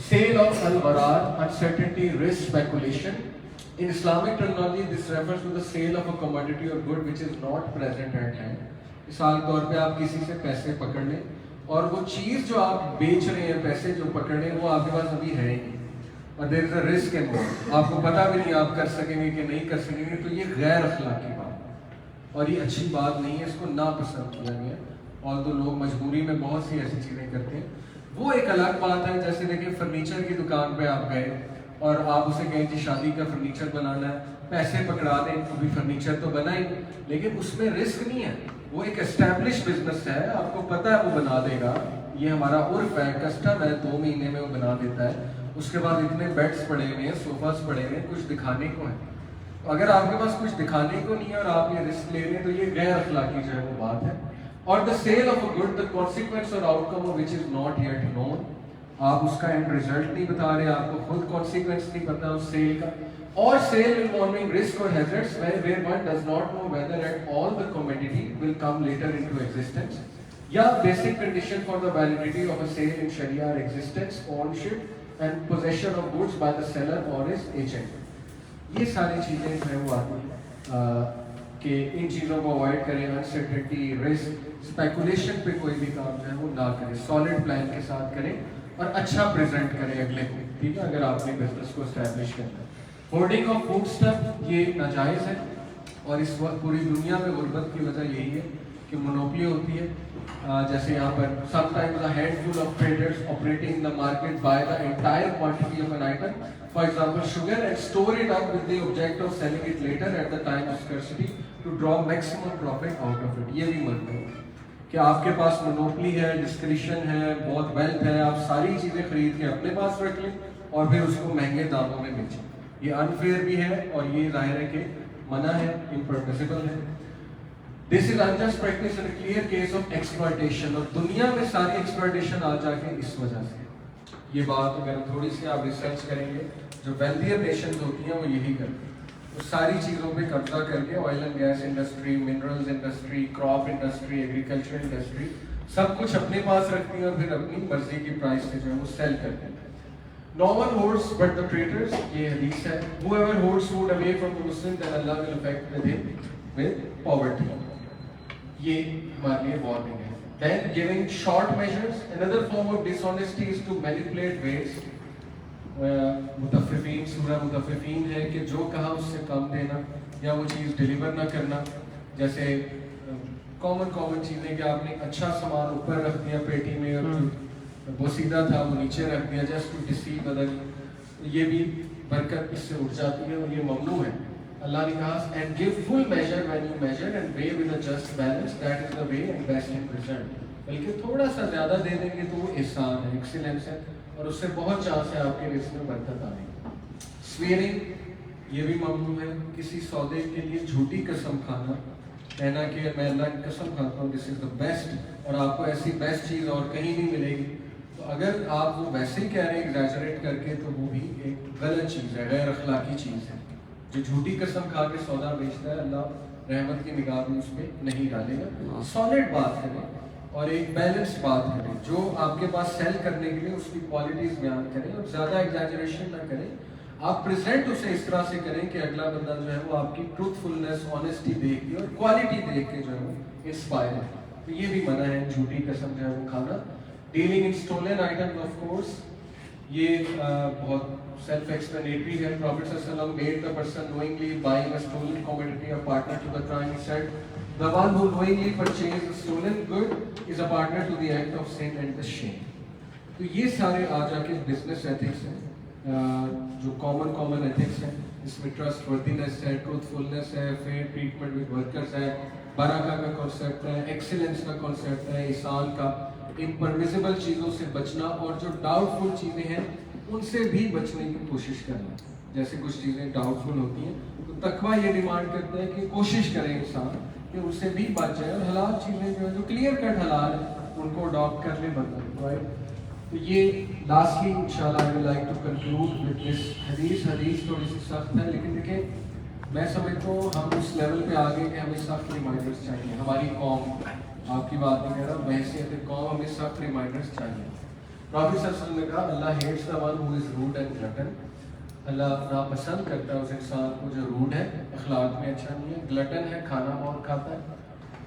Sale of al-gharar, uncertainty, risk, speculation. In Islamic terminology, this refers to the sale of a commodity or good which is not present at hand. مثال کے طور پہ آپ کسی سے پیسے پکڑ لیں اور وہ چیز جو آپ بیچ رہے ہیں, پیسے جو پکڑ رہے ہیں, وہ آپ کے پاس ابھی ہے ہی نہیں, اور دیر از اے رسک انوالوڈ, آپ کو پتہ بھی نہیں آپ کر سکیں گے کہ نہیں کر سکیں گے, تو یہ غیر اخلاقی بات ہے اور یہ اچھی بات نہیں ہے, اس کو ناپسند کیا گیا. اور تو لوگ مجبوری میں بہت سی ایسی چیزیں کرتے ہیں, وہ ایک الگ بات ہے. جیسے دیکھیں فرنیچر کی دکان پہ آپ گئے اور آپ اسے کہیں کہ شادی کا فرنیچر بنانا ہے, پیسے پکڑا دیں, ابھی فرنیچر تو بنا ہی, لیکن اس میں رسک نہیں ہے, وہ ایک اسٹیبلش بزنس ہے, آپ کو پتہ ہے وہ بنا دے گا, یہ ہمارا عرف ہے, کسٹم ہے, 2 مہینے میں وہ بنا دیتا ہے. اس کے بعد اتنے بیڈس پڑے ہوئے ہیں, صوفاز پڑے ہوئے ہیں, کچھ دکھانے کو ہے. اگر آپ کے پاس کچھ دکھانے کو نہیں ہے اور آپ یہ رسک لے رہے ہیں, تو یہ غیر اخلاقی جو ہے وہ بات ہے. اور the sale of a good, the consequence or outcome of which is not yet known, آپ اس کا اینڈ ریزلٹ نہیں بتا رہے, آپ کو خود کانسیکوینس نہیں پتا اس سیل کا. اور cell involving risk or hazards where one does not know whether at all the commodity will come later into existence. یا basic condition for the validity of a sale in Sharia are existence, ownership and possession of goods by the seller or his agent. یہ ساری چیزیں جو ہیں وہ آتی ہیں کہ ان چیزوں کو اوائڈ کریں, انسرٹنٹی, رسک, اسپیکولیشن پہ کوئی بھی کام جو ہے وہ نہ کریں, سالڈ پلان کے ساتھ کریں اور اچھا پریزنٹ کریں اگلے کو, ٹھیک ہے, اگر آپ نے بزنس کو اسٹیبلش کرنا ہے. ہورڈنگ آف فوڈ اسٹف یہ ناجائز ہے, اور اس وقت پوری دنیا میں غربت کی وجہ یہی ہے کہ منوپلی ہوتی ہے. جیسے یہاں پر sometimes a handful of traders operating in the market buy the entire quantity of an item, for example sugar, and store it up with the object of selling it later at the time of scarcity to draw maximum profit out of it. یہ بھی مطلب ہے کہ آپ کے پاس monopoly ہے, discretion ہے, بہت ویلتھ ہے, آپ ساری چیزیں خرید کے اپنے پاس رکھ لیں اور پھر اس کو مہنگے داموں میں بیچیں. یہ انفیئر بھی ہے اور یہ ظاہر ہے کہ منع ہے, امپرمیسیبل ہے. This is unjust practice and a clear case of exploitation. اور دنیا میں ساری ایکسپلائٹیشن آ جا کے اس وجہ سے. یہ بات اگر تھوڑی سی آپ ریسرچ کریں گے, جو ویلتھیئر نیشنز ہوتی ہیں وہ یہی کرتی ہیں, وہ ساری چیزوں پہ قبضہ کر کے oil and gas industry, minerals industry, crop industry, agriculture industry, سب کچھ اپنے پاس رکھتی ہیں اور پھر اپنی مرضی کی پرائس سے جو ہے وہ سیل کرتے ہیں. No one hoards but the traitors. یہ حدیث ہے. Whoever hoards food away from the Muslim, then Allah will affect with him with poverty. یہ ہمارے لیے وارننگ ہے. Then giving short measures. Another form of dishonesty is to manipulate weights. متففین, سورہ متففین ہے کہ جو کہا اس سے کم دینا یا وہ چیز ڈیلیور نہ کرنا. جیسے کامن چیزیں کہ آپ نے اچھا سامان اوپر رکھ دیا پیٹی میں اور وہ سیدھا تھا وہ نیچے رکھ دیا, جسٹ ٹو ڈیسیو ادر. یہ بھی برکت اس سے اٹھ جاتی ہے اور یہ ممنوع ہے. اللہ نے کہا and give full measure when you measure and weigh with a just balance, that is the way and best in result. بلکہ تھوڑا سا زیادہ دے دیں گے تو وہ احسان ہے, ایکسیلنس ہے, اور اس سے بہت چانس ہے آپ کے رزق میں برکت آنے کی. سویئرنگ یہ بھی ممنوع ہے. کسی سودے کے لیے جھوٹی قسم کھانا, کہنا کہ میں اللہ کی قسم کھاتا ہوں دس از دا بیسٹ, اور آپ کو ایسی بیسٹ چیز اور کہیں نہیں ملے گی, تو اگر آپ وہ ویسے ہی کہہ رہے ہیں ایگزیجریٹ کر کے, تو وہ بھی ایک غلط چیز ہے, غیر اخلاقی چیز ہے. جو جھوٹی قسم کھا کے سودا بیچتا ہے, اللہ رحمت کی نگاہ میں اس پہ نہیں ڈالے گا. سالڈ بات کریں اور ایک بیلنسڈ بات کریں, جو آپ کے پاس سیل کرنے کے لیے اس کی کوالٹیز بیان کریں اور زیادہ ایگزیجریشن نہ کریں. آپ پریزنٹ اسے اس طرح سے کریں کہ اگلا بندہ جو ہے وہ آپ کی ٹروتھ فلنس, آنیسٹی دیکھ کے اور کوالٹی دیکھ کے جو ہے وہ انسپائر ہے. تو یہ بھی منع ہے جھوٹی قسم جو ہے وہ کھانا. Dealing in stolen item of course یہ بہت self explanatory ہے. Prophet ﷺ made the person knowingly buying a stolen commodity a partner to the crime. He said, the one who knowingly purchased a stolen good is a partner to the act of sin and the shame. تو یہ سارے آ جا کے business ethics ہیں جو common ethics ہیں. اس میں trust وردینس ہے, ٹروتھ فلنس ہے, فیئر ٹریٹمنٹ ود ورکرس ہے, برکہ کا کانسیپٹ ہے, ایکسیلنس کا کانسیپٹ ہے, احسان کا, امپرمیسیبل چیزوں سے بچنا, اور جو ڈاؤٹ فل چیزیں ہیں ان سے بھی بچنے کی کوشش کرنا. جیسے کچھ چیزیں ڈاؤٹ فل ہوتی ہیں تو تقویٰ یہ ڈیمانڈ کرتا ہے کہ کوشش کرے انسان کہ ان سے بھی بچ جائے, اور حلال چیزیں جو ہیں جو کلیئر کٹ حلال ہیں ان کو اڈاپٹ کر لے بندہ. تو یہ لاسٹلی انشاءاللہ I would like to conclude with this حدیث تھوڑی سی سخت ہے, لیکن دیکھیں میں سمجھتا ہوں ہم اس لیول پہ آ گئے کہ ہمیں سخت ریمائنڈرز چاہیے. ہماری قوم, آپ کی بات نہیں کہہ رہا, بحیثیت قوم ہمیں سخت ریمائنڈرز چاہیے. پروفیٹ صلی اللہ علیہ وسلم نے کہا اللہ hates the one who is rude and glutton. اللہ ناپسند کرتا ہے اس انسان کو جو روڈ ہے, اخلاق میں اچھا نہیں ہے, گلٹن ہے, کھانا اور کھاتا ہے.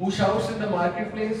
Who shouts in the marketplace,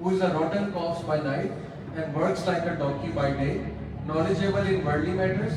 Who is a rotten corpse by night and works like a donkey by day, knowledgeable in worldly matters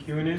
Q&A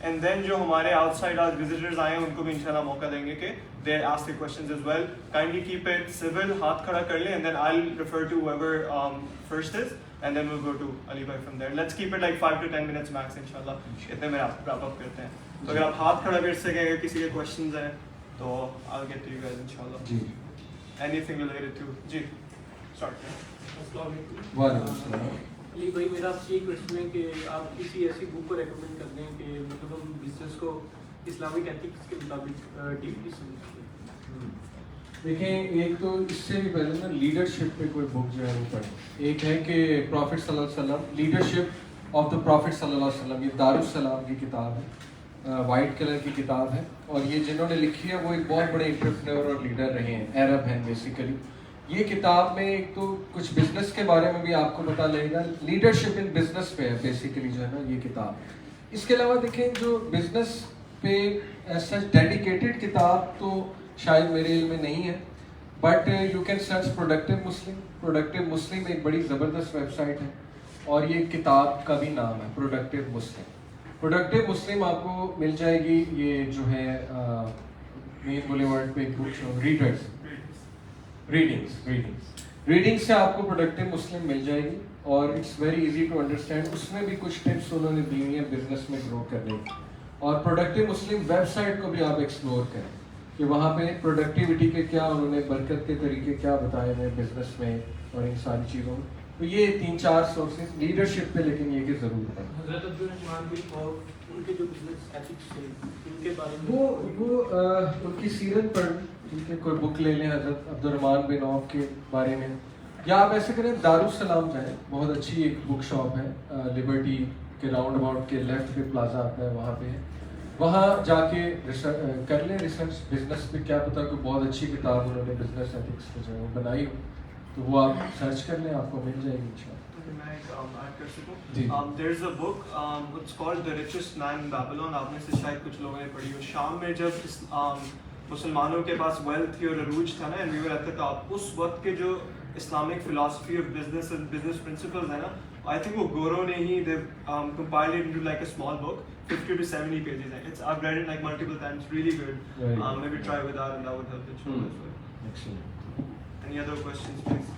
and then جو ہمارے آؤٹ سائڈ وزٹرز آئے ہیں ان کو بھی انشاءاللہ موقع دیں گے کہ they ask the questions as well. Kindly keep it civil, ہاتھ کھڑا کر لیں, and then I will refer to whoever first is, and then we'll go to Ali bhai from there. Let's keep it like 5 to 10 minutes max انشاءاللہ. اتنے میں آپ wrap up کرتے ہیں. تو اگر آپ ہاتھ کھڑا کر سکیں, اگر کسی کے کوسچنز ہیں تو I'll get to you guys انشاءاللہ. جی Anything related to G start. السلام علیکم. وعلیکم السلام. علی بھائی میرا آپ سے یہ کوشچن ہے کہ آپ کسی ایسی بک کو ریکمینڈ کر دیں کہ مطلب ہم بزنس کو اسلامک ایتھکس کے مطابق ڈیپلی سمجھتے ہیں. دیکھیں ایک تو اس سے بھی پہلے نا لیڈرشپ پہ کوئی بک جو ہے وہ پڑھیں. ایک ہے کہ پروفٹ صلی اللہ علیہ وسلم, لیڈرشپ آف دا پروفٹ صلی اللہ علیہ وسلم, یہ دارالسلام کی کتاب ہے, وائٹ کلر کی کتاب ہے, اور یہ جنہوں نے لکھی ہے وہ ایک بہت بڑے انٹرپرینور اور لیڈر رہے ہیں, عرب ہیں بیسیکلی. یہ کتاب میں ایک تو کچھ بزنس کے بارے میں بھی آپ کو پتہ لگے گا, لیڈرشپ ان بزنس پہ ہے بیسیکلی جو ہے نا یہ کتاب. اس کے علاوہ دیکھیں جو بزنس پہ ایز سچ ڈیڈیکیٹڈ کتاب تو شاید میرے علم میں نہیں ہے, but you can search productive Muslim. Productive Muslim ایک بڑی زبردست ویب سائٹ ہے, اور یہ کتاب کا بھی نام ہے پروڈکٹیو مسلم. پروڈکٹیو مسلم آپ کو مل جائے گی. یہ جو ہے مین بولیورڈ پہ ایک بک ریڈرز ریڈنگ سے آپ کو پروڈکٹیو مسلم مل جائے گی, اور it's very easy to understand. اس میں بھی کچھ ٹپس انہوں نے دی ہوئی ہیں بزنس میں گرو کرنے کی. اور پروڈکٹیو مسلم ویب سائٹ کو بھی آپ ایکسپلور کریں کہ وہاں پہ پروڈکٹیوٹی کے کیا انہوں نے برکت کے طریقے کیا بتائے ہیں بزنس میں اور ان ساری چیزوں میں. تو یہ 3-4 سورسز لیڈرشپ پہ لیکن یہ کہ ضرور ہے. حضرت عبدالرحمان بن اور ان کے جو بزنس ایتھکس تھے ان کے بارے میں وہ ان کی سیرت پر ٹھیک ہے, کوئی بک لے لیں حضرت عبدالرحمان بن عوف کے بارے میں, یا آپ ایسے کریں دارالسلام جائیں, بہت اچھی ایک بک شاپ ہے, لبرٹی کے راؤنڈ اباؤٹ کے لیفٹ پہ پلازا آتا ہے, وہاں پہ ہے, وہاں جا کے کر لیں ریسرچ بزنس پہ. کیا پتا کوئی بہت اچھی کتاب انہوں نے بزنس ایتھکس پہ جو ہے وہ بنائی ہو, تو وہ آپ سرچ کر لیں, آپ کو مل جائے گی انشاءاللہ. میں ایک ایڈ کر سکوں. جی. دیر is a book it's called the richest man in Babylon. آپ میں سے شاید کچھ لوگوں نے پڑھی ہو. شام میں جب مسلمانوں کے پاس ویلتھ تھی اور عروج تھا نا, and we were at the top, اس وقت کے جو Islamic philosophy of business and business principles ہیں نا, آئی تھنک وہ گورو نے ہی دے compiled it into like a small book. 50 to 70 pages ہیں. It's I've read it like multiple times. Really good. Maybe try with that and that would help it as well. Excellent. Any other questions, please?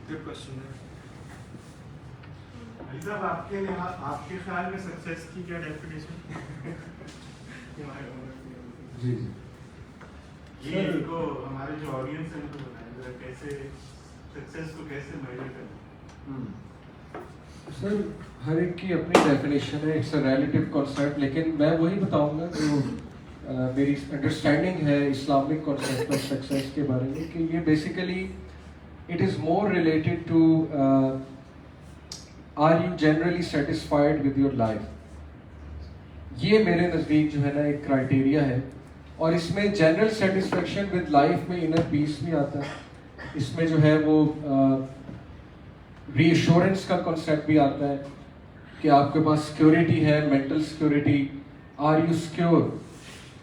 Good question there. علی صاحب آپ کے خیال میں success کی کیا definition? جی یہ کو ہمارے جو آڈینس ہے ان کو بتائیں کیسے سکسیس کو کیسے میجر کرنا. سر ہر ایک کی اپنی ڈیفینیشن ہے, اٹس اے ریلیٹیو کانسیپٹ, لیکن میں وہی بتاؤں گا جو میری انڈرسٹینڈنگ ہے اسلامک کانسیپٹ آف سکسیس کے بارے میں, کہ یہ basically it is more related to are you generally satisfied with your life. یہ میرے نزدیک جو ہے نا ایک کرائٹیریا ہے, اور اس میں جنرل سیٹسفیکشن ود لائف میں انر پیس بھی آتا ہے, اس میں جو ہے وہ ری ایشورنس کا کنسیپٹ بھی آتا ہے کہ آپ کے پاس سیکیورٹی ہے, mental security, are you secure.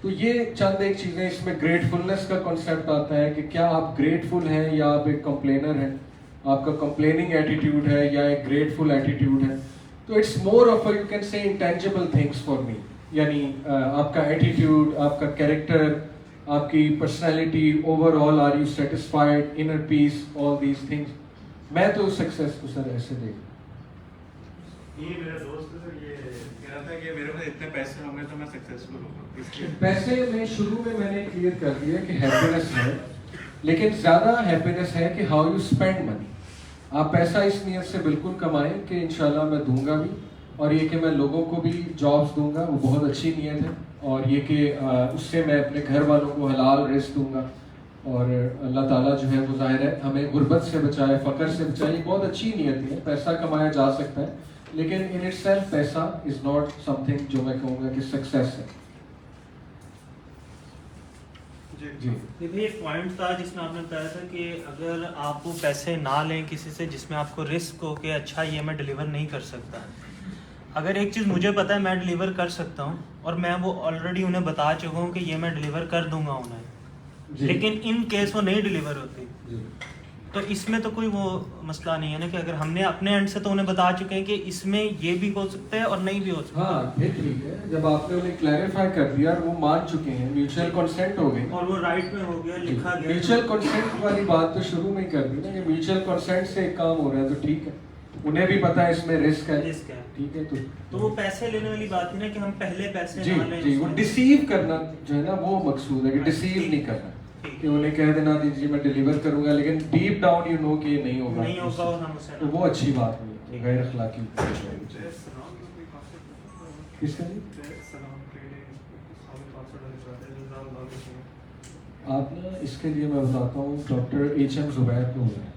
تو یہ چند ایک چیزیں. اس میں گریٹفلنس کا کنسیپٹ آتا ہے کہ کیا آپ گریٹفل ہیں یا آپ ایک کمپلینر ہیں, آپ کا کمپلیننگ ایٹیٹیوڈ ہے یا ایک گریٹفل ایٹیٹیوڈ ہے. تو it's more of you can say intangible things for me, یعنی آپ کا ایٹیٹیوڈ, آپ کا کیریکٹر, آپ کی personality, overall are you satisfied, inner peace, all these things. میں تو سکسیس کو سر ایسے دیکھ. یہ میرا دوست ہے سر, یہ کہہ رہا تھا کہ میرے پاس اتنے پیسے ہوں گے تو میں سکسیسفل ہوں گا. پیسے میں شروع میں نے کلیئر کر دیا کہ ہیپینس ہے, لیکن زیادہ ہیپینس ہے کہ ہاؤ یو اسپینڈ منی. آپ پیسہ اس نیت سے بالکل کمائیں کہ انشاءاللہ میں دوں گا بھی, اور یہ کہ میں لوگوں کو بھی جابس دوں گا, وہ بہت اچھی نیت ہے. اور یہ کہ اس سے میں اپنے گھر والوں کو حلال رزق دوں گا, اور اللہ تعالیٰ جو ہے وہ ظاہر ہے ہمیں غربت سے بچائے, فقر سے بچائے. یہ بہت اچھی نیت ہے, پیسہ کمایا جا سکتا ہے, لیکن ان اٹ سیلف پیسہ از ناٹ سم تھنگ جو میں کہوں گا کہ سکسیس ہے. جی دیکھیے ایک پوائنٹ تھا جس میں آپ نے بتایا تھا کہ اگر آپ وہ پیسے نہ لیں کسی سے جس میں آپ کو رسک ہو کہ اچھا یہ میں ڈلیور نہیں کر سکتا. اگر ایک چیز مجھے پتہ ہے میں ڈلیور کر سکتا ہوں, اور میں وہ آلریڈی انہیں بتا چکا ہوں کہ یہ میں ڈلیور کر دوں گا انہیں, لیکن ان کیس وہ نہیں ڈلیور ہوتی, تو اس میں تو کوئی وہ مسئلہ نہیں ہے نا کہ اگر ہم نے اپنے اینڈ سے تو انہیں بتا چکے ہیں کہ اس میں یہ بھی ہو سکتا ہے اور نہیں بھی ہو سکتا. ہاں پھر ٹھیک ہے, جب آپ نے انہیں کلیریفائی کر دیا اور وہ مان چکے ہیں, میوچل کنسنٹ ہو گئی اور وہ رائٹ میں ہو گیا, لکھا گیا. میوچل کنسنٹ والی بات تو شروع میں ہی کر دی نا کہ میوچل کنسنٹ سے ایک کام ہو رہا ہے تو ٹھیک ہے, انہیں بھی پتا ہے اس میں رسک ہے, رسک ہے. ٹھیک ہے. تو وہ پیسے لینے والی بات ہے نا کہ ہم پہلے پیسے جی نہ لیں. جی, وہ ڈسیو کرنا جو ہے نا وہ مقصود ہے کہ ڈسیو نہیں کرنا, کہ انہیں کہہ دینا جی میں ڈیلیور کروں گا لیکن ڈیپ ڈاؤن یو نو کہ یہ نہیں ہوگا اور ہم اسے تو وہ اچھی بات نہیں, غیر اخلاقی. کس کا آپ نا اس کے لیے میں بتاتا ہوں, ڈاکٹر ایچ ایم زبیر کو ہے,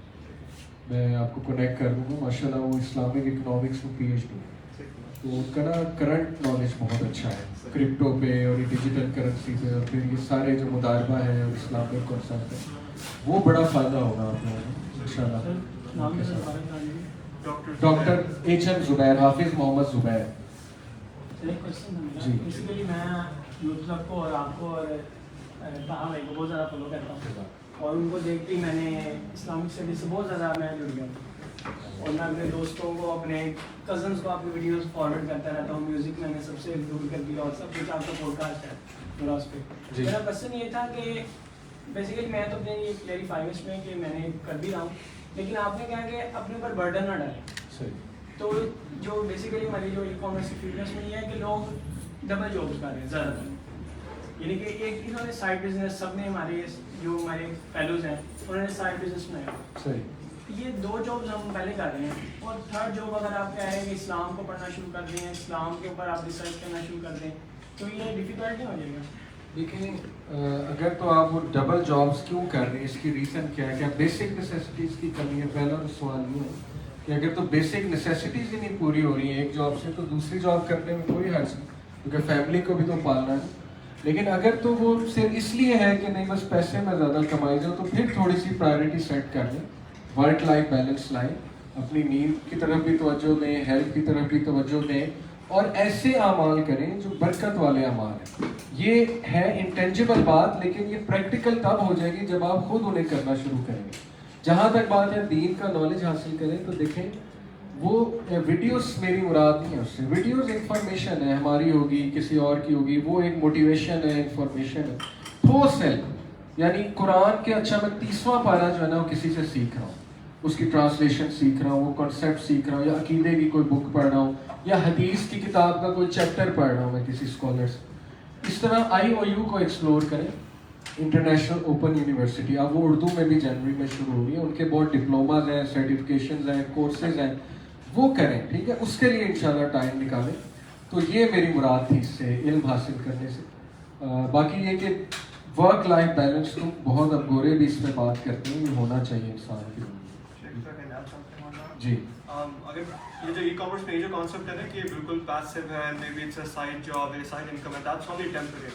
میں آپ کو کنیکٹ کر دوں گا. ماشاء اللہ وہ اسلامک اکنامکس میں پی ایچ ڈی ہے, تو ان کا نا کرنٹ نالج بہت اچھا ہے کرپٹو پہ اور ڈیجیٹل کرنسی پہ, اور پھر یہ سارے جو مداربہ ہے اور اسلامک کانسیپٹ ہے, وہ بڑا فائدہ ہوگا آپ لوگوں کو ان شاء اللہ. ڈاکٹر ایچ ایم زبیر, حافظ محمد زبیر. جی بیسیکلی میں یوتھ کلب کو اور آپ کو اور طاہر بھائی کو بہت زیادہ فالو کرتا ہوں, اور ان کو دیکھتے ہی میں نے اسلامک اسٹڈیز سے بہت زیادہ میں جڑ گیا ہوں, اور میں اپنے دوستوں کو اپنے کزنس کو اپنی ویڈیوز فارورڈ کرتا رہتا ہوں. میوزک میں نے سب سے انکلوڈ کر دیا اور سب کچھ آپ کا پوڈ کاسٹ ہے میرا اس پہ. میرا کوشچن یہ تھا کہ بیسیکلی میں تو اپنے یہ کلیریفائی اس میں کہ میں نے کر بھی رہا ہوں, لیکن آپ نے کہا کہ اپنے اوپر برڈن نہ ڈالیں. تو جو بیسیکلی ہماری جو ای کامرس کی فیلڈ میں یہ ہے کہ لوگ ڈبل جابس کر رہے ہیں زیادہ تر, یعنی کہ ایک انہوں نے سائڈ بزنس, سب نے ہمارے جو ہمارے فیلوز ہیں انہوں نے سائڈ بزنس بنایا. یہ 2 جابس ہم پہلے کر رہے ہیں, اور تھرڈ جاب اگر آپ کہہ رہے ہیں کہ اسلام کو پڑھنا شروع کر دیں, اسلام کے اوپر آپ ریسرچ کرنا شروع کر دیں, تو یہ ڈیفیکلٹ نہیں ہو جائے گا؟ دیکھیں اگر تو آپ وہ ڈبل جابس کیوں کر رہے ہیں, اس کی ریزن کیا ہے کہ بیسک نیسیسٹیز کی کمی ہے. پہلا تو سوال یہ ہے کہ اگر تو بیسک نیسیسٹیز ہی نہیں پوری ہو رہی ہیں ایک جاب سے, تو دوسری جاب کرنے میں کوئی حرج نہیں, کیونکہ فیملی کو بھی تو پالنا ہے. لیکن اگر تو وہ صرف اس لیے ہے کہ نہیں بس پیسے میں زیادہ کمائی جاؤ, تو پھر تھوڑی سی پرائرٹی سیٹ کر لیں, ورک لائف بیلنس لائیں, اپنی نیند کی طرف بھی توجہ دیں, ہیلتھ کی طرف بھی توجہ دیں, اور ایسے اعمال کریں جو برکت والے اعمال ہیں. یہ ہے انٹینجیبل بات, لیکن یہ پریکٹیکل تب ہو جائے گی جب آپ خود انہیں کرنا شروع کریں گے. جہاں تک بات ہے دین کا نالج حاصل کریں, تو دیکھیں وہ ویڈیوز میری مراد نہیں ہے اس سے. ویڈیوز انفارمیشن ہے, ہماری ہوگی کسی اور کی ہوگی, وہ ایک موٹیویشن ہے, انفارمیشن ہے. پوسٹ ہیلپ یعنی قرآن کے اچھا میں 30واں پارہ جو ہے نا وہ کسی سے سیکھ رہا ہوں, اس کی ٹرانسلیشن سیکھ رہا ہوں, وہ کانسیپٹ سیکھ رہا ہوں, یا عقیدے کی کوئی بک پڑھ رہا ہوں, یا حدیث کی کتاب کا کوئی چیپٹر پڑھ رہا ہوں میں کسی اسکالر سے. اس طرح IOU کو ایکسپلور کریں, انٹرنیشنل اوپن یونیورسٹی. اب وہ اردو میں بھی جنوری میں شروع ہو رہی ہے, ان کے بہت ڈپلوماز ہیں, سرٹیفکیشنز ہیں, کورسز ہیں, وہ کریں. ٹھیک ہے, اس کے لیے انشاءاللہ ٹائم نکالیں. تو یہ میری مراد تھی اس سے, علم حاصل کرنے سے. باقی یہ کہ ورک لائف بیلنس تو بہت اب گورے بھی اس میں بات کرتے ہیں, یہ ہونا چاہیے انسان کی. جی اگر یہ جو ای کامرس میں یہ جو کانسیپٹ ہے نا کہ بالکل پیسو ہے, may be it's a side job ہے, سائڈ انکم ہے, دیٹس اونلی ٹیمپرری.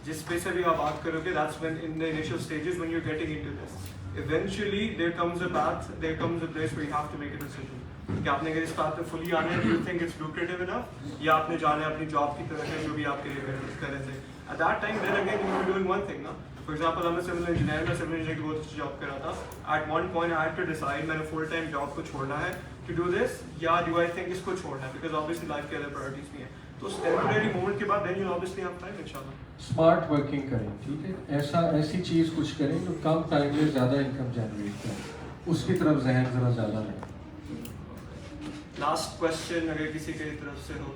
جس پہ سے بھی آپ بات کرو گے, that's when in the initial stages when you are getting into this. Eventually there comes a path, there comes a place where you have to make a decision کہ آپ نے اگر اس بات پہ فلی آنا ہے, do you think it's lucrative enough, یا آپ نے جانا ہے اپنی جاب کی طرف ہے جو بھی آپ کے لیے کر رہے تھے. At that time, then again, you were doing one thing, no? For example, I'm a civil engineer, میں civil engineer کی بہت اچھی جاب کر رہا تھا. At one point, I had to decide میں نے full time job کو چھوڑنا ہے to do this, یا do I think اس کو چھوڑنا ہے, because obviously life کے other priorities بھی ہیں. تو اس temporary moment کے بعد then you'll obviously have time, inshallah. Smart working کریں, ٹھیک ہے, ایسی چیز کچھ کریں جو کم ٹائم میں زیادہ انکم جنریٹ کریں, اس کی طرف ذہن ذرا زیادہ لیں. Last question اگر کسی کی طرف سے ہو.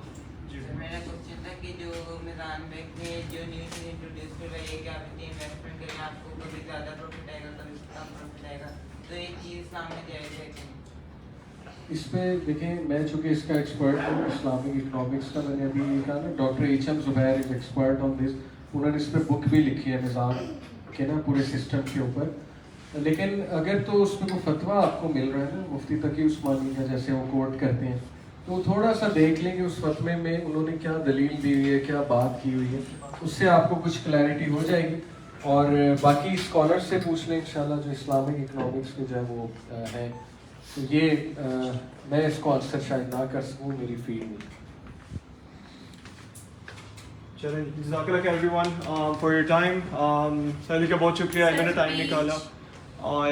میرا کوشچن تھا کہ جو میزان بینک میں جو نیو چیز انٹروڈیوس کر رہی ہے کہ آپ اتنی انویسٹمنٹ کریں, آپ کو کبھی زیادہ پروفٹ آئے گا, کبھی کم پروفٹ آئے گا, تو ایک چیز اسلام میں جائز ہے کہ اس پہ دیکھیں, میں چونکہ اس کا ایکسپرٹ ہوں اسلامک اکنامکس کا, میں نے ابھی یہ کہا نا doctor H M Zubair is expert on this, انہوں نے اس پہ بک بھی لکھی ہے نظام کے نا پورے سسٹم کے اوپر. لیکن اگر تو اس میں کوئی فتویٰ آپ کو مل رہا ہے نا مفتی تقی عثمانی کا, جیسے وہ کوٹ کرتے ہیں, تو تھوڑا سا دیکھ لیں کہ اس فتوے میں انہوں نے کیا دلیل دی ہوئی ہے, کیا بات کی ہوئی ہے, اس سے آپ کو کچھ کلیئرٹی ہو جائے گی. اور باقی اسکالر سے پوچھ لیں انشاءاللہ جو اسلامک اکنامکس کے جو ہے وہ ہیں. تو یہ میں اس کو آنسر شاید نہ کر سکوں, میری فیلڈ میں. چلیں, جزاک اللہ everyone for your time. Suhail کا بہت شکریہ, میں نے ٹائم نکالا. اور